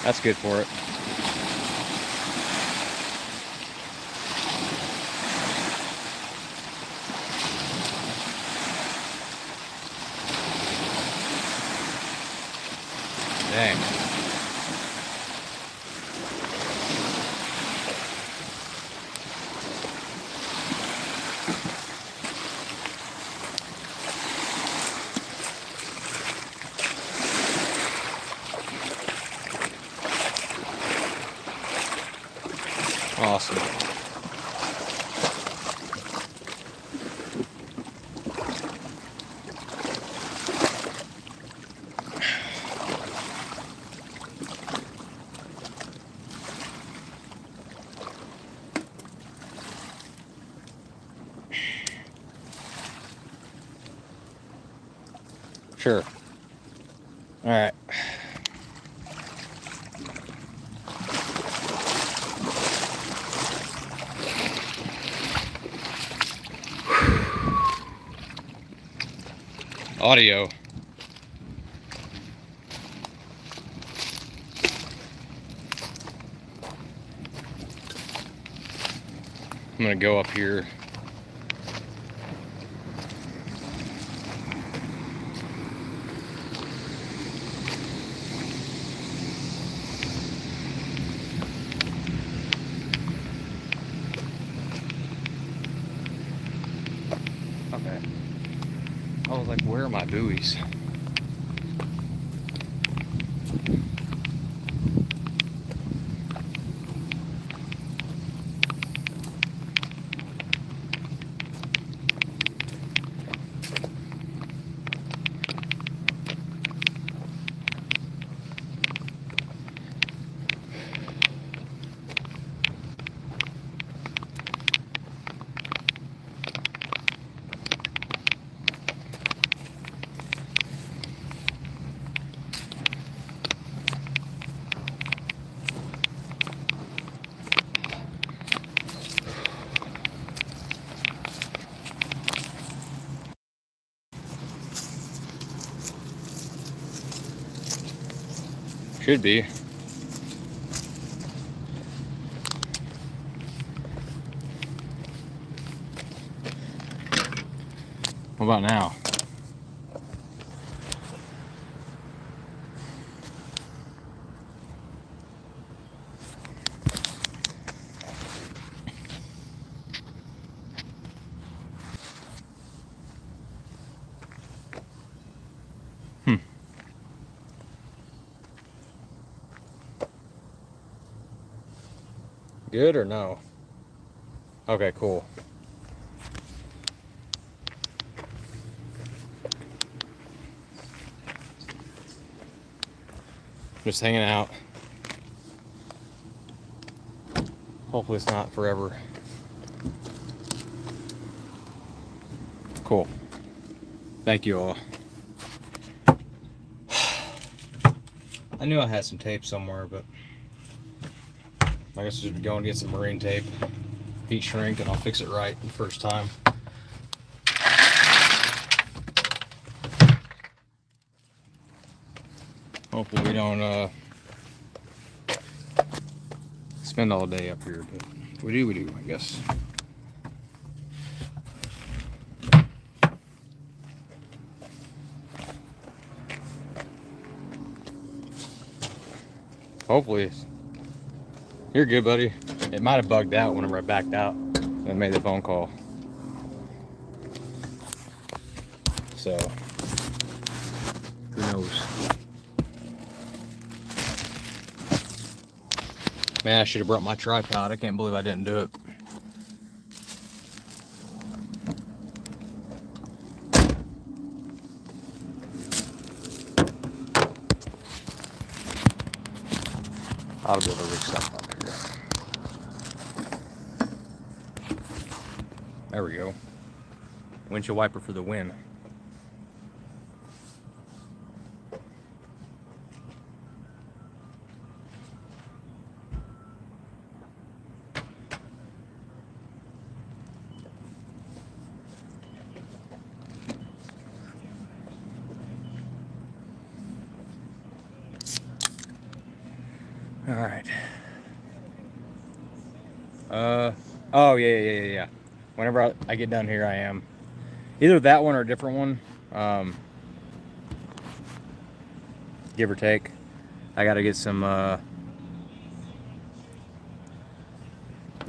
That's good for it. Dang. Awesome. Sure. All right. Audio. I'm gonna go up here. Okay. I was like, where are my buoys? Should be. What about now? Good or no? Okay, cool. Just hanging out. Hopefully it's not forever. Cool. Thank you all. I knew I had some tape somewhere, but I guess I'll just go and get some marine tape, heat shrink, and I'll fix it right the first time. Hopefully we don't spend all day up here, but we do, I guess. Hopefully, you're good, buddy. It might have bugged out whenever I backed out and made the phone call. So, who knows? Man, I should have brought my tripod. I can't believe I didn't do it. I'll be able to rig stuff up here. There we go. Windshield wiper for the win. All right. Oh yeah. Whenever I get done here, I am either that one or a different one, give or take. I got to get some.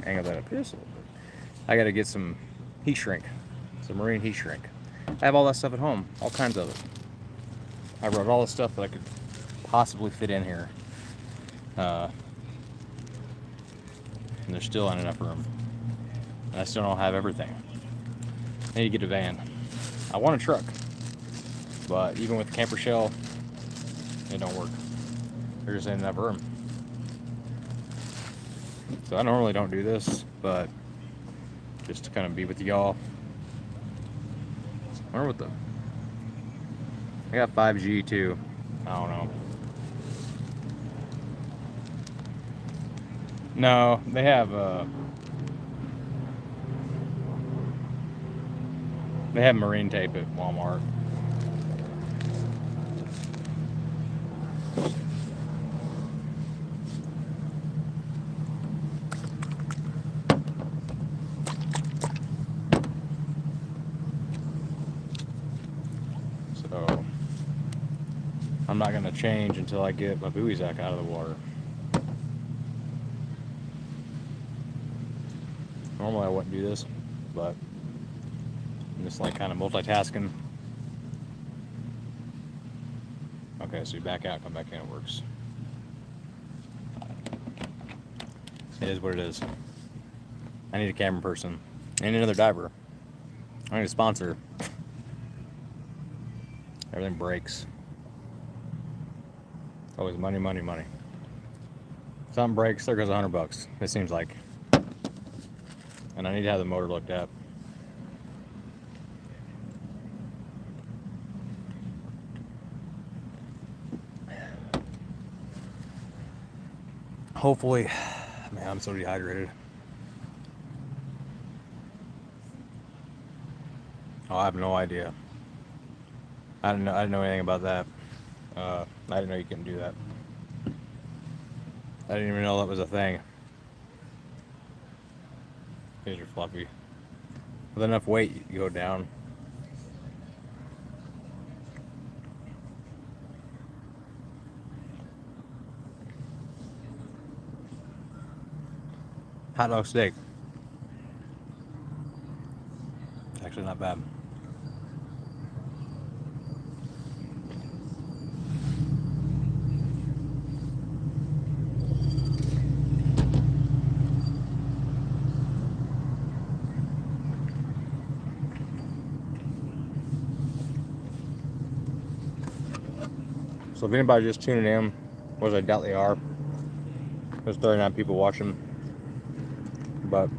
Angle that up just a little bit. I got to get some heat shrink, some marine heat shrink. I have all that stuff at home, all kinds of it. I wrote all the stuff that I could possibly fit in here. And there's still not enough room. And I still don't have everything. I need to get a van. I want a truck. But even with the camper shell, it don't work. There just ain't enough room. So I normally don't do this, but just to kind of be with y'all. I wonder what the... I got 5G too. I don't know. No, they have marine tape at Walmart. So I'm not gonna change until I get my buoy sack out of the water. Normally I wouldn't do this, but I'm just like kind of multitasking. Okay, so you back out, come back in, it works. It is what it is. I need a camera person and another diver. I need a sponsor. Everything breaks. Always money, money, money. Something breaks, there goes $100. It seems like. And I need to have the motor looked at. Hopefully, man, I'm so dehydrated. Oh, I have no idea. I didn't know anything about that. I didn't know you couldn't do that. I didn't even know that was a thing. These are fluffy. With enough weight, you go down. Hot dog steak. Actually not bad. So if anybody's just tuning in, which I doubt they are, there's 39 people watching, but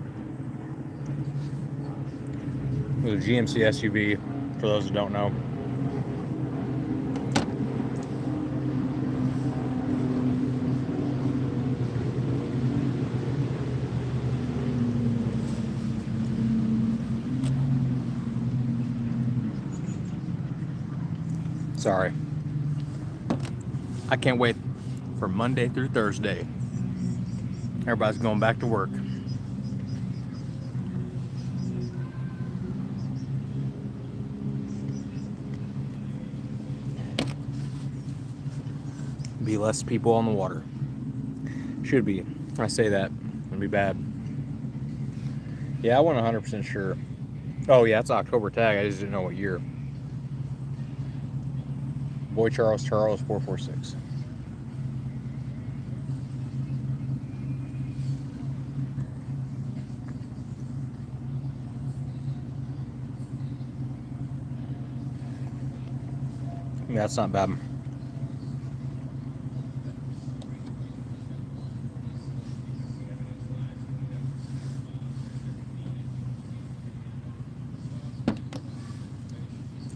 it was a GMC SUV, for those who don't know. Sorry. I can't wait for Monday through Thursday. Everybody's going back to work. Be less people on the water. Should be. I say that. It'll be bad. Yeah, I wasn't 100% sure. Oh yeah, it's October tag. I just didn't know what year. Boy Charles 446. Yeah, that's not bad.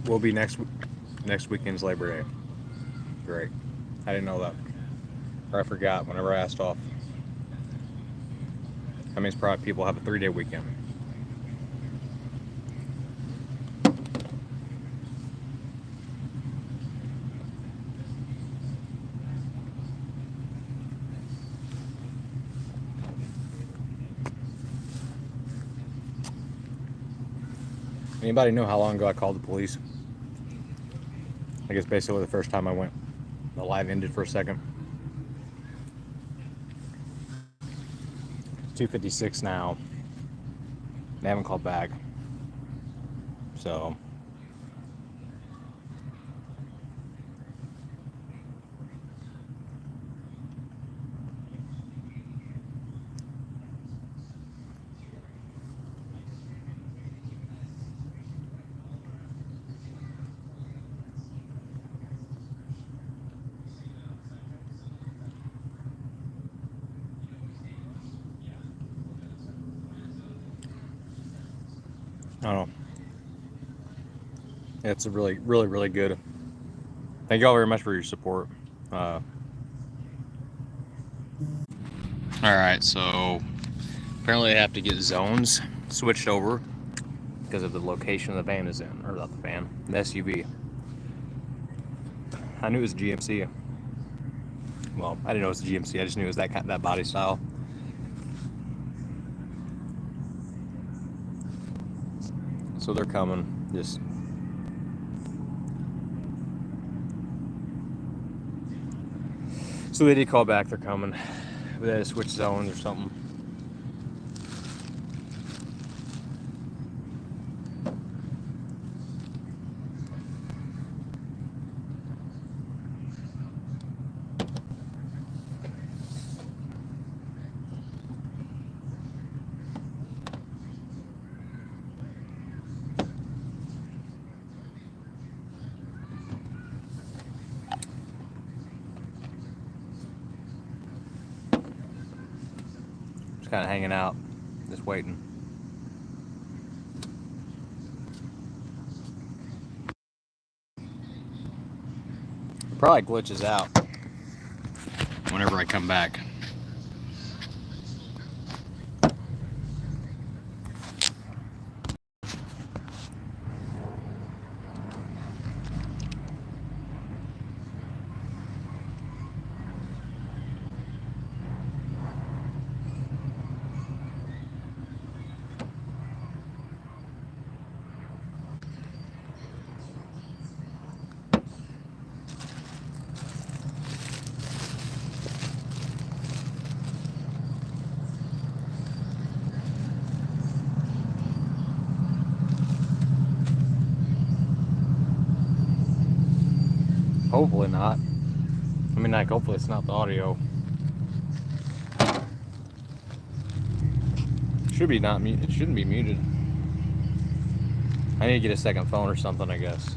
Will be next weekend's Labor Day. Great. I didn't know that. Or I forgot whenever I asked off. That means probably people have a 3-day weekend. Anybody know how long ago I called the police? I guess basically the first time I went, the live ended for a second. 2:56 now. They haven't called back. So I don't know. It's a really, really, really good. Thank you all very much for your support. All right, so apparently I have to get zones switched over because of the location the van is in, or not the van, the SUV. I knew it was GMC. Well, I didn't know it was GMC. I just knew it was that body style. So they're coming. Just so they did call back. They're coming. They had to switch zones or something. Just kind of hanging out, just waiting. It probably glitches out whenever I come back. Hopefully not. I mean, like, hopefully it's not the audio. Should be not mute. It shouldn't be muted. I need to get a second phone or something, I guess.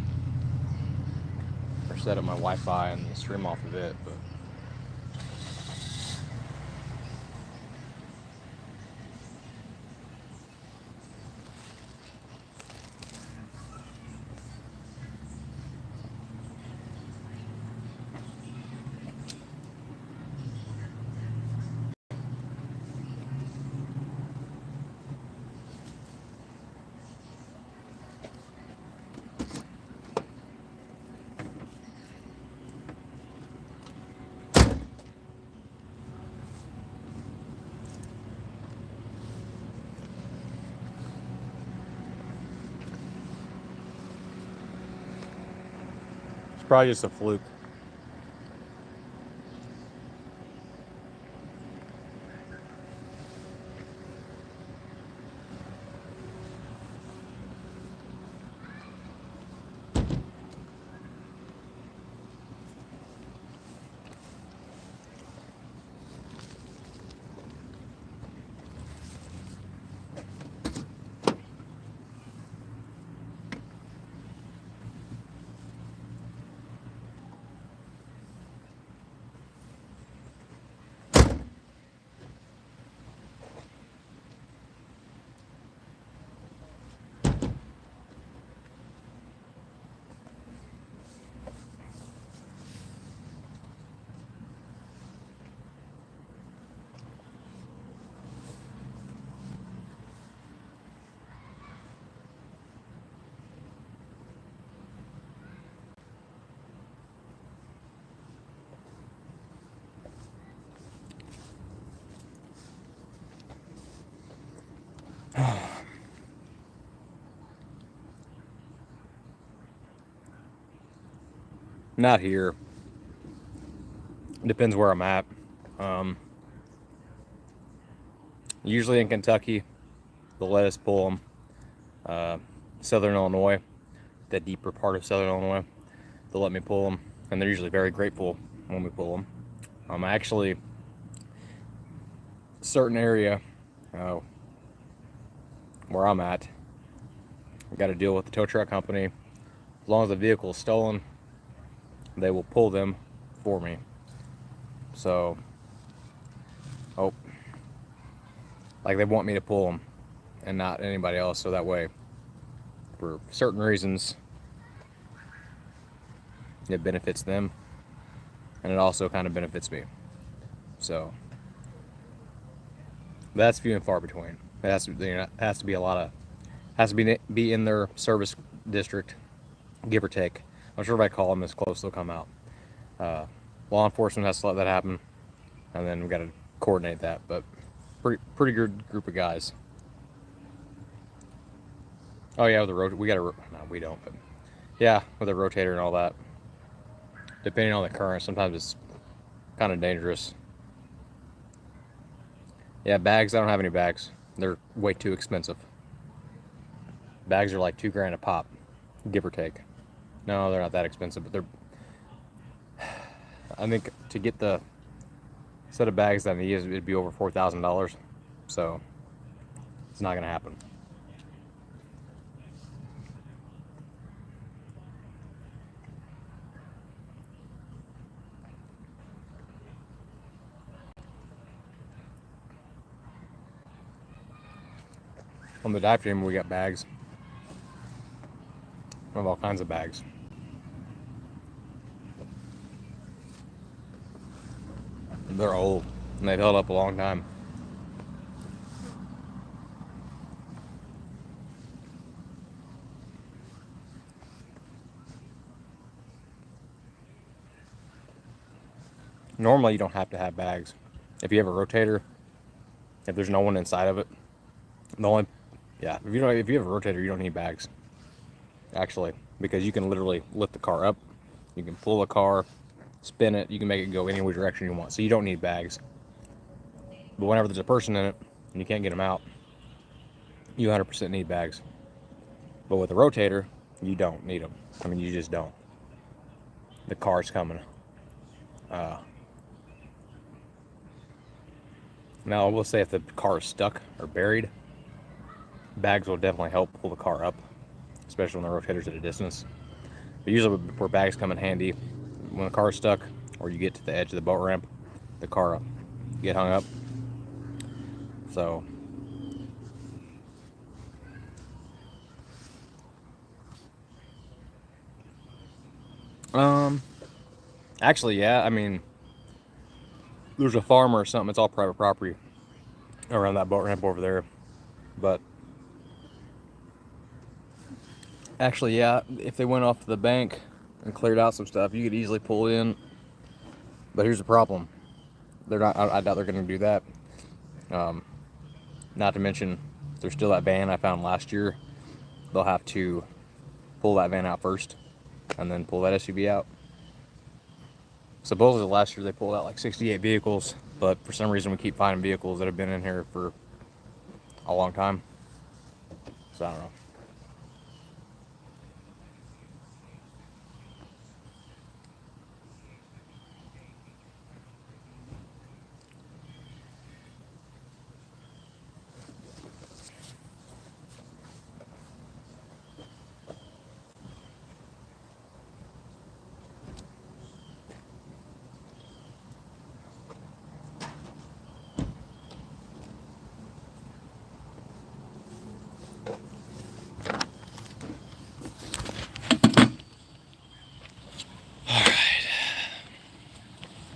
Or set up my Wi-Fi and stream off of it, but. It's probably just a fluke. Not here. Depends where I'm at. Usually in Kentucky, they'll let us pull them. Southern Illinois, the deeper part of Southern Illinois, they'll let me pull them, and they're usually very grateful when we pull them. Actually, certain area where I'm at, I've got to deal with the tow truck company. As long as the vehicle is stolen, they will pull them for me. So, like they want me to pull them and not anybody else, so that way, for certain reasons, it benefits them, and it also kind of benefits me. So, that's few and far between. It has to, has to be a lot of, has to be in their service district, give or take. I'm sure if I call them this close, they'll come out. Law enforcement has to let that happen, and then we've got to coordinate that. But pretty good group of guys. Oh yeah, with the we got a, no, we don't, but yeah, with a rotator and all that. Depending on the current, sometimes it's kind of dangerous. Yeah, bags. I don't have any bags. They're way too expensive. Bags are like $2,000 a pop, give or take. No, they're not that expensive, but they're. I think to get the set of bags that I need, it'd be over $4,000. So it's not gonna happen. On the dive team, we got bags. We have all kinds of bags. They're old, and they've held up a long time. Normally, you don't have to have bags. If you have a rotator, if there's no one inside of it, the only, yeah, if you have a rotator, you don't need bags. Actually, because you can literally lift the car up, you can pull the car, spin it, you can make it go any direction you want. So you don't need bags. But whenever there's a person in it and you can't get them out, you 100% need bags. But with a rotator, you don't need them. I mean, you just don't. the car's coming. Now I will say if the car is stuck or buried, bags will definitely help pull the car up, especially when the rotator's at a distance. But usually where bags come in handy, when the car is stuck or you get to the edge of the boat ramp, the car will get hung up. So actually, yeah, I mean, there's a farm or something, it's all private property around that boat ramp over there. But actually, yeah, if they went off to the bank and cleared out some stuff, you could easily pull in. But here's the problem. They're not, I doubt they're going to do that. Not to mention, there's still that van I found last year. They'll have to pull that van out first and then pull that SUV out. Supposedly last year they pulled out like 68 vehicles, but for some reason we keep finding vehicles that have been in here for a long time. So I don't know.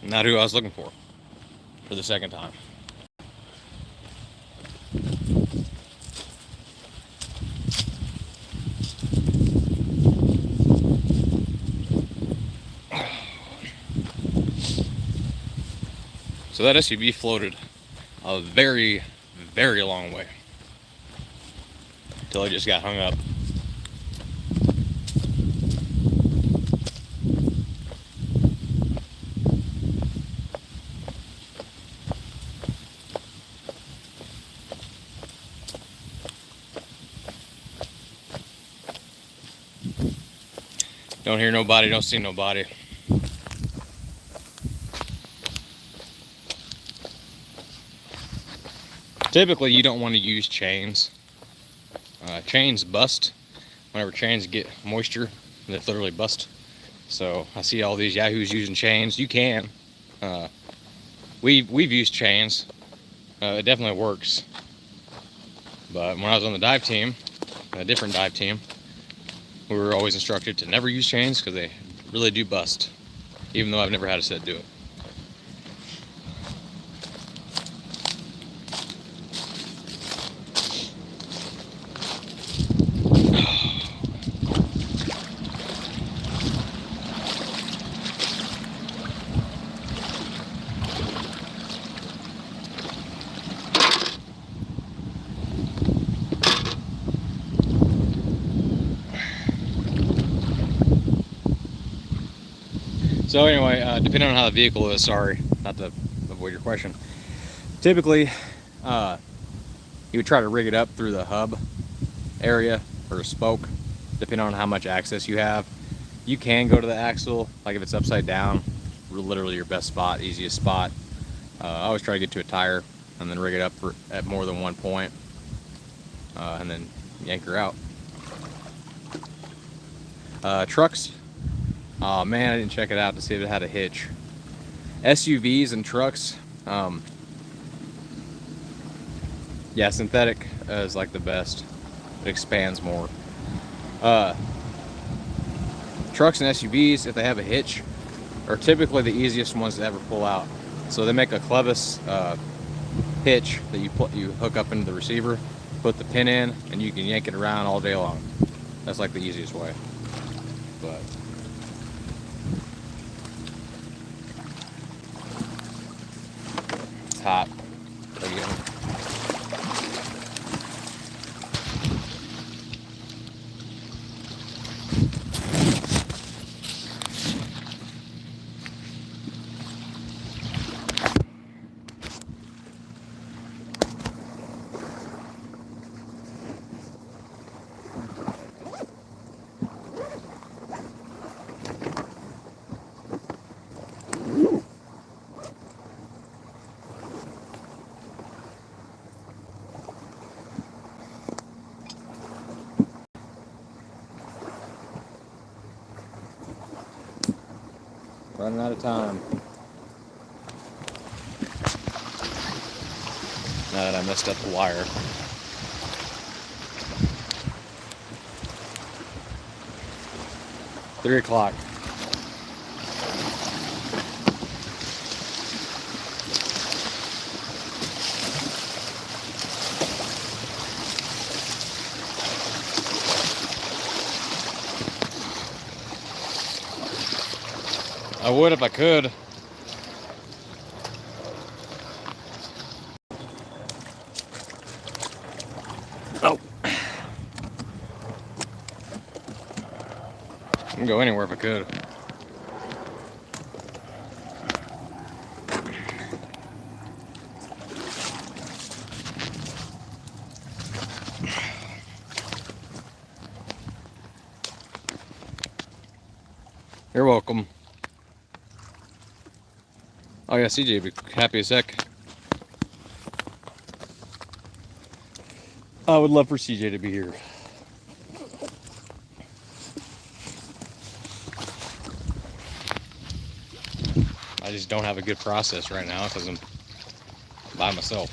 Not who I was looking for the second time. So that SUV floated a very, very long way until it just got hung up. Don't hear nobody, don't see nobody. Typically, you don't want to use chains. Chains bust. Whenever chains get moisture, they literally bust. So I see all these yahoos using chains. You can. We've used chains. It definitely works. But when I was on the dive team, a different dive team, we were always instructed to never use chains because they really do bust, even though I've never had a set do it. So anyway, depending on how the vehicle is, sorry, not to avoid your question. Typically, you would try to rig it up through the hub area or a spoke, depending on how much access you have. You can go to the axle, like if it's upside down, literally your best spot, easiest spot. I always try to get to a tire and then rig it up at more than one point, and then yank her out. Trucks. Oh man, I didn't check it out to see if it had a hitch. SUVs and trucks, yeah, synthetic is like the best. It expands more. Trucks and SUVs, if they have a hitch, are typically the easiest ones to ever pull out. So they make a clevis hitch that you hook up into the receiver, put the pin in, and you can yank it around all day long. That's like the easiest way. But it's hot. Again. Running out of time. Now that I messed up the wire. Three o'clock. I would if I could. Oh. I can go anywhere if I could. You're welcome. Oh yeah, CJ would be happy as heck. I would love for CJ to be here. I just don't have a good process right now because I'm by myself.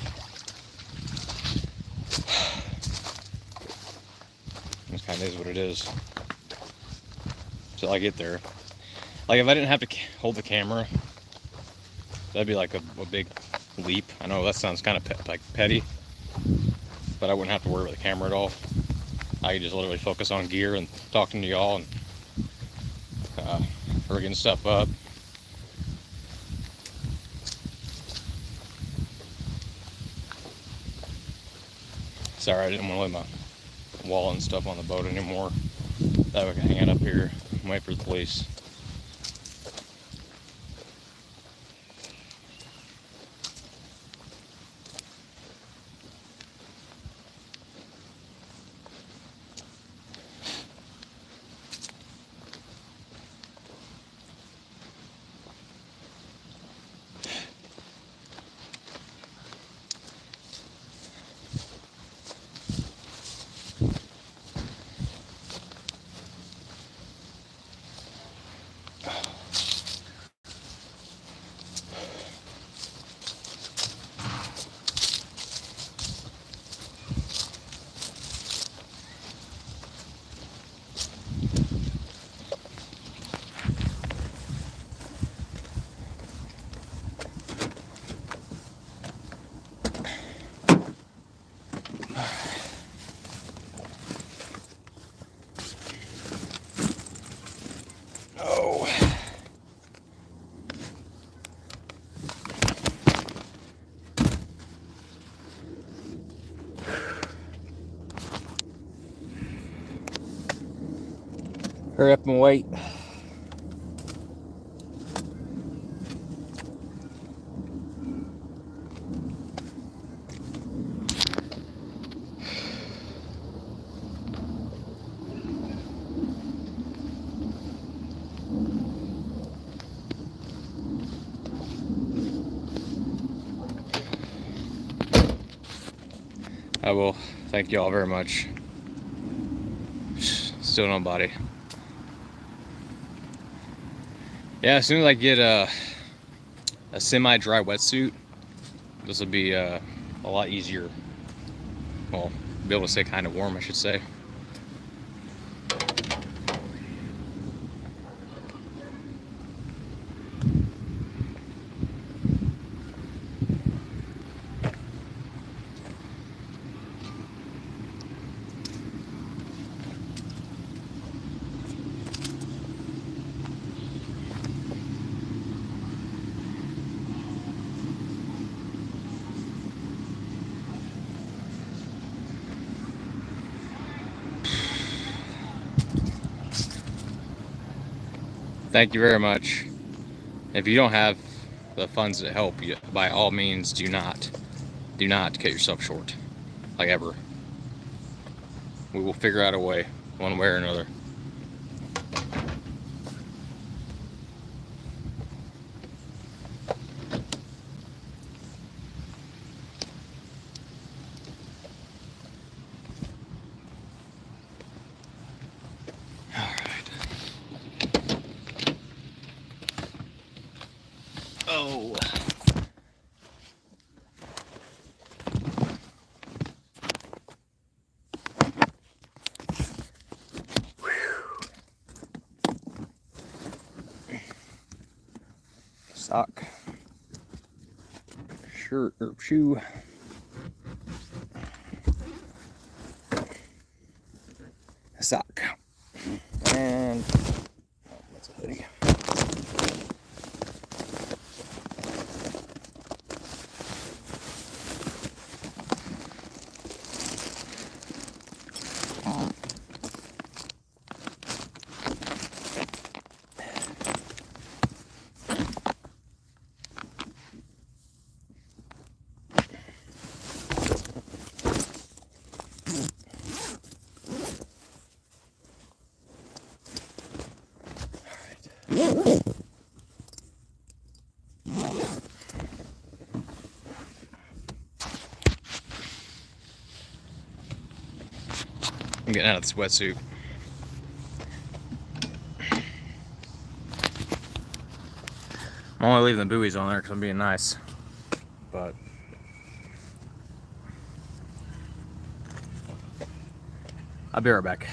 This kind of is what it is. Till I get there. Like if I didn't have to hold the camera, that'd be like a big leap. I know that sounds kind of like petty, but I wouldn't have to worry about the camera at all. I could just literally focus on gear and talking to y'all and rigging stuff up. Sorry, I didn't want to lay my wall and stuff on the boat anymore. That way I can hang it up here and wait for the police. Hurry up and wait. I will. Thank you all very much. Still nobody. Yeah, as soon as I get a semi-dry wetsuit, this will be a lot easier. Well, be able to stay kind of warm, I should say. Thank you very much. If you don't have the funds to help, you, by all means, do not cut yourself short, like ever. We will figure out a way, one way or another. sock, shirt or shoe, a sock, and that's a hoodie. I'm getting out of this wetsuit. I'm only leaving the buoys on there because I'm being nice, but I'll be right back.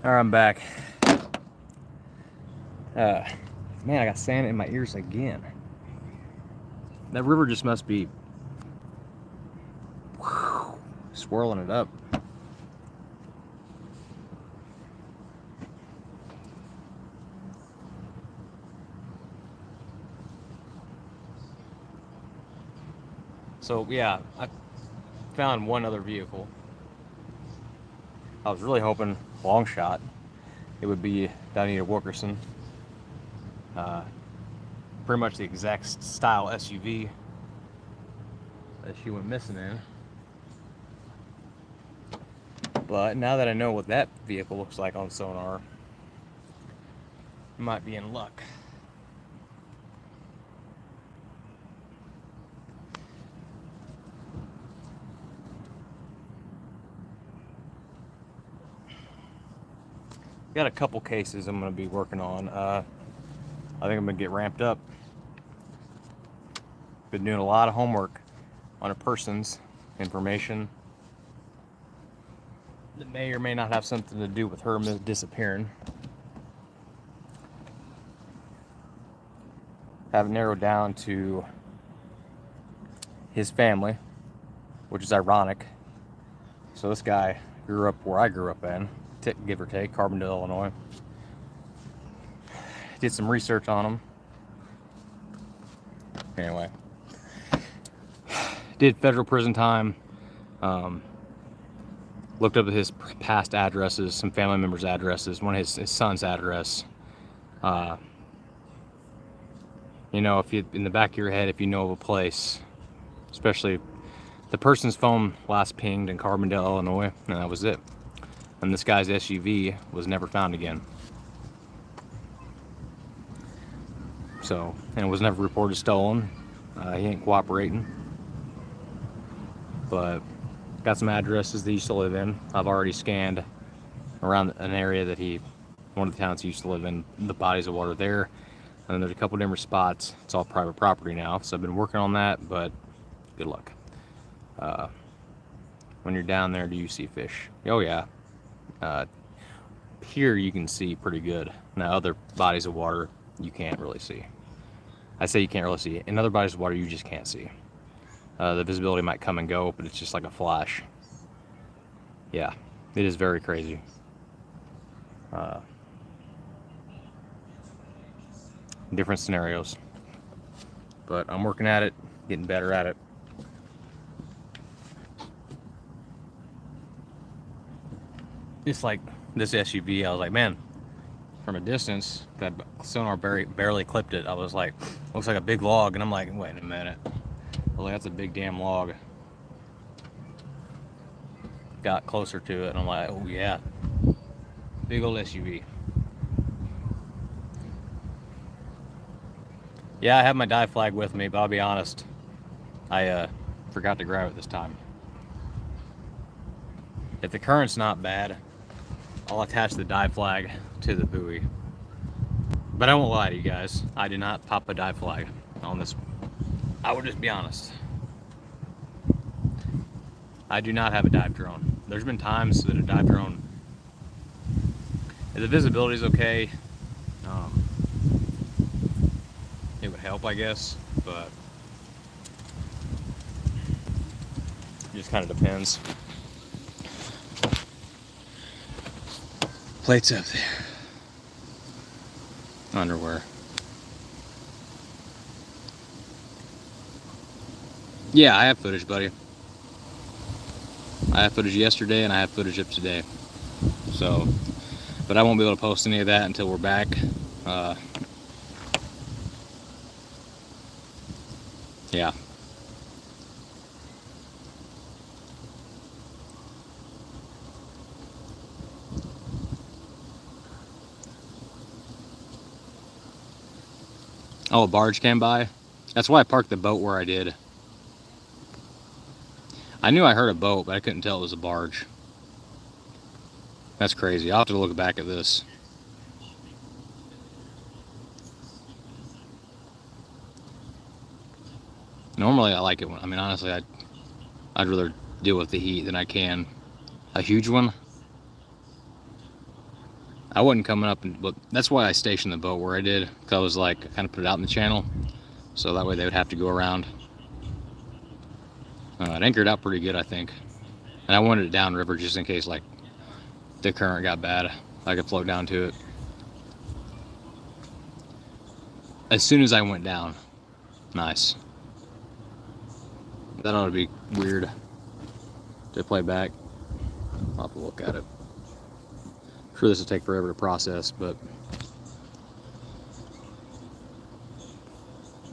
Alright, I'm back. Man, I got sand in my ears again. That river just must be swirling it up. So yeah, I found one other vehicle. I was really hoping, long shot, it would be Donita Wilkerson. Pretty much the exact style SUV that she went missing in. But now that I know what that vehicle looks like on sonar, I might be in luck. Got a couple cases I'm going to be working on. I think I'm going to get ramped up. Been doing a lot of homework on a person's information that may or may not have something to do with her disappearing. Have it narrowed down to his family, which is ironic. So this guy grew up where I grew up in, give or take, Carbondale, Illinois. Did some research on him. Anyway, did federal prison time. Looked up his past addresses, some family members' addresses, one of his son's address. You know, if you, in the back of your head, if you know of a place, especially the person's phone last pinged in Carbondale, Illinois, and that was it. And this guy's SUV was never found again. So, and it was never reported stolen. He ain't cooperating. But got some addresses that he used to live in. I've already scanned around an area that one of the towns he used to live in, the bodies of water there. And then there's a couple different spots. It's all private property now, so I've been working on that, but good luck. When you're down there, do you see fish? Oh yeah. Here you can see pretty good. Now other bodies of water you can't really see. I say you can't really see. In other bodies of water you just can't see. The visibility might come and go, but it's just like a flash. Yeah, it is very crazy. Different scenarios. But I'm working at it, getting better at it. Just like this SUV, I was like, man, from a distance, that sonar barely clipped it. I was like, looks like a big log, and I'm like, wait a minute. Well, that's a big damn log. Got closer to it, and I'm like, oh yeah, big old SUV. Yeah, I have my dive flag with me, but I'll be honest, I forgot to grab it this time. If the current's not bad, I'll attach the dive flag to the buoy. But I won't lie to you guys, I did not pop a dive flag on this. I will just be honest. I do not have a dive drone. There's been times that a dive drone, if the visibility is okay, it would help, I guess, but it just kind of depends. Plates up there. Underwear. Yeah, I have footage, buddy. I have footage yesterday and I have footage of today. So, but I won't be able to post any of that until we're back. Yeah. Oh, a barge came by? That's why I parked the boat where I did. I knew I heard a boat, but I couldn't tell it was a barge. That's crazy. I'll have to look back at this. Normally I like it when, I mean, honestly, I'd rather deal with the heat than I can a huge one. I wasn't coming up, but that's why I stationed the boat where I did, because I was like, I kind of put it out in the channel, so that way they would have to go around. It anchored out pretty good, I think, and I wanted it downriver just in case like the current got bad, I could float down to it. As soon as I went down, nice. That ought to be weird to play back. I'll have to look at it. I'm sure this will take forever to process, but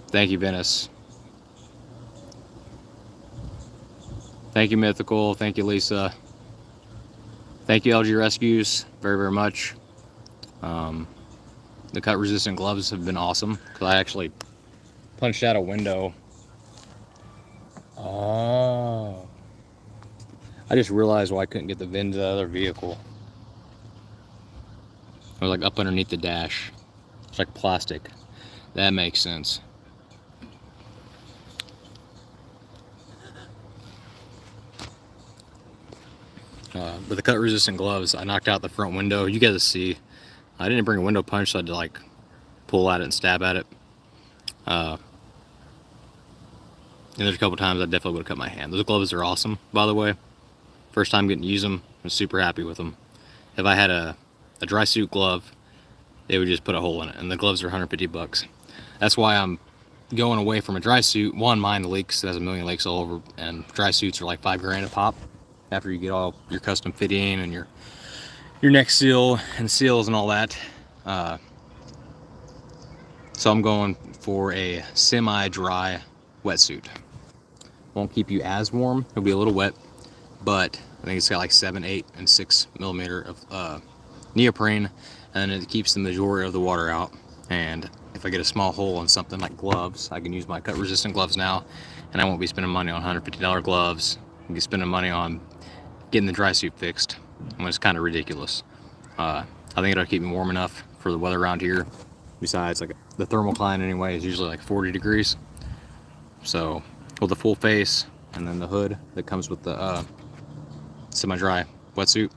thank you, Venice. Thank you, Mythical. Thank you, Lisa. Thank you, LG Rescues, very, very much. The cut resistant gloves have been awesome, because I actually punched out a window. Oh. I just realized why I couldn't get the VIN to the other vehicle. It was like up underneath the dash. It's like plastic. That makes sense. But the cut resistant gloves, I knocked out the front window. You guys see, I didn't bring a window punch, so I had to like pull at it and stab at it. And there's a couple times I definitely would have cut my hand. Those gloves are awesome, by the way. First time getting to use them, I'm super happy with them. If I had a dry suit glove, they would just put a hole in it, and the gloves are 150 bucks. That's why I'm going away from a dry suit. One, mine leaks, it has a million leaks all over, and dry suits are like $5 grand a pop after you get all your custom fitting and your neck seal and seals and all that. So I'm going for a semi-dry wetsuit. Won't keep you as warm, it'll be a little wet, but I think it's got like 7, 8, and 6 millimeter of neoprene, and it keeps the majority of the water out. And if I get a small hole in something like gloves, I can use my cut resistant gloves now, and I won't be spending money on $150 gloves. I'll be spending money on getting the dry suit fixed, when it's kind of ridiculous. I think it'll keep me warm enough for the weather around here. Besides, like the thermocline anyway is usually like 40 degrees. So with the full face and then the hood that comes with the semi-dry wetsuit,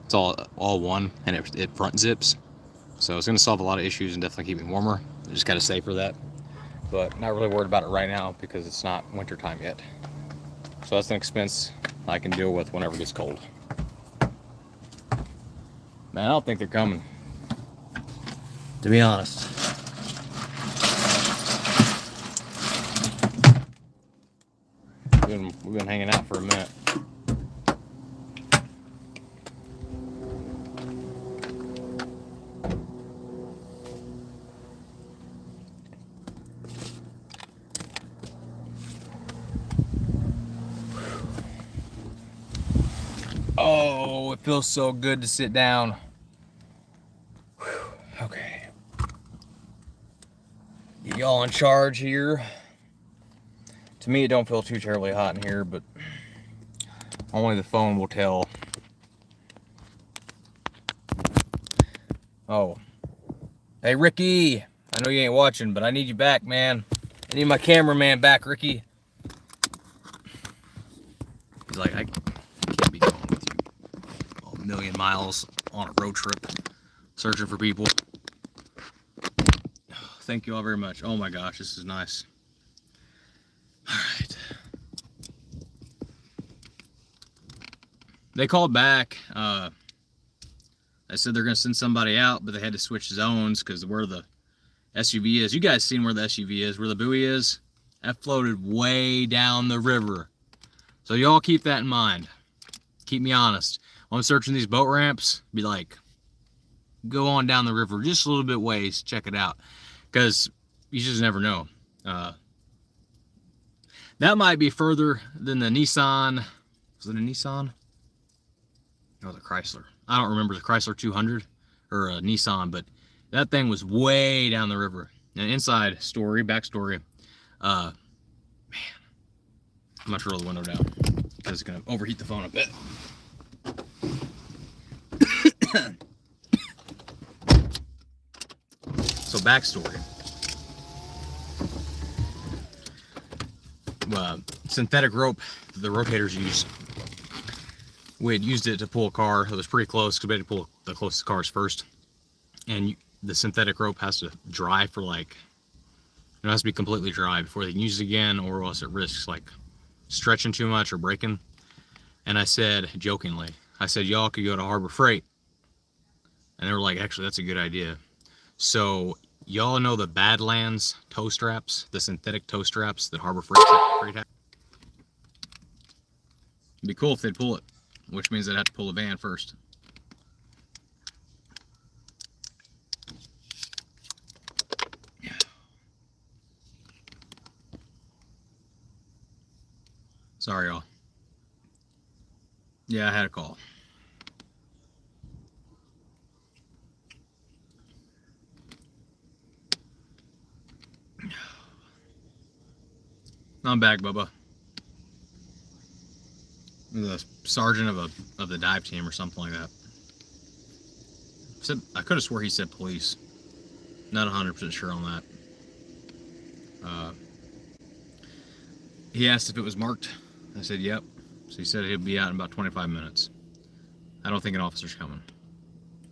it's all one, and it front zips. So it's gonna solve a lot of issues and definitely keep me warmer. I just gotta save for that. But not really worried about it right now because it's not winter time yet. So that's an expense I can deal with whenever it gets cold. Man, I don't think they're coming, to be honest. We've been hanging out for a minute. Oh, it feels so good to sit down. Whew. Okay. Y'all in charge here. To me, it don't feel too terribly hot in here, but only the phone will tell. Oh. Hey, Ricky. I know you ain't watching, but I need you back, man. I need my cameraman back, Ricky. He's like, I can't be going with you a million miles on a road trip searching for people. Thank you all very much. Oh my gosh, this is nice. All right. They called back. They said they're going to send somebody out, but they had to switch zones because where the SUV is. You guys seen where the SUV is, where the buoy is? That floated way down the river. So y'all keep that in mind. Keep me honest. When I'm searching these boat ramps, be like, go on down the river just a little bit ways, check it out. Because you just never know. That might be further than the Nissan. Was it a Nissan? Or the Chrysler? I don't remember, the Chrysler 200 or a Nissan, but that thing was way down the river. And inside story, backstory, man, I'm gonna roll the window down because it's gonna overheat the phone a bit. So backstory. Synthetic rope that the rotators use. We had used it to pull a car. It was pretty close because we had to pull the closest cars first. And the synthetic rope has to dry for like, it has to be completely dry before they can use it again, or else it risks like stretching too much or breaking. And I said, jokingly, I said, y'all could go to Harbor Freight. And they were like, actually, that's a good idea. So y'all know the Badlands toe straps, the synthetic toe straps that Harbor Freight has? It'd be cool if they'd pull it, which means they'd have to pull a van first. Sorry, y'all. Yeah, I had a call. I'm back, Bubba. The sergeant of the dive team or something like that. I could have swore he said police. Not 100% sure on that. He asked if it was marked. I said, yep. So he said he'd be out in about 25 minutes. I don't think an officer's coming.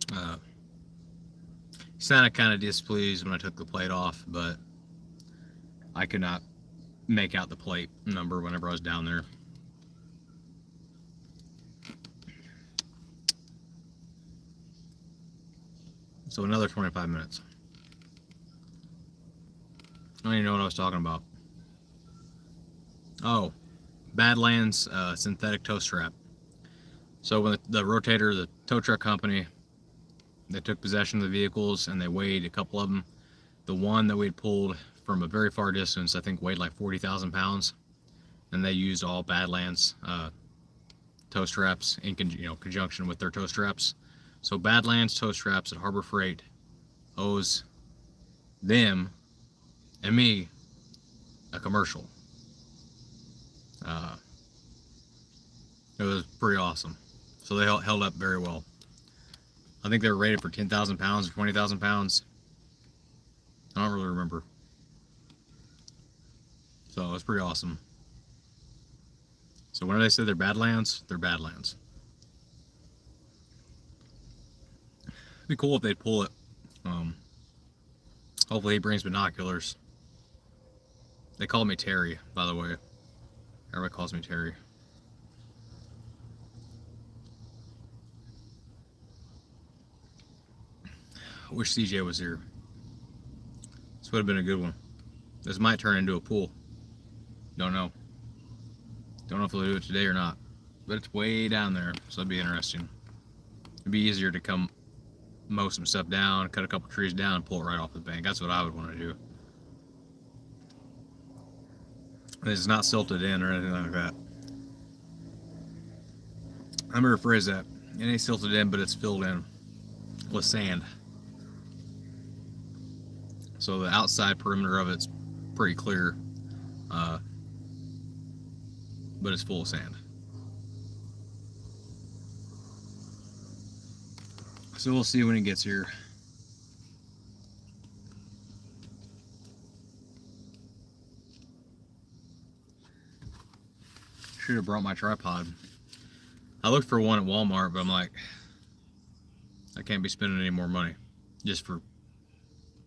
He sounded kind of displeased when I took the plate off, but I could not make out the plate number whenever I was down there. So another 25 minutes. I don't even know what I was talking about. Oh, Badlands synthetic tow strap. So when the rotator, the tow truck company, they took possession of the vehicles and they weighed a couple of them. The one that we had pulled from a very far distance, I think weighed like 40,000 pounds. And they used all Badlands tow straps in conjunction with their tow straps. So Badlands tow straps at Harbor Freight owes them and me a commercial. It was pretty awesome. So they held up very well. I think they were rated for 10,000 pounds or 20,000 pounds. I don't really remember. So it was pretty awesome. So when they say they're Badlands, they're Badlands. It'd be cool if they'd pull it. Hopefully he brings binoculars. They call me Terry, by the way. Everybody calls me Terry. I wish CJ was here. This would have been a good one. This might turn into a pool. Don't know. Don't know if they'll do it today or not. But it's way down there, so it'd be interesting. It'd be easier to come mow some stuff down, cut a couple trees down, and pull it right off the bank. That's what I would want to do. It's not silted in or anything like that. I'm gonna rephrase that. It ain't silted in, but it's filled in with sand. So the outside perimeter of it's pretty clear, but it's full of sand. So we'll see when it gets here. Should have brought my tripod. I looked for one at Walmart, but I'm like, I can't be spending any more money just for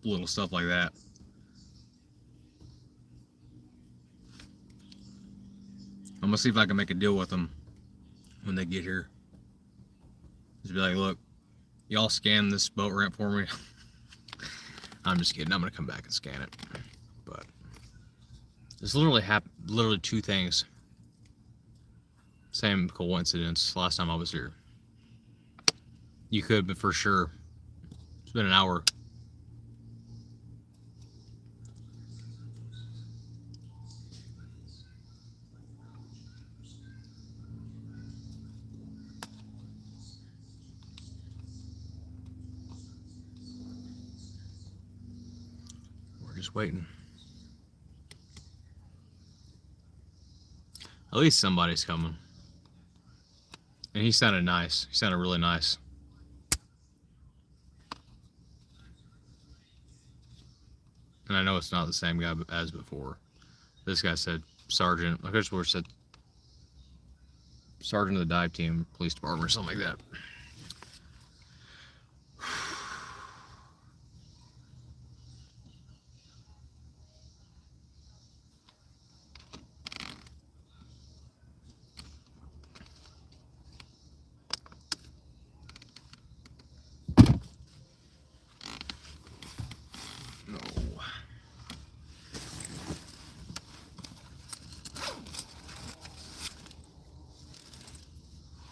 little stuff like that. I'm gonna see if I can make a deal with them when they get here. Just be like, look, y'all scan this boat ramp for me. I'm just kidding. I'm gonna come back and scan it. But there's literally two things. Same coincidence. Last time I was here, you could, but for sure, it's been an hour. Just waiting. At least somebody's coming. And he sounded nice. He sounded really nice. And I know it's not the same guy as before. This guy said Sergeant. I guess we said Sergeant of the Dive Team, Police Department, or something like that.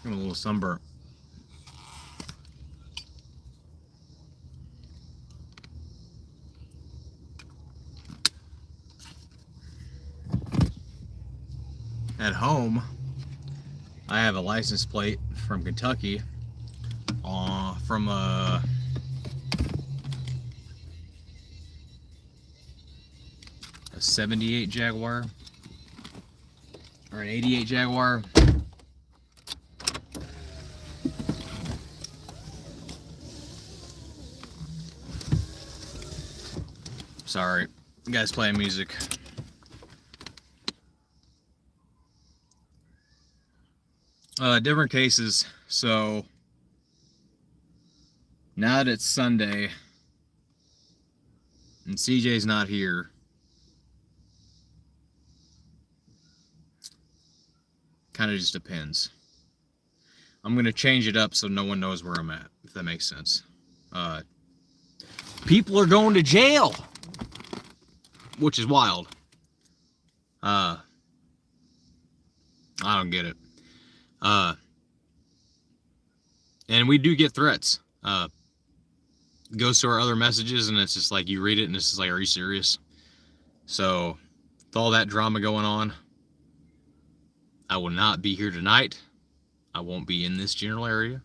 I'm a little sunburnt. At home, I have a license plate from Kentucky, from a '78 Jaguar or an '88 Jaguar. Sorry, you guys playing music. Different cases. So Now that it's Sunday and CJ's not here, kind of just depends. I'm going to change it up so no one knows where I'm at, if that makes sense. People are going to jail, which is wild. I don't get it. And we do get threats. Goes to our other messages, and it's just like you read it, and it's just like, are you serious? So, with all that drama going on, I will not be here tonight. I won't be in this general area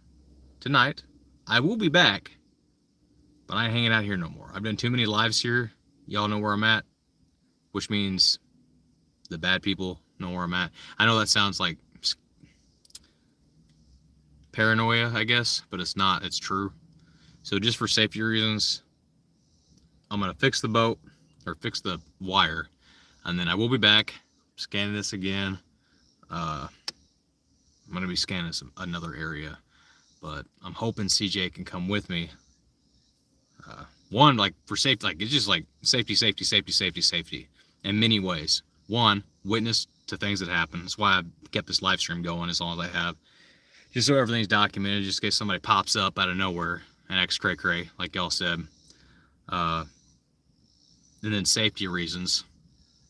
tonight. I will be back, but I ain't hanging out here no more. I've done too many lives here. Y'all know where I'm at, which means the bad people know where I'm at. I know that sounds like paranoia, I guess, but it's not. It's true. So just for safety reasons, I'm going to fix the boat, or fix the wire, and then I will be back, scanning this again. I'm going to be scanning another area, but I'm hoping CJ can come with me. One, like for safety, like it's just like safety in many ways. One, witness to things that happen. That's why I kept this live stream going as long as I have. Just so everything's documented, just in case somebody pops up out of nowhere and acts cray-cray, like y'all said. And then safety reasons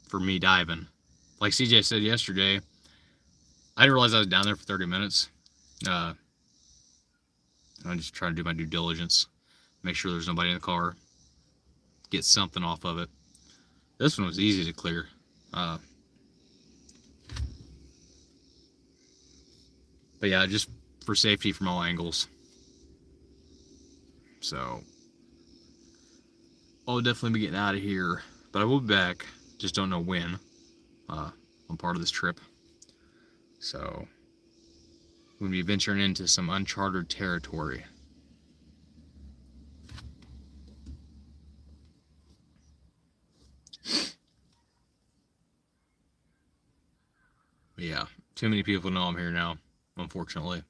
for me diving. Like CJ said yesterday, I didn't realize I was down there for 30 minutes. I'm just trying to do my due diligence, make sure there's nobody in the car, get something off of it. This one was easy to clear. But yeah, just for safety from all angles. So I'll definitely be getting out of here, but I will be back. Just don't know when. I'm part of this trip. So we'll be venturing into some uncharted territory. But yeah, too many people know I'm here now, unfortunately.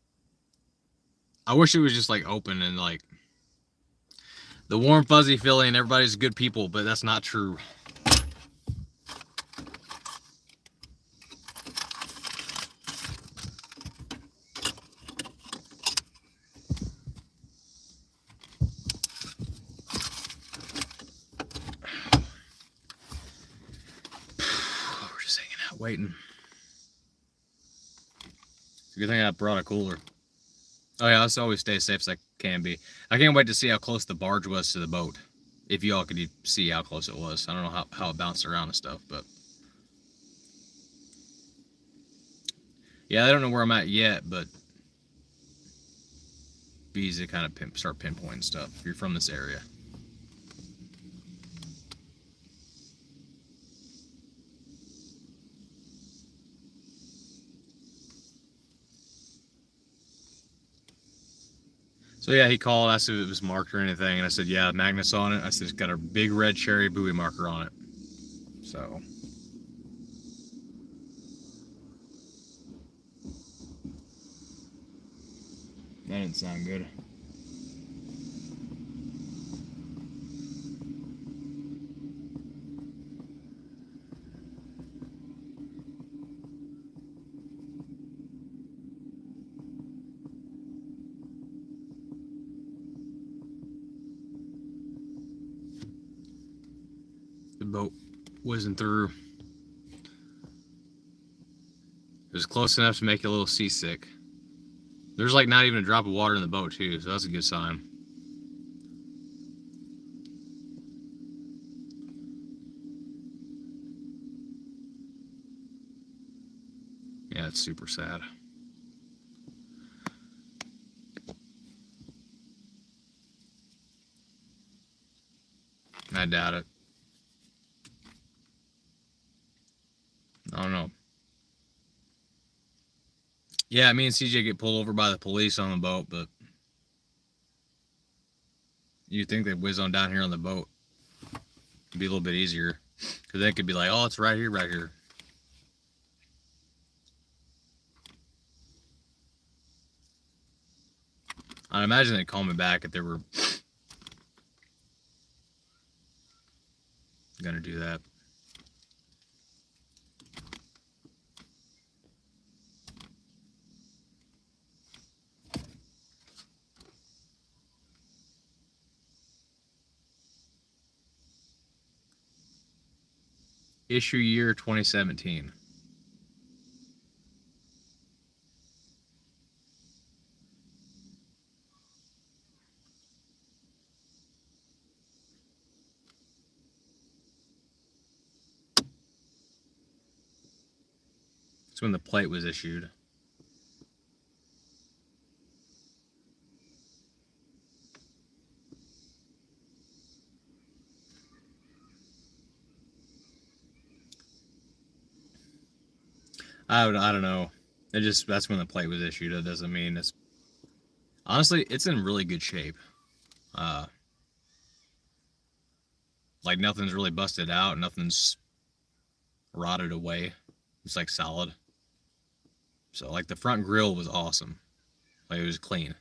I wish it was just like open and like the warm fuzzy feeling, everybody's good people, but that's not true. We're just hanging out waiting. It's a good thing I brought a cooler. Oh yeah, let's always stay as safe as I can be. I can't wait to see how close the barge was to the boat. If y'all could see how close it was. I don't know how it bounced around and stuff, but yeah, I don't know where I'm at yet, but be easy to kind of start pinpointing stuff if you're from this area. So yeah, he called, asked if it was marked or anything, and I said, yeah, magnets on it. I said, it's got a big red cherry buoy marker on it. So that didn't sound good. The boat whizzing through. It was close enough to make you a little seasick. There's like not even a drop of water in the boat too, so that's a good sign. Yeah, it's super sad. I doubt it. I don't know. Yeah, me and CJ get pulled over by the police on the boat, but you'd think they'd whiz on down here on the boat. It'd be a little bit easier. Because they could be like, oh, it's right here, right here. I'd imagine they'd call me back if they were gonna do that. Issue year 2017. That's when the plate was issued. I don't know. That's when the plate was issued. It doesn't mean it's honestly it's in really good shape. Like nothing's really busted out, nothing's rotted away. It's like solid. So like the front grille was awesome. Like it was clean.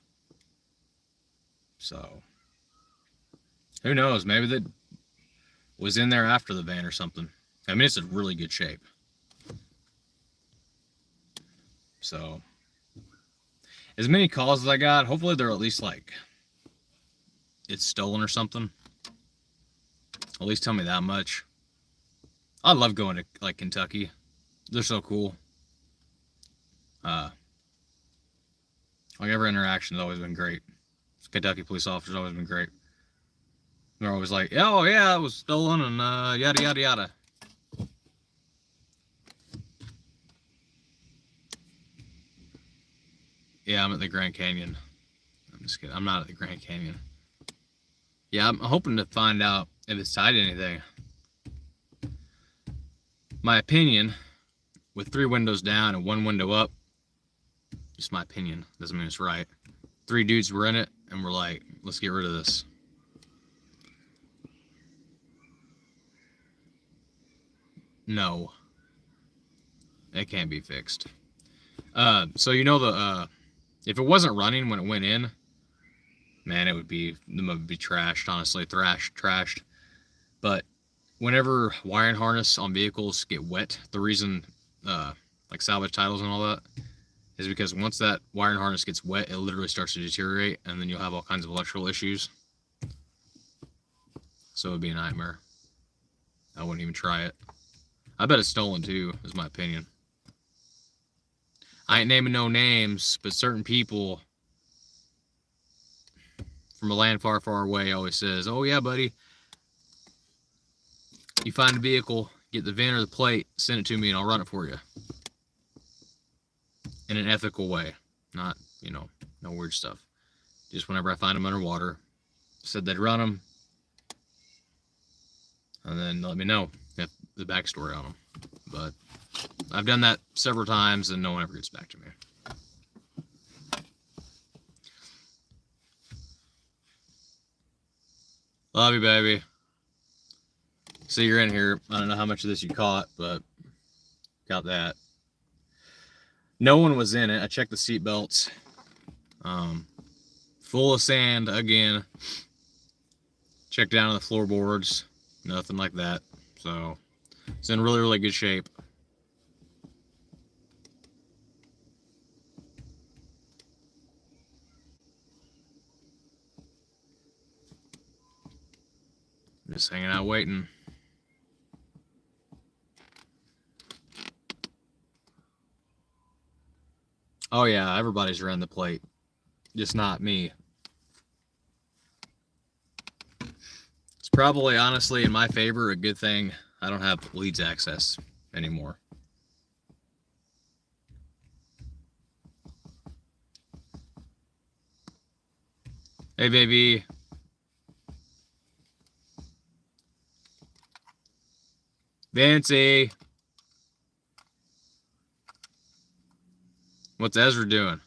So who knows? Maybe that was in there after the van or something. I mean, it's in really good shape. So as many calls as I got, hopefully they're at least like it's stolen or something. At least tell me that much. I love going to like Kentucky. They're so cool. Like every interaction has always been great. Kentucky police officers always been great. They're always like, oh yeah, it was stolen and yada yada yada. Yeah, I'm at the Grand Canyon. I'm just kidding. I'm not at the Grand Canyon. Yeah, I'm hoping to find out if it's tied to anything. My opinion, with 3 windows down and 1 window up, just my opinion, doesn't mean it's right. 3 dudes were in it and we're like, let's get rid of this. No, it can't be fixed. So you know if it wasn't running when it went in, man, it would be trashed, honestly, trashed. But whenever wiring harness on vehicles get wet, the reason like salvage titles and all that is because once that wiring harness gets wet, it literally starts to deteriorate, and then you'll have all kinds of electrical issues. So it would be a nightmare. I wouldn't even try it. I bet it's stolen too, is my opinion. I ain't naming no names, but certain people from a land far, far away always says, oh yeah, buddy, you find a vehicle, get the VIN or the plate, send it to me and I'll run it for you. In an ethical way. Not, no weird stuff. Just whenever I find them underwater, said they'd run them, and then let me know if the backstory on them. But I've done that several times and no one ever gets back to me. Love you, baby. See, you're in here. I don't know how much of this you caught, but got that. No one was in it. I checked the seat belts. Full of sand again. Checked down on the floorboards. Nothing like that. So it's in really, really good shape. Just hanging out waiting. Oh yeah, everybody's around the plate. Just not me. It's probably, honestly, in my favor, a good thing I don't have leads access anymore. Hey, baby. Vincy. What's Ezra doing?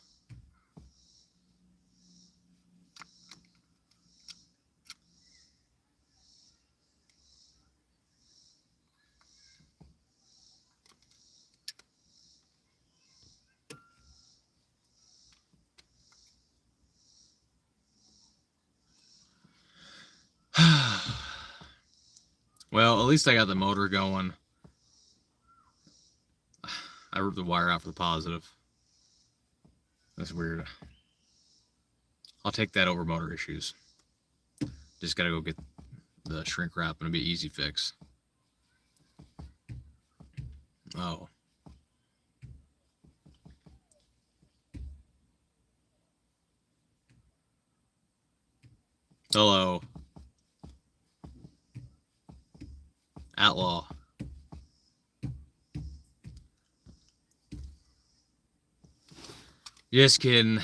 Well, at least I got the motor going. I ripped the wire out for the positive. That's weird. I'll take that over motor issues. Just gotta go get the shrink wrap and it'll be an easy fix. Oh. Hello. Outlaw. Just kidding.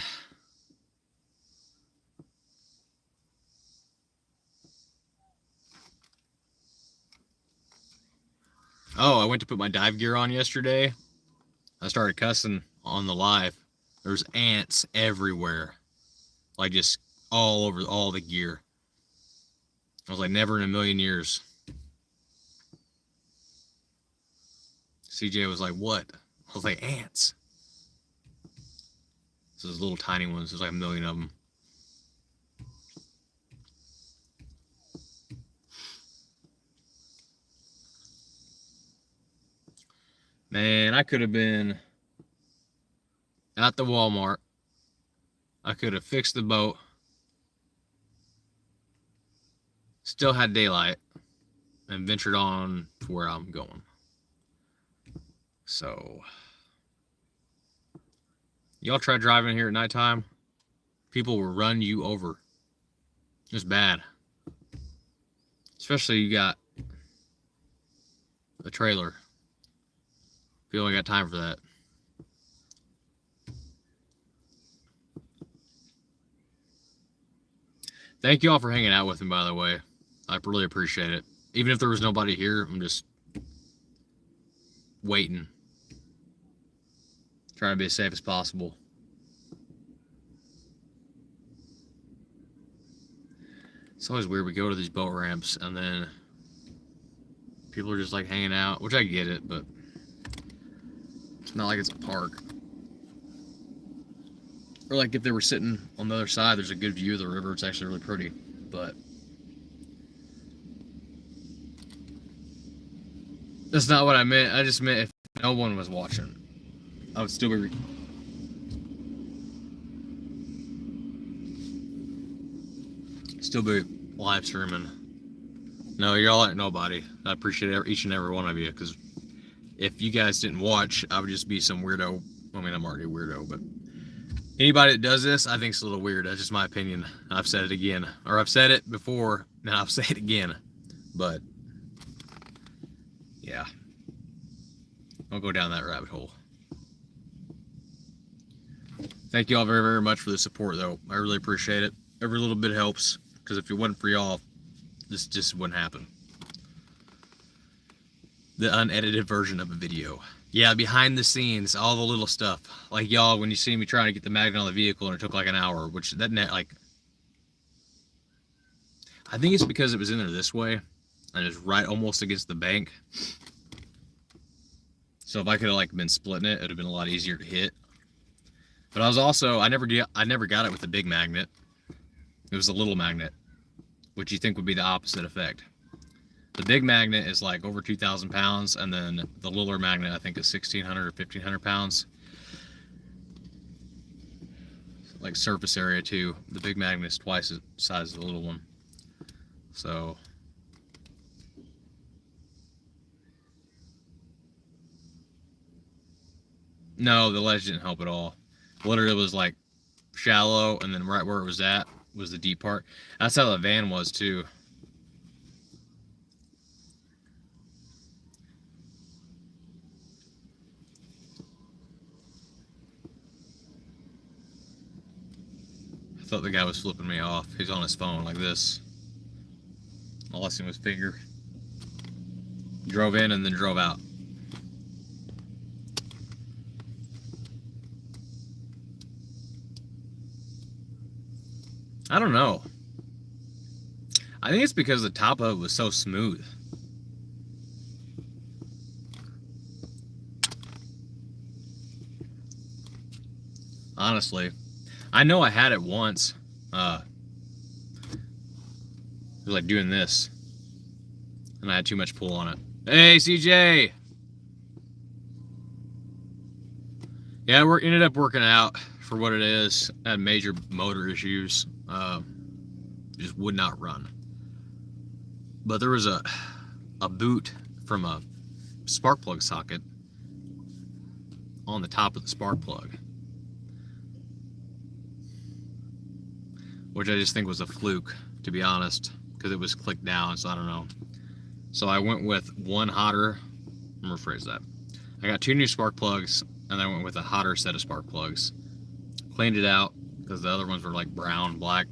Oh, I went to put my dive gear on yesterday. I started cussing on the live. There's ants everywhere. Like just all over all the gear. I was like, never in a million years. CJ was like, what? I was like, ants. So those little tiny ones, there's like a million of them. Man, I could have been at the Walmart. I could have fixed the boat. Still had daylight. And ventured on to where I'm going. So, y'all try driving here at nighttime. People will run you over. It's bad. Especially you got a trailer. If you only got time for that. Thank you all for hanging out with me, by the way. I really appreciate it. Even if there was nobody here, I'm just waiting. Trying to be as safe as possible. It's always weird. We go to these boat ramps and then people are just like hanging out, which I get it, but it's not like it's a park. Or like if they were sitting on the other side, there's a good view of the river. It's actually really pretty, but that's not what I meant. I just meant if no one was watching, I would still be live streaming. No, y'all ain't nobody. I appreciate each and every one of you, because if you guys didn't watch, I would just be some weirdo. I mean, I'm already a weirdo, but anybody that does this, I think it's a little weird. That's just my opinion. I've said it again, or I've said it before, and I'll say it again. But yeah, I'll go down that rabbit hole. Thank you all very, very much for the support, though. I really appreciate it. Every little bit helps, because if it wasn't for y'all, this just wouldn't happen. The unedited version of a video. Yeah, behind the scenes, all the little stuff. Like y'all, when you see me trying to get the magnet on the vehicle and it took like an hour, which that like, I think it's because it was in there this way and it's right almost against the bank. So if I could have like been splitting it, it'd have been a lot easier to hit. But I was also, I never got it with the big magnet. It was a little magnet, which you think would be the opposite effect. The big magnet is like over 2,000 pounds, and then the littler magnet I think is 1,600 or 1,500 pounds. Like surface area too. The big magnet is twice the size of the little one. So no, the ledge didn't help at all. Literally, it was like shallow, and then right where it was at was the deep part. That's how the van was too. I thought the guy was flipping me off. He's on his phone like this. All I seen was finger. Drove in and then drove out. I don't know. I think it's because the top of it was so smooth. Honestly. I know I had it once. It was like doing this. and I had too much pull on it. Hey, CJ! Yeah, it ended up working out for what it is. I had major motor issues. Just would not run. But there was a boot from a spark plug socket on the top of the spark plug, which I just think was a fluke, to be honest, because it was clicked down, so I don't know. So I went with one hotter, I'm gonna rephrase that. I got 2 new spark plugs, and I went with a hotter set of spark plugs. Cleaned it out, because the other ones were like brown, black.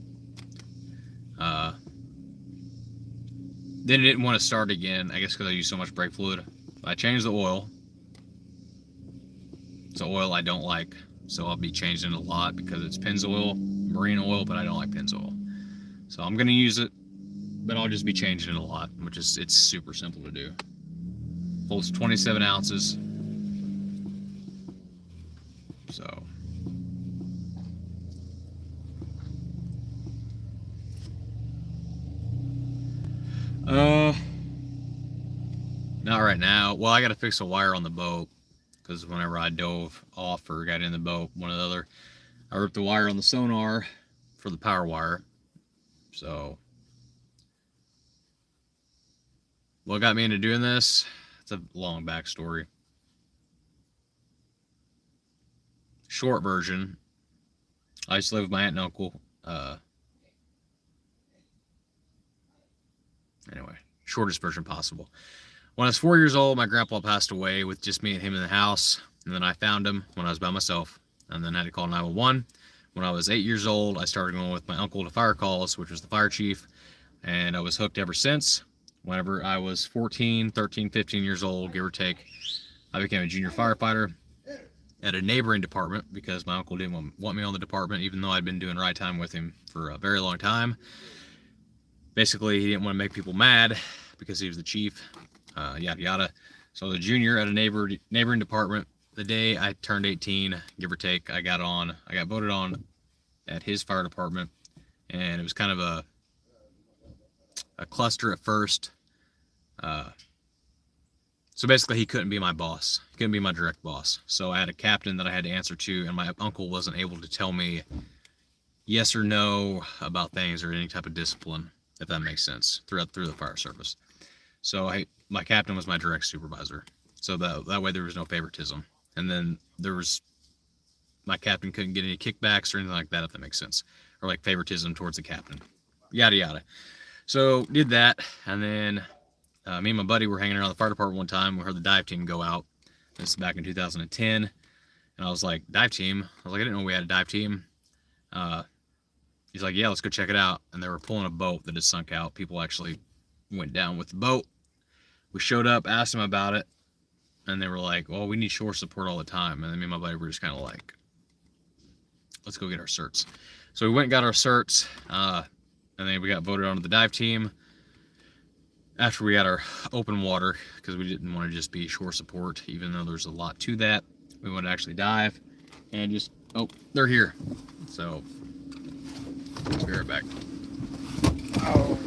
Then it didn't want to start again, I guess because I used so much brake fluid. I changed the oil. It's an oil I don't like, so I'll be changing it a lot because it's Pennzoil, marine oil, but I don't like Pennzoil. So I'm gonna use it, but I'll just be changing it a lot, which is, it's super simple to do. Holds 27 ounces. So. Not right now. Well, I gotta fix a wire on the boat, because whenever I dove off or got in the boat, one or the other, I ripped the wire on the sonar for the power wire. So what got me into doing this? It's a long backstory. Short version, I used to live with my aunt and uncle. Anyway, shortest version possible. When I was 4 years old, my grandpa passed away with just me and him in the house, and then I found him when I was by myself, and then I had to call 911. When I was 8 years old, I started going with my uncle to fire calls, which was the fire chief, and I was hooked ever since. Whenever I was 14, 13, 15 years old, give or take, I became a junior firefighter at a neighboring department because my uncle didn't want me on the department, even though I'd been doing ride time with him for a very long time. Basically, he didn't want to make people mad because he was the chief, yada yada. So the junior at a neighboring department, the day I turned 18, give or take, I got voted on at his fire department, and it was kind of a cluster at first. So basically, he couldn't be my boss. He couldn't be my direct boss. So I had a captain that I had to answer to, and my uncle wasn't able to tell me yes or no about things or any type of discipline, if that makes sense, through the fire service. So my captain was my direct supervisor. So that way there was no favoritism. And then my captain couldn't get any kickbacks or anything like that, if that makes sense. Or like favoritism towards the captain. Yada yada. So did that, and then me and my buddy were hanging around the fire department one time. We heard the dive team go out. This is back in 2010. And I was like, dive team? I was like, I didn't know we had a dive team. He's like, yeah, let's go check it out. And they were pulling a boat that had sunk out. People actually went down with the boat. We showed up, asked them about it, and they were like, well, we need shore support all the time. And then me and my buddy were just kind of like, let's go get our certs. So we went and got our certs, and then we got voted onto the dive team after we got our open water, because we didn't want to just be shore support, even though there's a lot to that. We want to actually dive and just, oh, they're here. So let's be right back. Oh.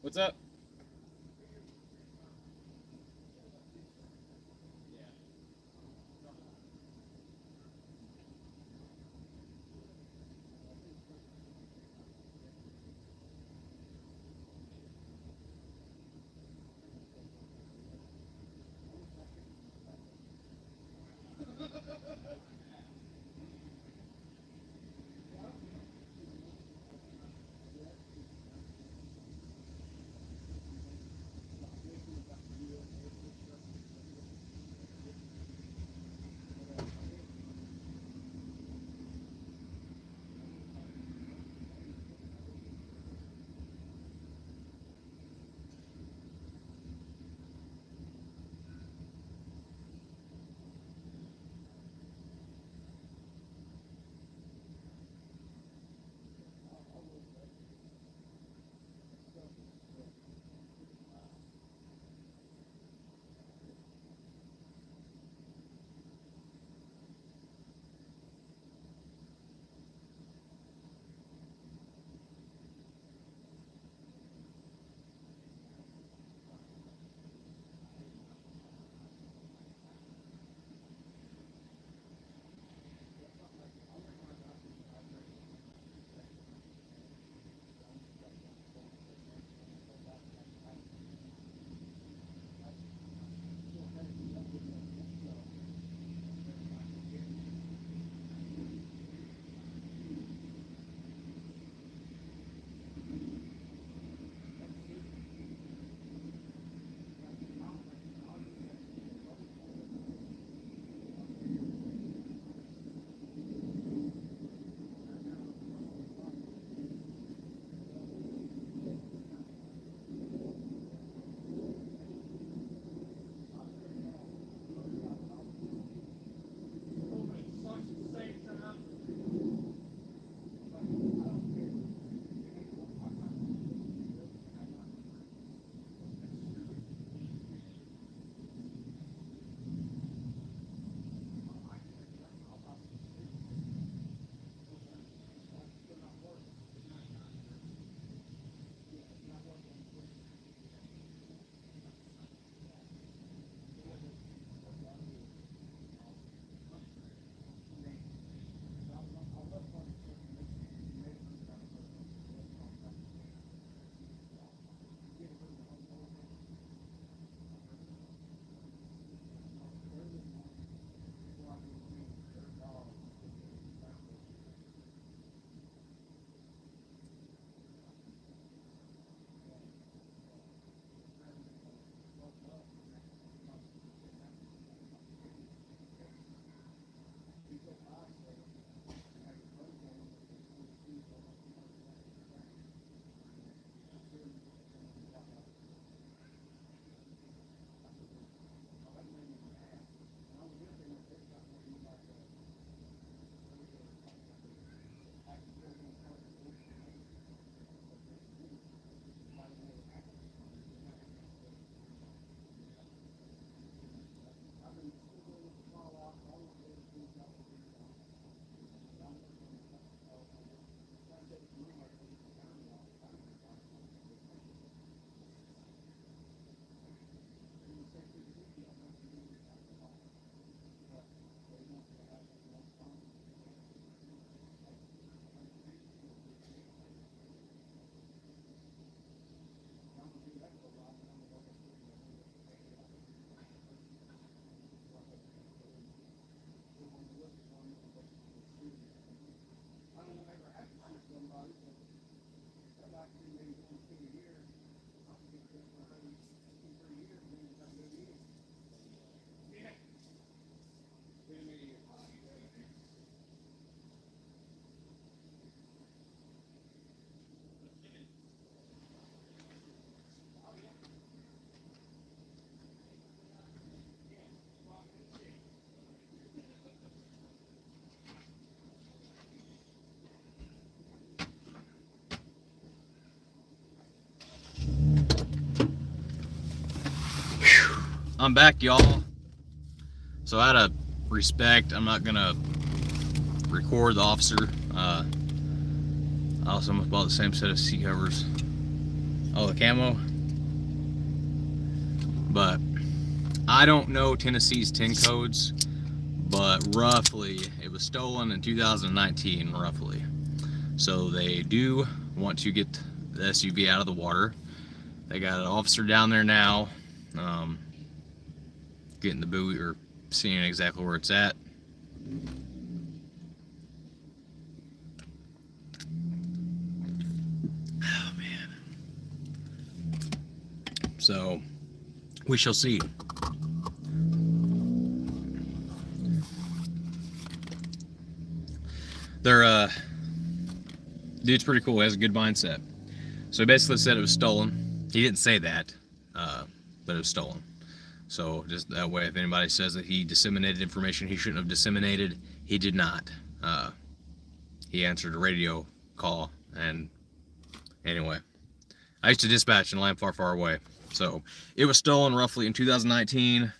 What's up? I'm back, y'all. So out of respect, I'm not gonna record the officer. I also almost bought the same set of seat covers. Oh, the camo. But I don't know Tennessee's 10 codes, but roughly it was stolen in 2019, roughly. So they do want to get the SUV out of the water. They got an officer down there now, getting the buoy, or seeing exactly where it's at. Oh man. So we shall see. Dude's pretty cool. He has a good mindset. So he basically said it was stolen. He didn't say that, but it was stolen. So just that way, if anybody says that he disseminated information he shouldn't have disseminated, he did not. He answered a radio call, and anyway, I used to dispatch in a land far, far away. So it was stolen roughly in 2019.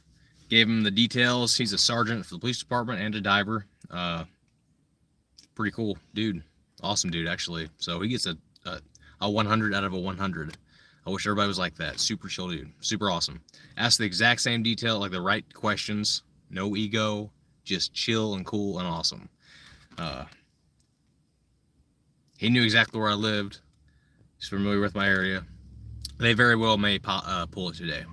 Gave him the details. He's a sergeant for the police department and a diver. Pretty cool dude. Awesome dude, actually. So he gets a 100 out of a 100. I wish everybody was like that. Super chill dude. Super awesome. Asked the exact same detail, like the right questions. No ego. Just chill and cool and awesome. He knew exactly where I lived. He's familiar with my area. They very well may pull it today.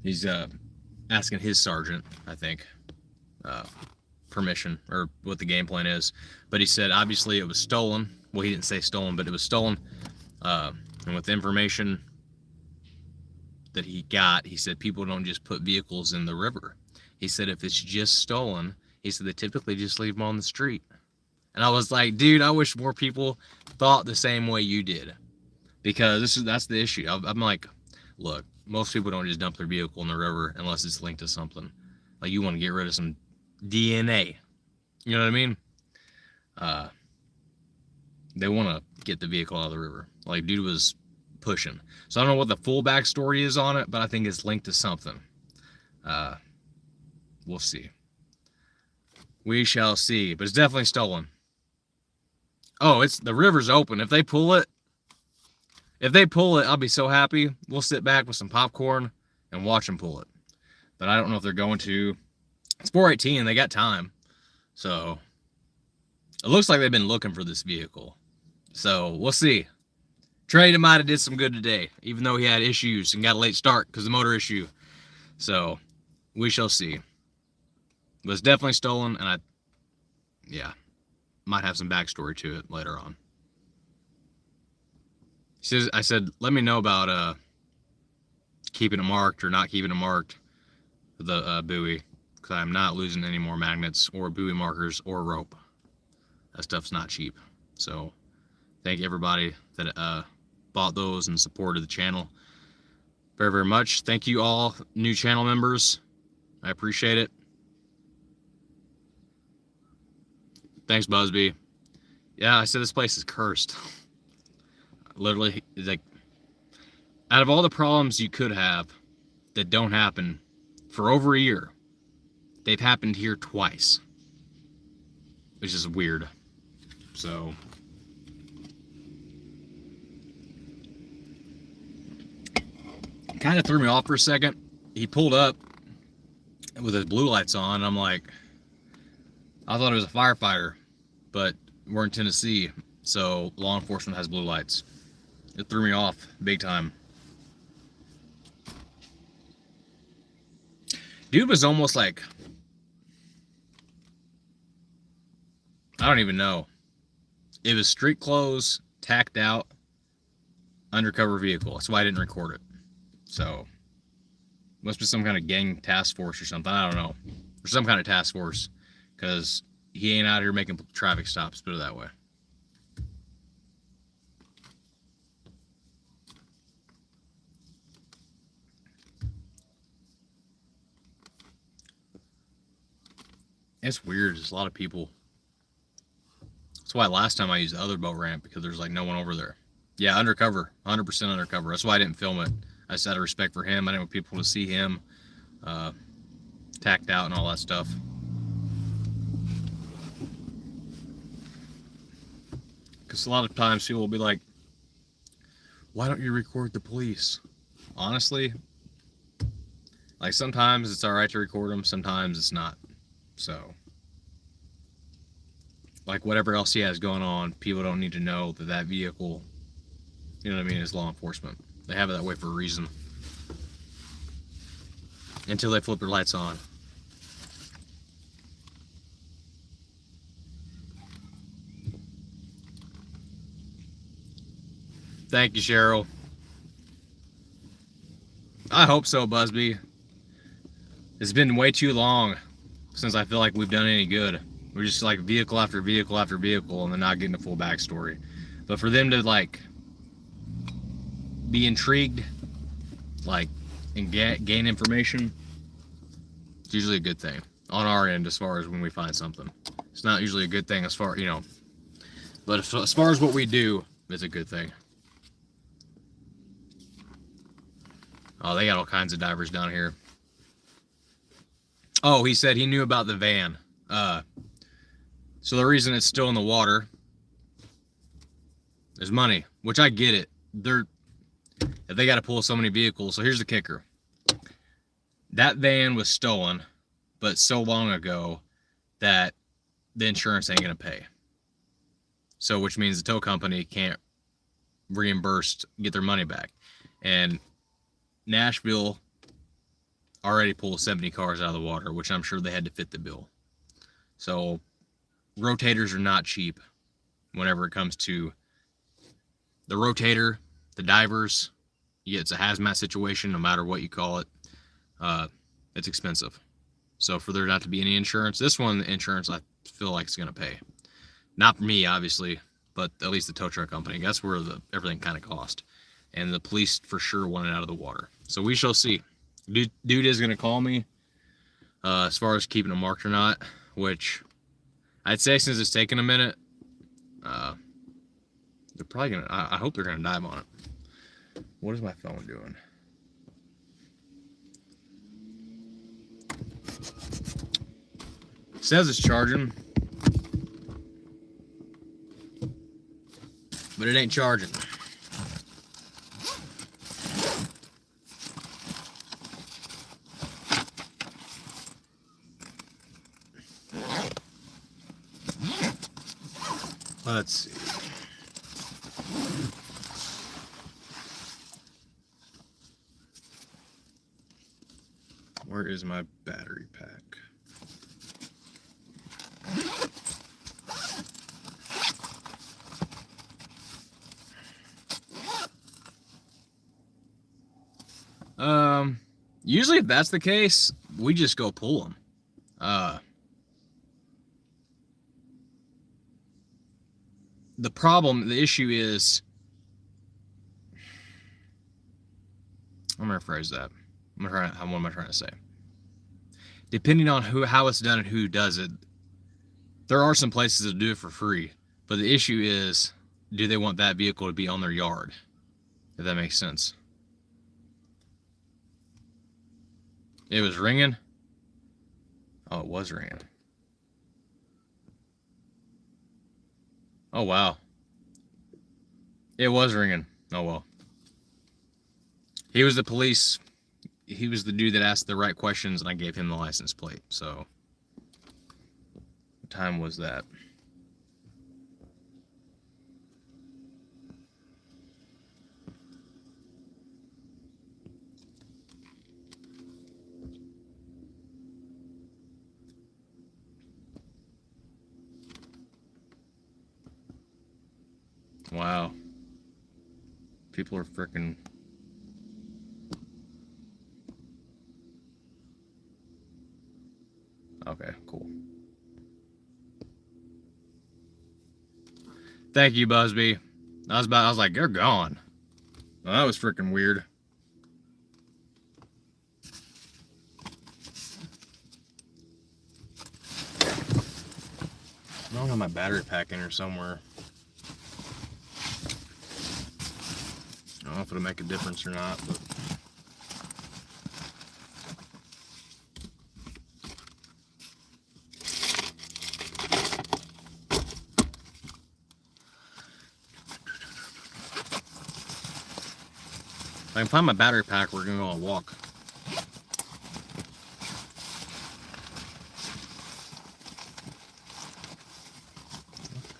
He's asking his sergeant, I think, permission or what the game plan is. But he said obviously it was stolen. Well, he didn't say stolen, but it was stolen. And with the information that he got, he said people don't just put vehicles in the river. He said if it's just stolen, he said they typically just leave them on the street. And I was like, dude, I wish more people thought the same way you did, because that's the issue. I'm like, look, most people don't just dump their vehicle in the river unless it's linked to something. Like you want to get rid of some DNA. You know what I mean? They want to get the vehicle out of the river. Like dude was pushing. So I don't know what the full backstory is on it, but I think it's linked to something. We'll see. We shall see. But it's definitely stolen. Oh, the river's open. If they pull it, I'll be so happy. We'll sit back with some popcorn and watch them pull it. But I don't know if they're going to. It's 4:18. They got time. So it looks like they've been looking for this vehicle. So we'll see. Trade might have did some good today, even though he had issues and got a late start because of the motor issue. So we shall see. But it's definitely stolen, and might have some backstory to it later on. I said, let me know about keeping it marked or not keeping it marked for the buoy, because I'm not losing any more magnets or buoy markers or rope. That stuff's not cheap. So thank you everybody that bought those and supported the channel very, very much. Thank you all new channel members. I appreciate it. Thanks, Busby. Yeah, I said this place is cursed. Literally, like, out of all the problems you could have that don't happen for over a year, they've happened here twice, which is weird. So kind of threw me off for a second. He pulled up with his blue lights on, and I'm like, I thought it was a firefighter, but we're in Tennessee, so law enforcement has blue lights. It threw me off big time. Dude was almost like, I don't even know. It was street clothes, tacked out, undercover vehicle. That's why I didn't record it. So, must be some kind of gang task force or something. I don't know. Or some kind of task force, because he ain't out here making traffic stops, put it that way. It's weird. There's a lot of people. That's why last time I used the other boat ramp, because there's like no one over there. Yeah, undercover. 100% undercover. That's why I didn't film it. I just out of respect for him. I didn't want people to see him tacked out and all that stuff. Because a lot of times people will be like, why don't you record the police? Honestly, like sometimes it's alright to record them, sometimes it's not. So, like whatever else he has going on, people don't need to know that that vehicle, you know what I mean, is law enforcement. They have it that way for a reason. Until they flip their lights on. Thank you, Cheryl. I hope so, Busby. It's been way too long since I feel like we've done any good. We're just like vehicle after vehicle after vehicle and then not getting a full backstory. But for them to like be intrigued, like, and gain information, it's usually a good thing on our end as far as when we find something. It's not usually a good thing as far, you know, but as far as what we do, it's a good thing. Oh, they got all kinds of divers down here. Oh, he said he knew about the van. So the reason it's still in the water is money, which I get it. If they got to pull so many vehicles. So here's the kicker. That van was stolen, but so long ago that the insurance ain't going to pay. So which means the tow company can't get their money back. And Nashville already pulled 70 cars out of the water, which I'm sure they had to fit the bill. So rotators are not cheap whenever it comes to the rotator, the divers. Yeah, it's a hazmat situation, no matter what you call it. It's expensive. So for there not to be any insurance, this one, the insurance, I feel like it's going to pay. Not for me, obviously, but at least the tow truck company. That's where everything kind of cost. And the police for sure want it out of the water. So we shall see. Dude is going to call me as far as keeping it marked or not, which I'd say since it's taken a minute, they're probably going to, I hope they're going to dive on it. What is my phone doing? It says it's charging, but it ain't charging. Let's see. Where is my battery pack? Usually if that's the case, we just go pull them. The issue is, I'm gonna rephrase that. What am I trying to say? Depending on how it's done and who does it, there are some places that do it for free. But the issue is, do they want that vehicle to be on their yard? If that makes sense. It was ringing. Oh, it was ringing. Oh, wow. It was ringing. Oh, well. He was the police. He was the dude that asked the right questions, and I gave him the license plate. So, what time was that? Wow. People are freaking... Okay, cool. Thank you, Busby. I was like, they're gone. Well, that was freaking weird. I don't have my battery pack in here somewhere. I don't know if it'll make a difference or not, but... I can find my battery pack, we're gonna go on a walk.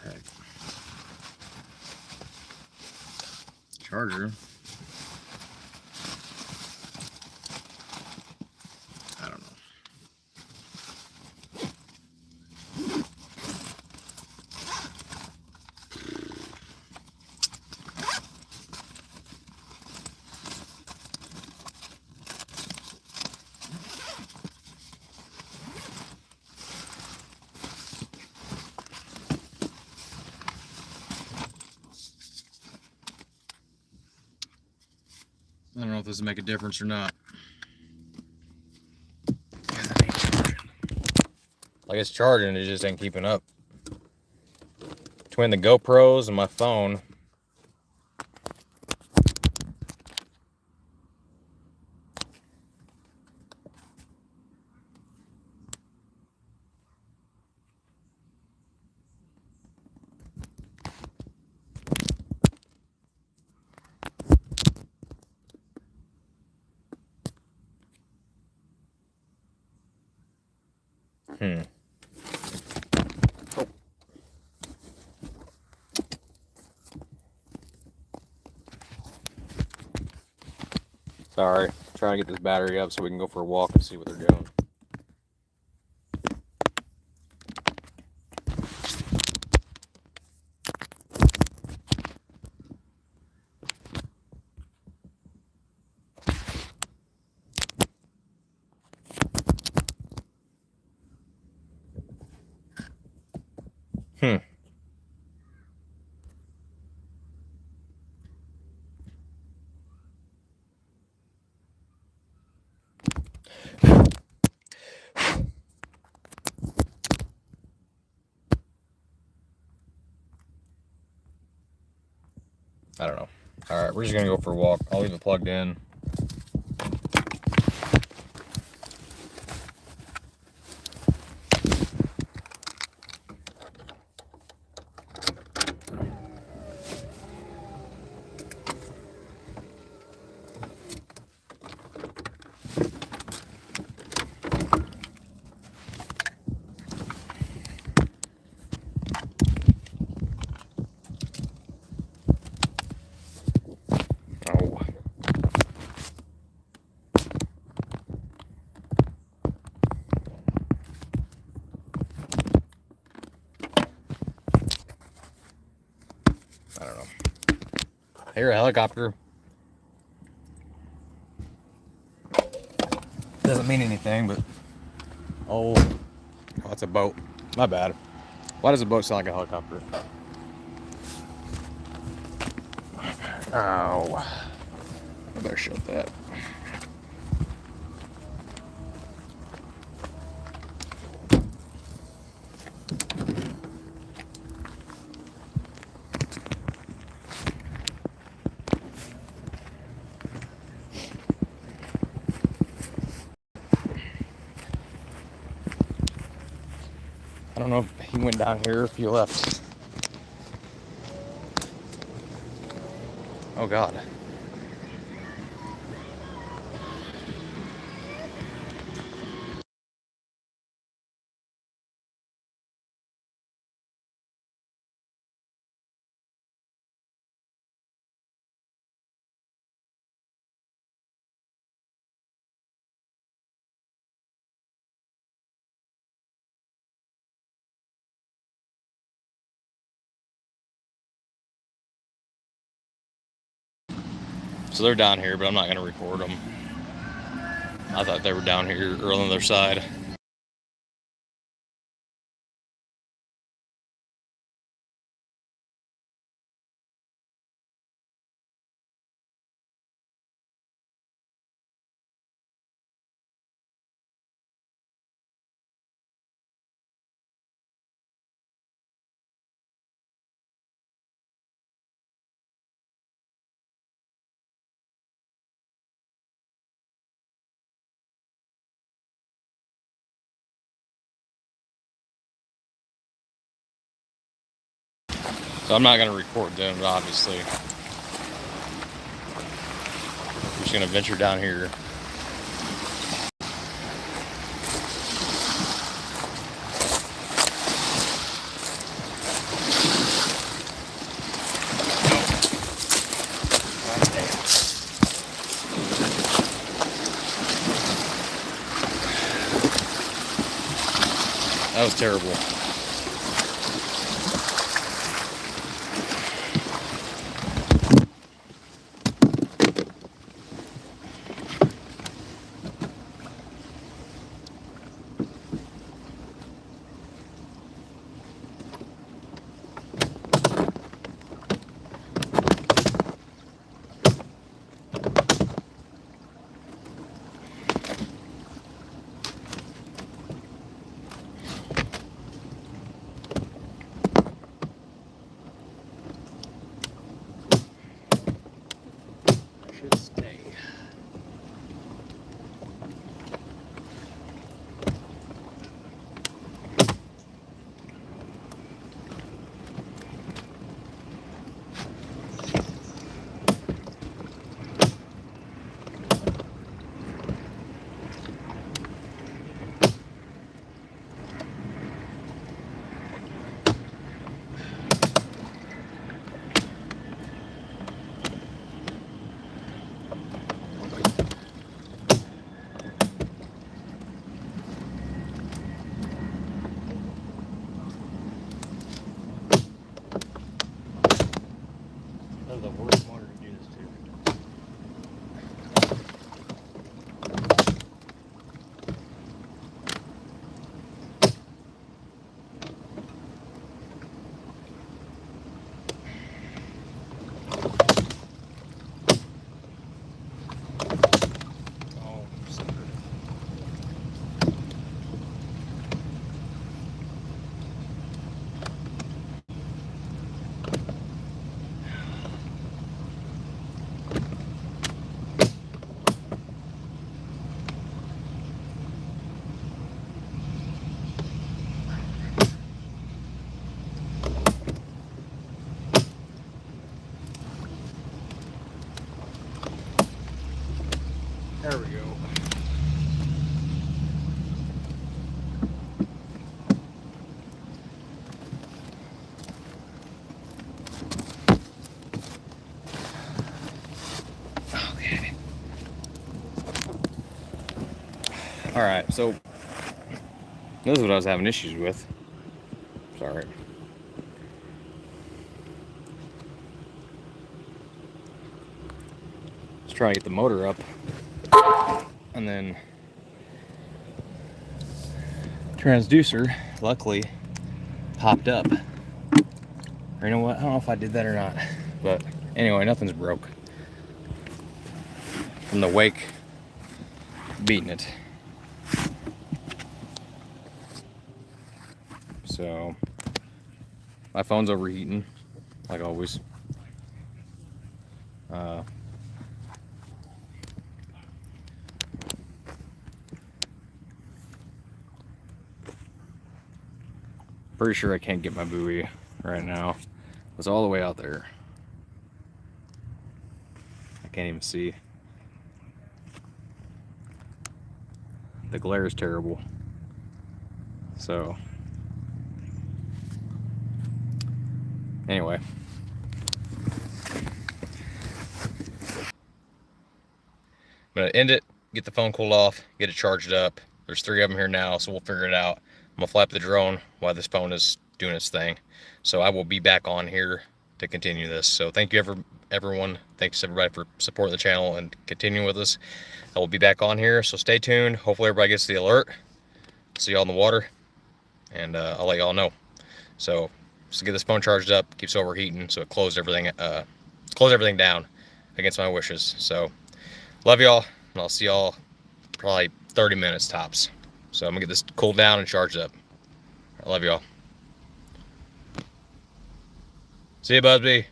Heck. Charger. I don't know. I don't know if this will make a difference or not. Like it's charging, it just ain't keeping up. Between the GoPros and my phone. Sorry, trying to get this battery up so we can go for a walk and see what they're doing. I don't know. All right, we're just gonna go for a walk. I'll leave it plugged in. I don't know. I hear a helicopter. Doesn't mean anything, but oh, it's a boat. My bad. Why does a boat sound like a helicopter? Ow. I better shut that. I don't know if he went down here or if he left. Oh God. So they're down here, but I'm not going to record them. I thought they were down here or on the other side. So I'm not going to record them, obviously. just gonna venture down here. That was terrible. Should stay. That's the worst motor to do this to. Oh, sucker. There we go. Okay. All right, so this is what I was having issues with. Sorry. Let's try to get the motor up, and then transducer luckily popped up. Or you know what? I don't know if I did that or not, but anyway, nothing's broke from the wake beating it. So my phone's overheating, like always. Pretty sure I can't get my buoy right now. It's all the way out there. I can't even see. The glare is terrible. So anyway, I'm gonna end it, get the phone cooled off, get it charged up. There's 3 of them here now, so we'll figure it out. I'm gonna flap the drone while this phone is doing its thing. So I will be back on here to continue this. So thank you everyone. Thanks everybody for supporting the channel and continuing with us. I will be back on here, so stay tuned. Hopefully everybody gets the alert. See y'all in the water, and I'll let y'all know. So just to get this phone charged up, keeps overheating, so it closed everything down against my wishes. So love y'all, and I'll see y'all probably 30 minutes tops. So I'm gonna get this cooled down and charged up. I love y'all. See you, Busby.